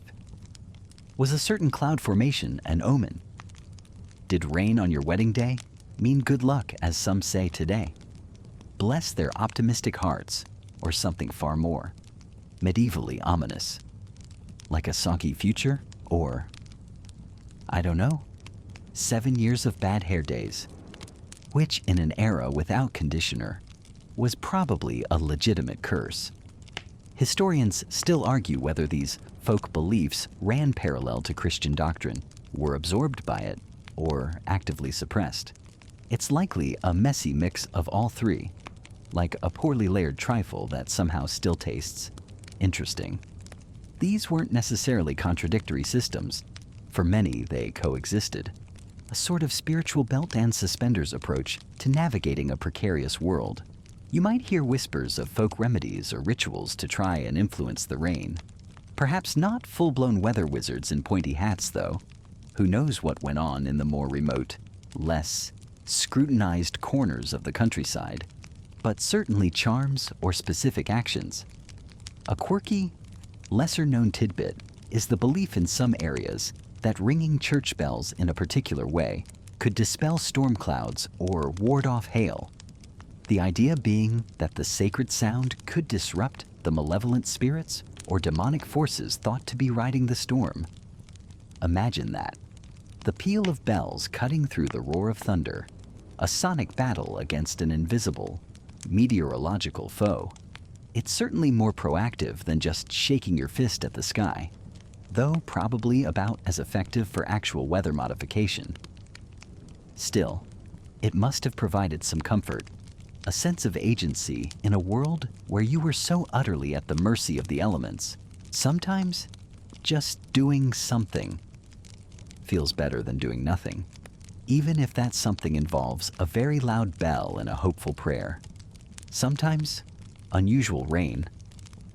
[SPEAKER 1] Was a certain cloud formation an omen? Did rain on your wedding day mean good luck, as some say today? Bless their optimistic hearts, or something far more, medievally ominous, like a soggy future, or, I don't know, 7 years of bad hair days, which in an era without conditioner was probably a legitimate curse. Historians still argue whether these folk beliefs ran parallel to Christian doctrine, were absorbed by it, or actively suppressed. It's likely a messy mix of all three, like a poorly layered trifle that somehow still tastes interesting. These weren't necessarily contradictory systems. For many, they coexisted. A sort of spiritual belt and suspenders approach to navigating a precarious world. You might hear whispers of folk remedies or rituals to try and influence the rain. Perhaps not full-blown weather wizards in pointy hats, though. Who knows what went on in the more remote, less scrutinized corners of the countryside, but certainly charms or specific actions. A quirky, lesser-known tidbit is the belief in some areas that ringing church bells in a particular way could dispel storm clouds or ward off hail. The idea being that the sacred sound could disrupt the malevolent spirits or demonic forces thought to be riding the storm. Imagine that. The peal of bells cutting through the roar of thunder, a sonic battle against an invisible, meteorological foe. It's certainly more proactive than just shaking your fist at the sky, though probably about as effective for actual weather modification. Still, it must have provided some comfort, a sense of agency in a world where you were so utterly at the mercy of the elements. Sometimes, just doing something feels better than doing nothing, even if that something involves a very loud bell and a hopeful prayer. Sometimes, unusual rain,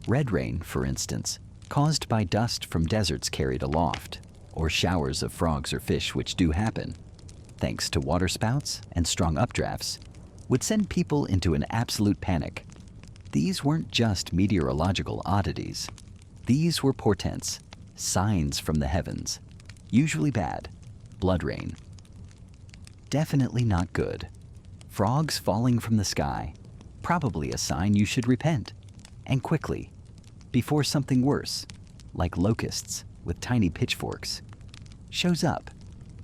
[SPEAKER 1] red rain, for instance, caused by dust from deserts carried aloft, or showers of frogs or fish, which do happen, thanks to waterspouts and strong updrafts, would send people into an absolute panic. These weren't just meteorological oddities. These were portents, signs from the heavens. Usually bad. Blood rain. Definitely not good. Frogs falling from the sky. Probably a sign you should repent. And quickly. Before something worse, like locusts with tiny pitchforks, shows up.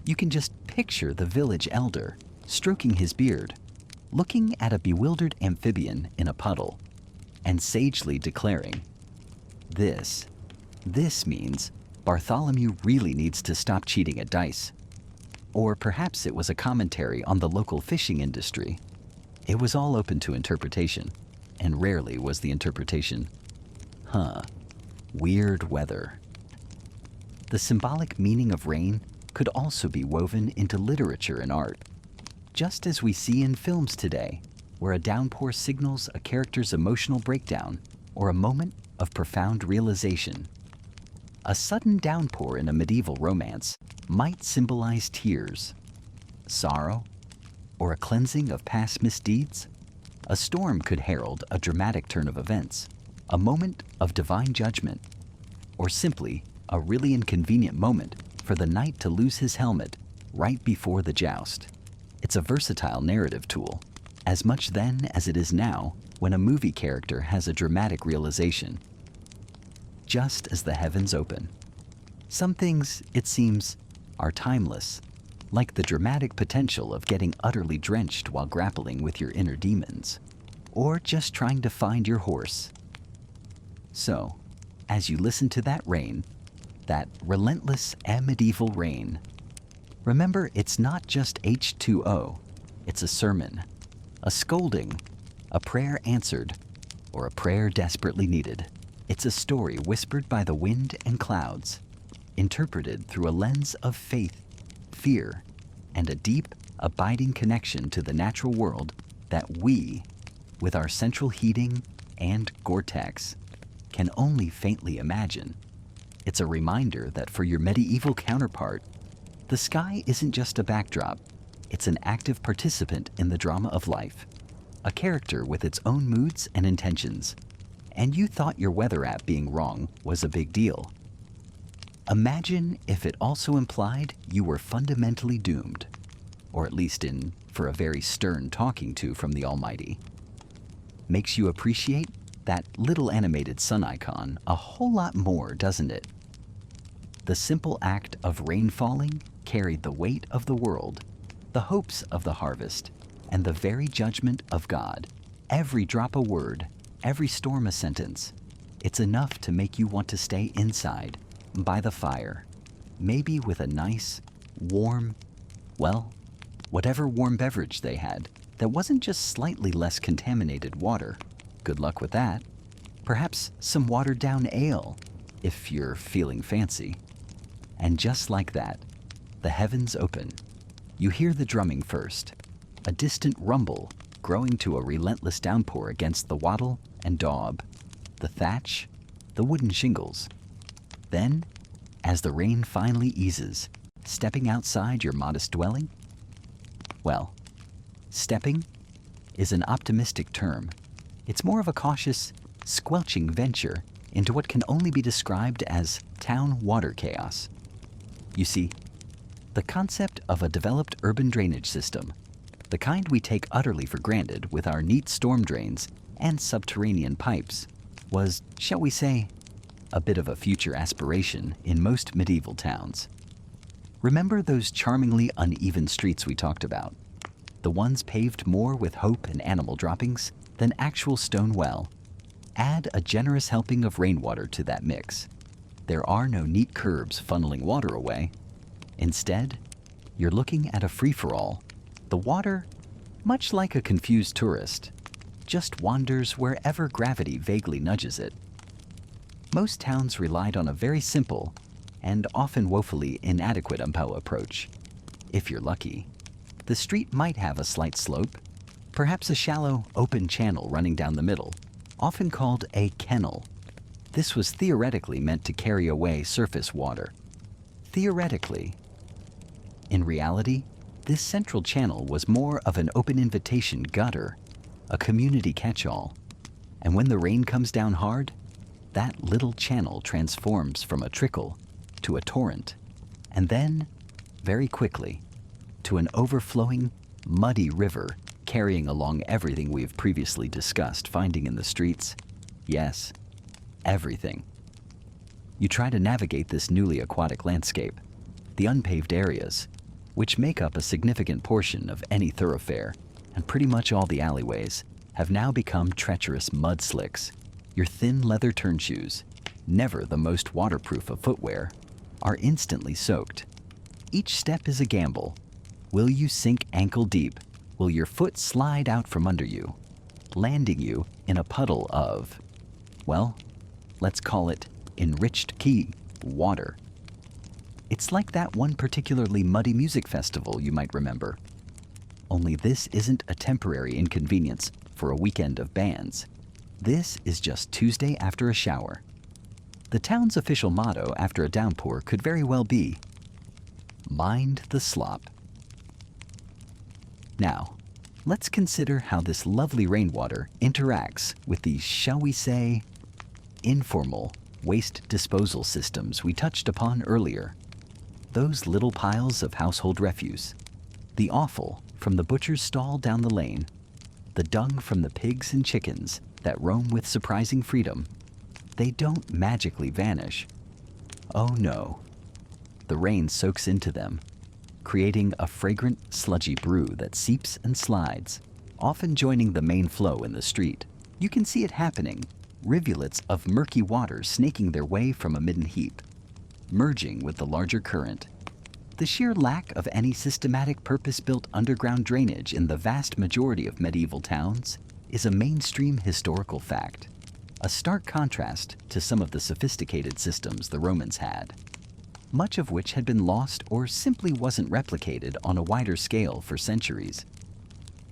[SPEAKER 1] You can just picture the village elder stroking his beard, looking at a bewildered amphibian in a puddle, and sagely declaring, This. This means Bartholomew really needs to stop cheating at dice. Or perhaps it was a commentary on the local fishing industry. It was all open to interpretation, and rarely was the interpretation, weird weather. The symbolic meaning of rain could also be woven into literature and art, just as we see in films today, where a downpour signals a character's emotional breakdown or a moment of profound realization. A sudden downpour in a medieval romance might symbolize tears, sorrow, or a cleansing of past misdeeds. A storm could herald a dramatic turn of events, a moment of divine judgment, or simply a really inconvenient moment for the knight to lose his helmet right before the joust. It's a versatile narrative tool, as much then as it is now when a movie character has a dramatic realization. Just as the heavens open. Some things, it seems, are timeless, like the dramatic potential of getting utterly drenched while grappling with your inner demons, or just trying to find your horse. So, as you listen to that rain, that relentless and medieval rain, remember it's not just H2O, it's a sermon, a scolding, a prayer answered, or a prayer desperately needed. It's a story whispered by the wind and clouds, interpreted through a lens of faith, fear, and a deep, abiding connection to the natural world that we, with our central heating and Gore-Tex, can only faintly imagine. It's a reminder that for your medieval counterpart, the sky isn't just a backdrop, it's an active participant in the drama of life, a character with its own moods and intentions, and you thought your weather app being wrong was a big deal. Imagine if it also implied you were fundamentally doomed, or at least in for a very stern talking to from the Almighty. Makes you appreciate that little animated sun icon a whole lot more, doesn't it? The simple act of rain falling carried the weight of the world, the hopes of the harvest, and the very judgment of God. Every drop a word, every storm a sentence. It's enough to make you want to stay inside, by the fire, maybe with a nice, warm, well, whatever warm beverage they had that wasn't just slightly less contaminated water. Good luck with that. Perhaps some watered down ale, if you're feeling fancy. And just like that, the heavens open. You hear the drumming first, a distant rumble growing to a relentless downpour against the wattle and daub, the thatch, the wooden shingles. Then, as the rain finally eases, stepping outside your modest dwelling? Well, stepping is an optimistic term. It's more of a cautious, squelching venture into what can only be described as town water chaos. You see, the concept of a developed urban drainage system, the kind we take utterly for granted with our neat storm drains and subterranean pipes, was, shall we say, a bit of a future aspiration in most medieval towns. Remember those charmingly uneven streets we talked about? The ones paved more with hope and animal droppings than actual stone well. Add a generous helping of rainwater to that mix. There are no neat curbs funneling water away. Instead, you're looking at a free-for-all. The water, much like a confused tourist, just wanders wherever gravity vaguely nudges it. Most towns relied on a very simple and often woefully inadequate approach. If you're lucky, the street might have a slight slope, perhaps a shallow, open channel running down the middle, often called a kennel. This was theoretically meant to carry away surface water. Theoretically. In reality, this central channel was more of an open invitation gutter, a community catch-all. And when the rain comes down hard, that little channel transforms from a trickle to a torrent, and then, very quickly, to an overflowing, muddy river carrying along everything we have previously discussed finding in the streets. Yes, everything. You try to navigate this newly aquatic landscape, the unpaved areas, which make up a significant portion of any thoroughfare, and pretty much all the alleyways, have now become treacherous mud slicks. Your thin leather turn shoes, never the most waterproof of footwear, are instantly soaked. Each step is a gamble. Will you sink ankle deep? Will your foot slide out from under you, landing you in a puddle of, well, let's call it enriched key water? It's like that one particularly muddy music festival you might remember. Only this isn't a temporary inconvenience for a weekend of bands. This is just Tuesday after a shower. The town's official motto after a downpour could very well be, "Mind the slop." Now, let's consider how this lovely rainwater interacts with the, shall we say, informal waste disposal systems we touched upon earlier. Those little piles of household refuse, the offal from the butcher's stall down the lane, the dung from the pigs and chickens that roam with surprising freedom, they don't magically vanish. Oh no. The rain soaks into them, creating a fragrant, sludgy brew that seeps and slides, often joining the main flow in the street. You can see it happening, rivulets of murky water snaking their way from a midden heap, merging with the larger current. The sheer lack of any systematic purpose-built underground drainage in the vast majority of medieval towns is a mainstream historical fact, a stark contrast to some of the sophisticated systems the Romans had, much of which had been lost or simply wasn't replicated on a wider scale for centuries.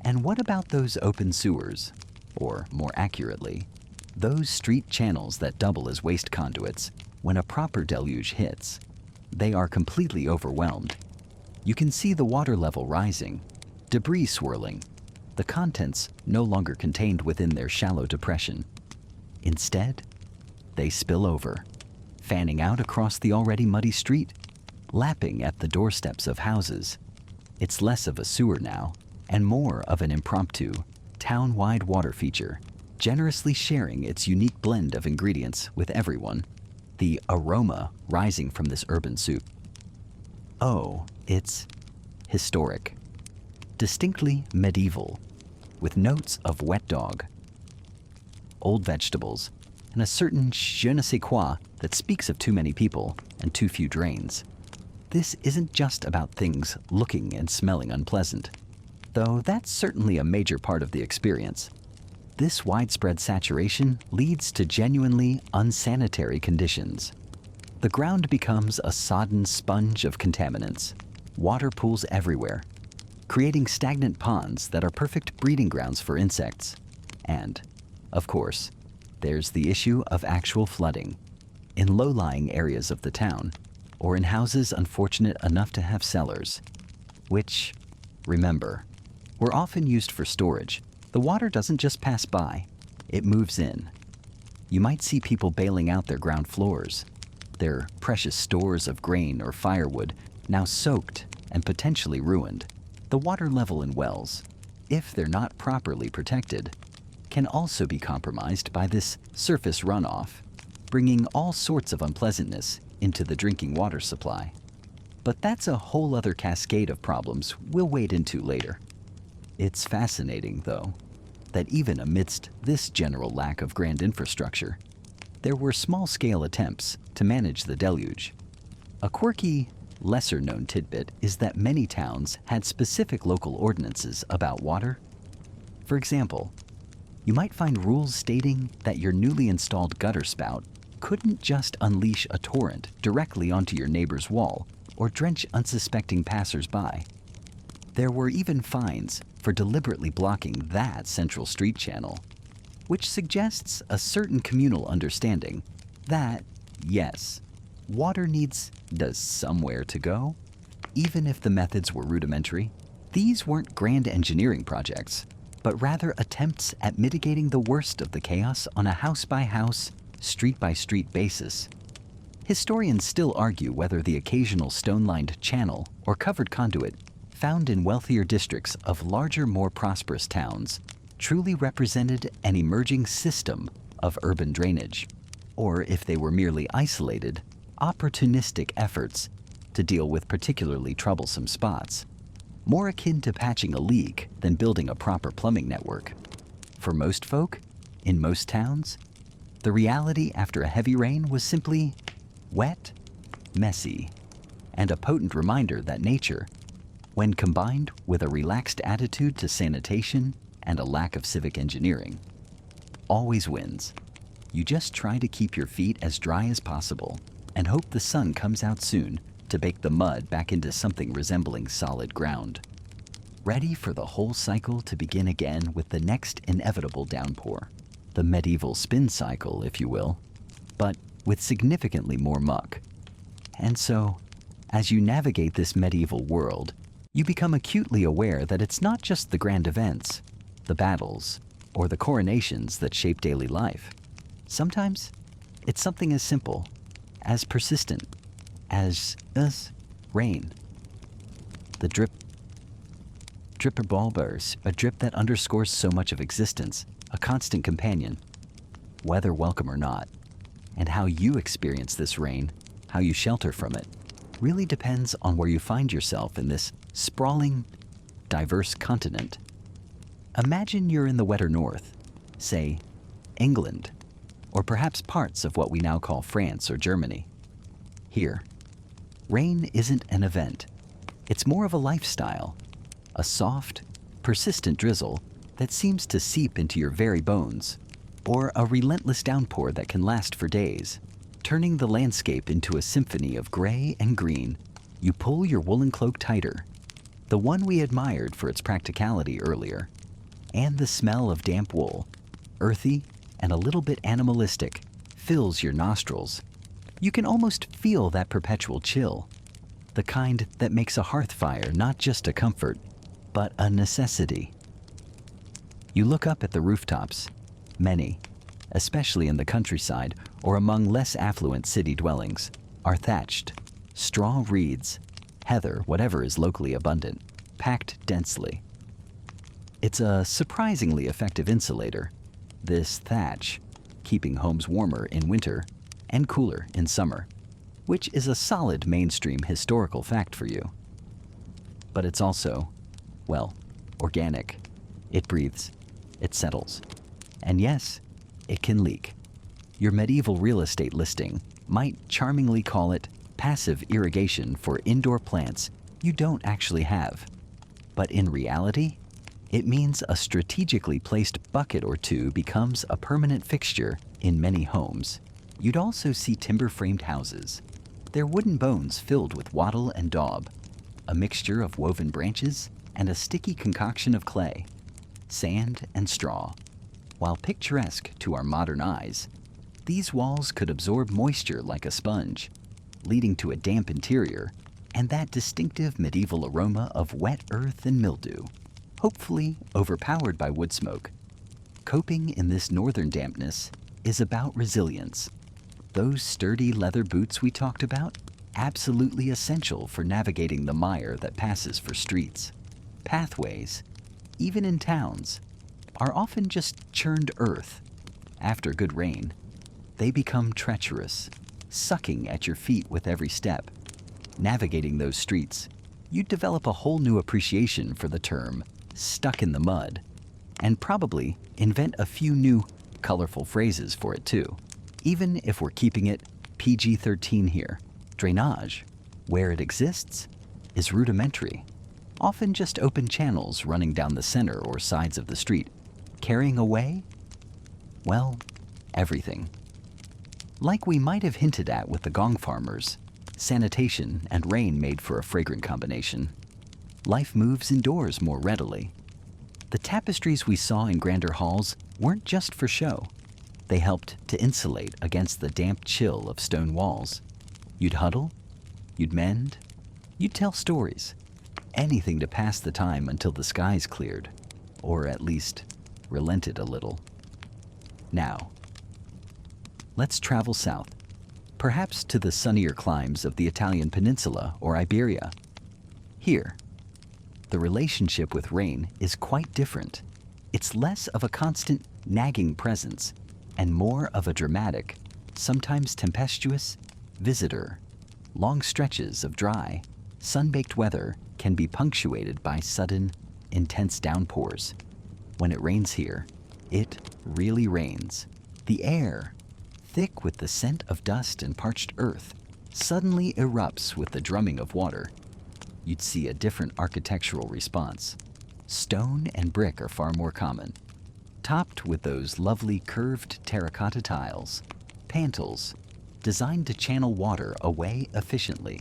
[SPEAKER 1] And what about those open sewers, or more accurately, those street channels that double as waste conduits when a proper deluge hits? They are completely overwhelmed. You can see the water level rising, debris swirling, the contents no longer contained within their shallow depression. Instead, they spill over, fanning out across the already muddy street, lapping at the doorsteps of houses. It's less of a sewer now, and more of an impromptu, town-wide water feature, generously sharing its unique blend of ingredients with everyone, the aroma rising from this urban soup. Oh, it's historic, distinctly medieval, with notes of wet dog, old vegetables, and a certain je ne sais quoi that speaks of too many people and too few drains. This isn't just about things looking and smelling unpleasant, though that's certainly a major part of the experience. This widespread saturation leads to genuinely unsanitary conditions. The ground becomes a sodden sponge of contaminants, water pools everywhere, creating stagnant ponds that are perfect breeding grounds for insects. And, of course, there's the issue of actual flooding in low-lying areas of the town, or in houses unfortunate enough to have cellars, which, remember, were often used for storage. The water doesn't just pass by, it moves in. You might see people bailing out their ground floors, their precious stores of grain or firewood now soaked and potentially ruined. The water level in wells, if they're not properly protected, can also be compromised by this surface runoff, bringing all sorts of unpleasantness into the drinking water supply. But that's a whole other cascade of problems we'll wade into later. It's fascinating, though, that even amidst this general lack of grand infrastructure, there were small-scale attempts to manage the deluge. A quirky, lesser-known tidbit is that many towns had specific local ordinances about water. For example, you might find rules stating that your newly installed gutter spout couldn't just unleash a torrent directly onto your neighbor's wall or drench unsuspecting passers-by. There were even fines for deliberately blocking that central street channel, which suggests a certain communal understanding that, yes, water does somewhere to go, even if the methods were rudimentary. These weren't grand engineering projects, but rather attempts at mitigating the worst of the chaos on a house-by-house, street-by-street basis. Historians still argue whether the occasional stone-lined channel or covered conduit found in wealthier districts of larger, more prosperous towns truly represented an emerging system of urban drainage, or if they were merely isolated, opportunistic efforts to deal with particularly troublesome spots, more akin to patching a leak than building a proper plumbing network. For most folk, in most towns, The reality after a heavy rain was simply wet, messy, and a potent reminder that nature, when combined with a relaxed attitude to sanitation and a lack of civic engineering, always wins. You just try to keep your feet as dry as possible and hope the sun comes out soon to bake the mud back into something resembling solid ground. Ready for the whole cycle to begin again with the next inevitable downpour. The medieval spin cycle, if you will, but with significantly more muck. And so, as you navigate this medieval world, you become acutely aware that it's not just the grand events, the battles, or the coronations that shape daily life. Sometimes, it's something as simple, as persistent, as rain. The dripper bulbers, a drip that underscores so much of existence, a constant companion, whether welcome or not. And how you experience this rain, how you shelter from it, really depends on where you find yourself in this sprawling, diverse continent. Imagine you're in the wetter north, say, England, or perhaps parts of what we now call France or Germany. Here, rain isn't an event. It's more of a lifestyle, a soft, persistent drizzle that seems to seep into your very bones, or a relentless downpour that can last for days, turning the landscape into a symphony of gray and green. You pull your woolen cloak tighter, the one we admired for its practicality earlier, and the smell of damp wool, earthy and a little bit animalistic, fills your nostrils. You can almost feel that perpetual chill, the kind that makes a hearth fire not just a comfort, but a necessity. You look up at the rooftops. Many, especially in the countryside or among less affluent city dwellings, are thatched. Straw reeds, heather, whatever is locally abundant, packed densely. It's a surprisingly effective insulator, this thatch, keeping homes warmer in winter and cooler in summer, which is a solid mainstream historical fact for you. But it's also, well, organic. It breathes, it settles, and yes, it can leak. Your medieval real estate listing might charmingly call it passive irrigation for indoor plants you don't actually have. But in reality, it means a strategically placed bucket or two becomes a permanent fixture in many homes. You'd also see timber-framed houses, their wooden bones filled with wattle and daub, a mixture of woven branches and a sticky concoction of clay, sand and straw. While picturesque to our modern eyes, these walls could absorb moisture like a sponge, leading to a damp interior and that distinctive medieval aroma of wet earth and mildew, hopefully overpowered by wood smoke. Coping in this northern dampness is about resilience. Those sturdy leather boots we talked about, absolutely essential for navigating the mire that passes for streets. Pathways, even in towns, are often just churned earth. After good rain, they become treacherous, sucking at your feet with every step. Navigating those streets, you develop a whole new appreciation for the term stuck in the mud, and probably invent a few new, colorful phrases for it too, even if we're keeping it PG-13 here. Drainage, where it exists, is rudimentary, often just open channels running down the center or sides of the street, carrying away, well, everything. Like we might have hinted at with the gong farmers, sanitation and rain made for a fragrant combination. Life moves indoors more readily. The tapestries we saw in grander halls weren't just for show. They helped to insulate against the damp chill of stone walls. You'd huddle, you'd mend, you'd tell stories, anything to pass the time until the skies cleared, or at least relented a little. Now, let's travel south, perhaps to the sunnier climes of the Italian peninsula or Iberia. Here, the relationship with rain is quite different. It's less of a constant, nagging presence and more of a dramatic, sometimes tempestuous, visitor. Long stretches of dry, sun-baked weather can be punctuated by sudden, intense downpours. When it rains here, it really rains. The air thick with the scent of dust and parched earth, suddenly erupts with the drumming of water, you'd see a different architectural response. Stone and brick are far more common, topped with those lovely curved terracotta tiles, pantles, designed to channel water away efficiently.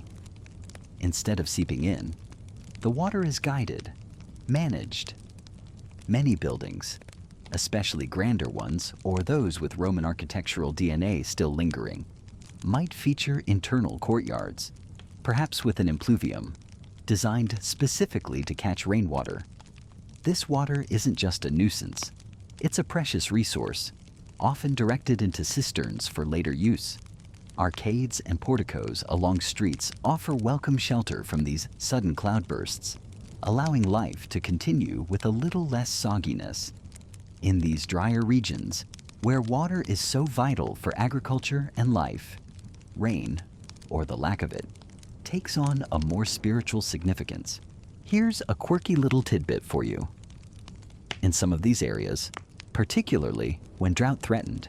[SPEAKER 1] Instead of seeping in, the water is guided, managed. Many buildings, especially grander ones or those with Roman architectural DNA still lingering, might feature internal courtyards, perhaps with an impluvium, designed specifically to catch rainwater. This water isn't just a nuisance, it's a precious resource, often directed into cisterns for later use. Arcades and porticos along streets offer welcome shelter from these sudden cloudbursts, allowing life to continue with a little less sogginess. In these drier regions, where water is so vital for agriculture and life, rain, or the lack of it, takes on a more spiritual significance. Here's a quirky little tidbit for you. In some of these areas, particularly when drought threatened,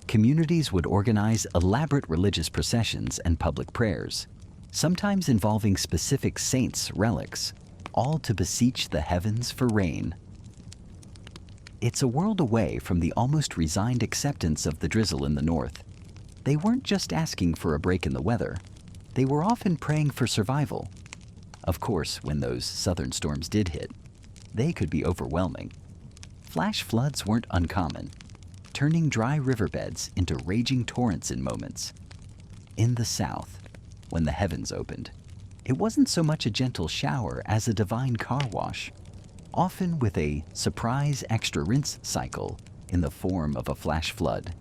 [SPEAKER 1] communities would organize elaborate religious processions and public prayers, sometimes involving specific saints' relics, all to beseech the heavens for rain. It's a world away from the almost resigned acceptance of the drizzle in the north. They weren't just asking for a break in the weather, they were often praying for survival. Of course, when those southern storms did hit, they could be overwhelming. Flash floods weren't uncommon, turning dry riverbeds into raging torrents in moments. In the south, when the heavens opened, it wasn't so much a gentle shower as a divine car wash, often with a surprise extra rinse cycle in the form of a flash flood.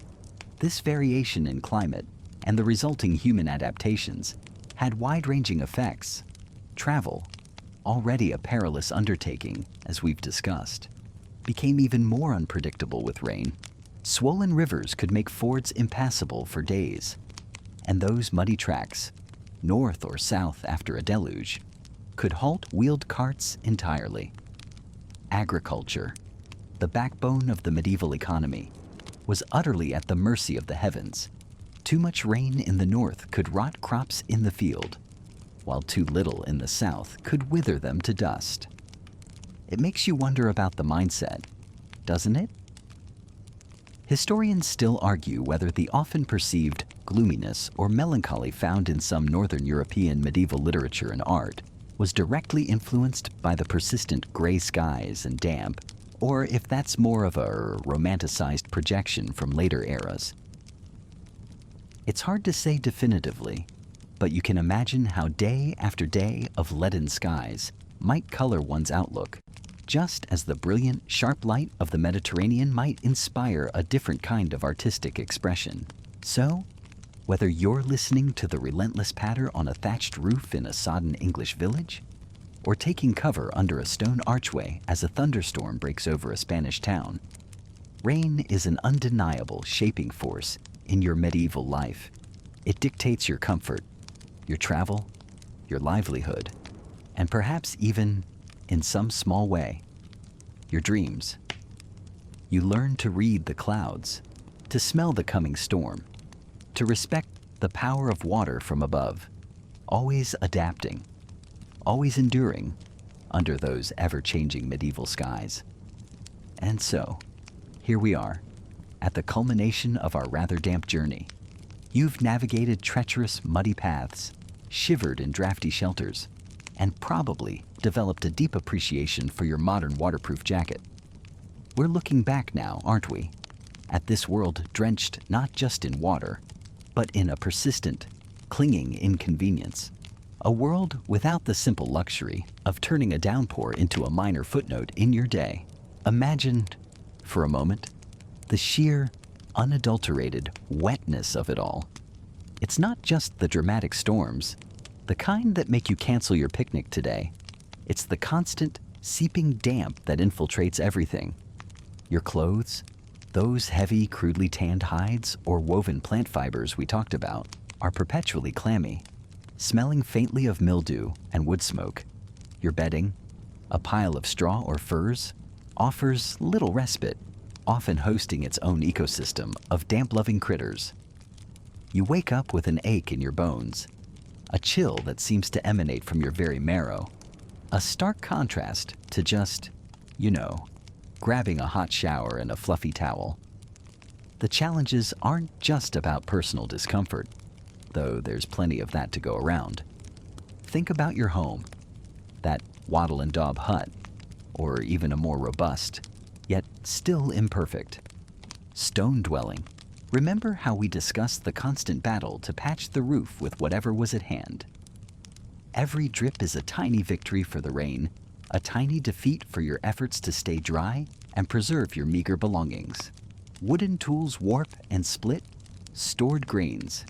[SPEAKER 1] This variation in climate and the resulting human adaptations had wide-ranging effects. Travel, already a perilous undertaking, as we've discussed, became even more unpredictable with rain. Swollen rivers could make fords impassable for days, and those muddy tracks, north or south after a deluge, could halt wheeled carts entirely. Agriculture, the backbone of the medieval economy, was utterly at the mercy of the heavens. Too much rain in the north could rot crops in the field, while too little in the south could wither them to dust. It makes you wonder about the mindset, doesn't it? Historians still argue whether the often perceived gloominess or melancholy found in some Northern European medieval literature and art was directly influenced by the persistent gray skies and damp, or if that's more of a romanticized projection from later eras. It's hard to say definitively, but you can imagine how day after day of leaden skies might color one's outlook, just as the brilliant, sharp light of the Mediterranean might inspire a different kind of artistic expression. So, whether you're listening to the relentless patter on a thatched roof in a sodden English village, or taking cover under a stone archway as a thunderstorm breaks over a Spanish town, rain is an undeniable shaping force in your medieval life. It dictates your comfort, your travel, your livelihood, and perhaps even, in some small way, your dreams. You learn to read the clouds, to smell the coming storm, to respect the power of water from above, always adapting, always enduring under those ever-changing medieval skies. And so, here we are, at the culmination of our rather damp journey. You've navigated treacherous, muddy paths, shivered in drafty shelters, and probably developed a deep appreciation for your modern waterproof jacket. We're looking back now, aren't we, at this world drenched not just in water, but in a persistent, clinging inconvenience. A world without the simple luxury of turning a downpour into a minor footnote in your day. Imagine, for a moment, the sheer, unadulterated wetness of it all. It's not just the dramatic storms, the kind that make you cancel your picnic today. It's the constant, seeping damp that infiltrates everything. Your clothes, those heavy, crudely tanned hides or woven plant fibers we talked about, are perpetually clammy, smelling faintly of mildew and wood smoke. Your bedding, a pile of straw or furs, offers little respite, often hosting its own ecosystem of damp-loving critters. You wake up with an ache in your bones, a chill that seems to emanate from your very marrow. A stark contrast to just, grabbing a hot shower and a fluffy towel. The challenges aren't just about personal discomfort, though there's plenty of that to go around. Think about your home, that wattle and daub hut, or even a more robust, yet still imperfect, stone dwelling. Remember how we discussed the constant battle to patch the roof with whatever was at hand. Every drip is a tiny victory for the rain, a tiny defeat for your efforts to stay dry and preserve your meager belongings. Wooden tools warp and split, stored grains,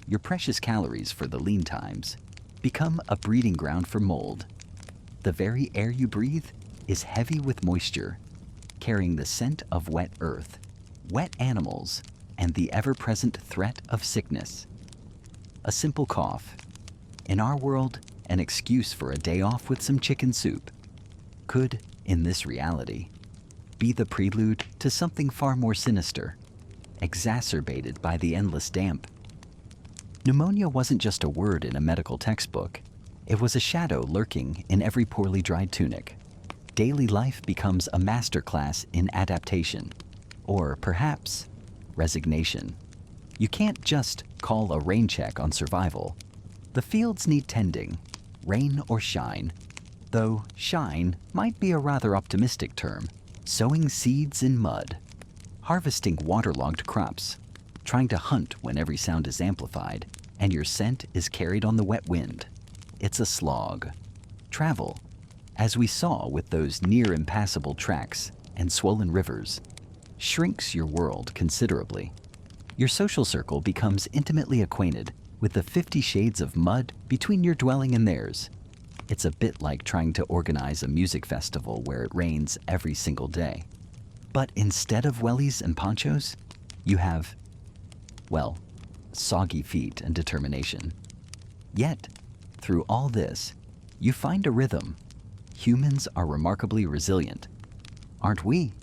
[SPEAKER 1] your precious calories for the lean times, become a breeding ground for mold. The very air you breathe is heavy with moisture, carrying the scent of wet earth, wet animals, and the ever-present threat of sickness. A simple cough. In our world, an excuse for a day off with some chicken soup could, in this reality, be the prelude to something far more sinister, exacerbated by the endless damp. Pneumonia wasn't just a word in a medical textbook. It was a shadow lurking in every poorly dried tunic. Daily life becomes a masterclass in adaptation, or perhaps resignation. You can't just call a rain check on survival. The fields need tending, rain or shine, though shine might be a rather optimistic term. Sowing seeds in mud, harvesting waterlogged crops, trying to hunt when every sound is amplified and your scent is carried on the wet wind. It's a slog. Travel, as we saw with those near impassable tracks and swollen rivers, shrinks your world considerably. Your social circle becomes intimately acquainted with the 50 shades of mud between your dwelling and theirs. It's a bit like trying to organize a music festival where it rains every single day. But instead of wellies and ponchos, you have, well, soggy feet and determination. Yet, through all this, you find a rhythm. Humans are remarkably resilient, aren't we?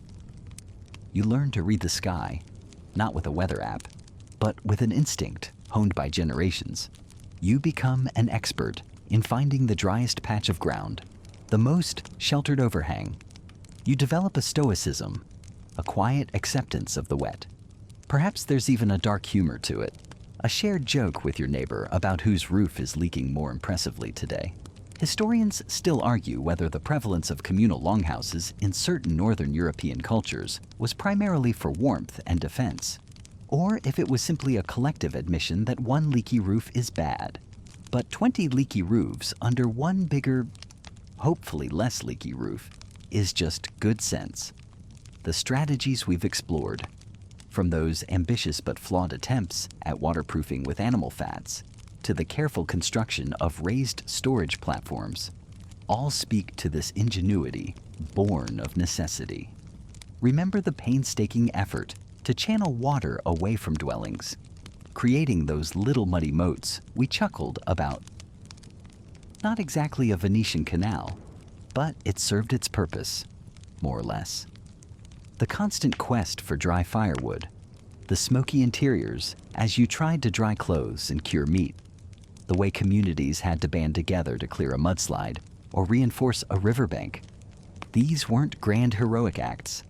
[SPEAKER 1] You learn to read the sky, not with a weather app, but with an instinct honed by generations. You become an expert in finding the driest patch of ground, the most sheltered overhang. You develop a stoicism, a quiet acceptance of the wet. Perhaps there's even a dark humor to it, a shared joke with your neighbor about whose roof is leaking more impressively today. Historians still argue whether the prevalence of communal longhouses in certain northern European cultures was primarily for warmth and defense, or if it was simply a collective admission that one leaky roof is bad. But 20 leaky roofs under one bigger, hopefully less leaky roof is just good sense. The strategies we've explored, from those ambitious but flawed attempts at waterproofing with animal fats to the careful construction of raised storage platforms, all speak to this ingenuity born of necessity. Remember the painstaking effort to channel water away from dwellings, creating those little muddy moats we chuckled about. Not exactly a Venetian canal, but it served its purpose, more or less. The constant quest for dry firewood, the smoky interiors as you tried to dry clothes and cure meat, the way communities had to band together to clear a mudslide or reinforce a riverbank. These weren't grand heroic acts,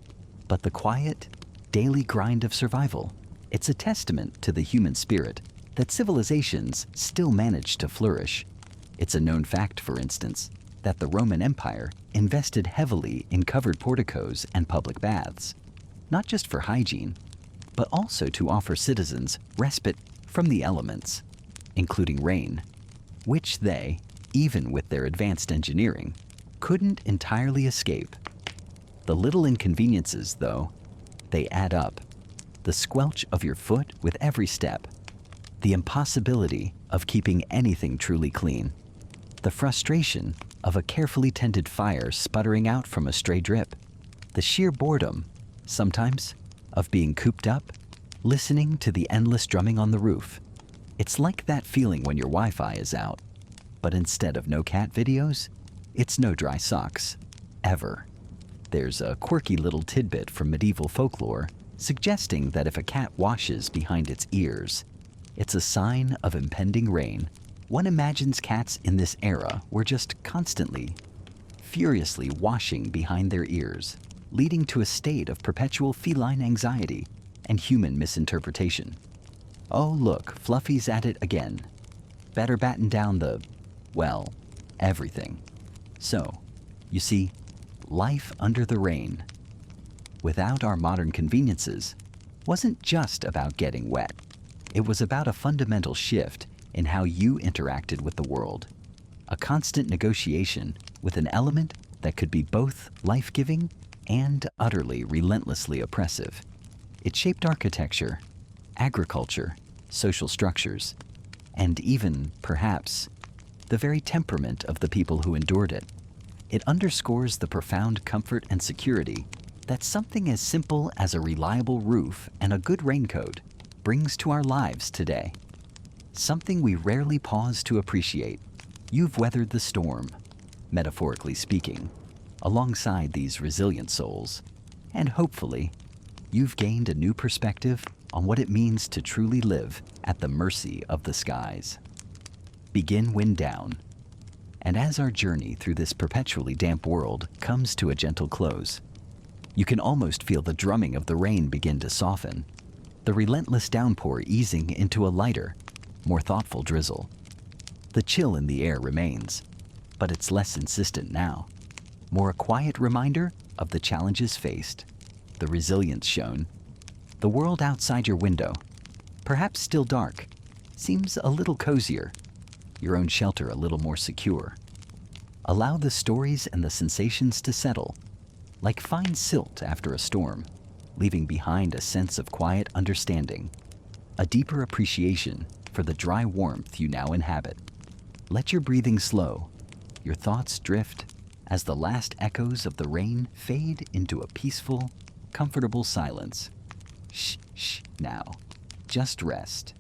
[SPEAKER 1] but the quiet, daily grind of survival. It's a testament to the human spirit that civilizations still manage to flourish. It's a known fact, for instance, that the Roman Empire invested heavily in covered porticos and public baths, not just for hygiene, but also to offer citizens respite from the elements, including rain, which they, even with their advanced engineering, couldn't entirely escape. The little inconveniences, though, they add up. The squelch of your foot with every step, the impossibility of keeping anything truly clean, the frustration of a carefully tended fire sputtering out from a stray drip, the sheer boredom, sometimes, of being cooped up, listening to the endless drumming on the roof. It's like that feeling when your Wi-Fi is out, but instead of no cat videos, it's no dry socks, ever. There's a quirky little tidbit from medieval folklore suggesting that if a cat washes behind its ears, It's a sign of impending rain. One imagines cats in this era were just constantly, furiously washing behind their ears, leading to a state of perpetual feline anxiety and human misinterpretation. Oh, look, Fluffy's at it again. Better batten down the, well, everything. So, you see, life under the rain, without our modern conveniences, wasn't just about getting wet. It was about a fundamental shift in how you interacted with the world, a constant negotiation with an element that could be both life-giving and utterly relentlessly oppressive. It shaped architecture, agriculture, social structures, and even, perhaps, the very temperament of the people who endured it. It underscores the profound comfort and security that something as simple as a reliable roof and a good raincoat brings to our lives today. Something we rarely pause to appreciate. You've weathered the storm, metaphorically speaking, alongside these resilient souls, and hopefully, you've gained a new perspective on what it means to truly live at the mercy of the skies. Begin wind down, and as our journey through this perpetually damp world comes to a gentle close, you can almost feel the drumming of the rain begin to soften, the relentless downpour easing into a lighter, more thoughtful drizzle. The chill in the air remains, but it's less insistent now, more a quiet reminder of the challenges faced, the resilience shown. The world outside your window, perhaps still dark, seems a little cozier, your own shelter a little more secure. Allow the stories and the sensations to settle, like fine silt after a storm, leaving behind a sense of quiet understanding, a deeper appreciation for the dry warmth you now inhabit. Let your breathing slow, your thoughts drift as the last echoes of the rain fade into a peaceful, comfortable silence. Shh, shh, now. Just rest.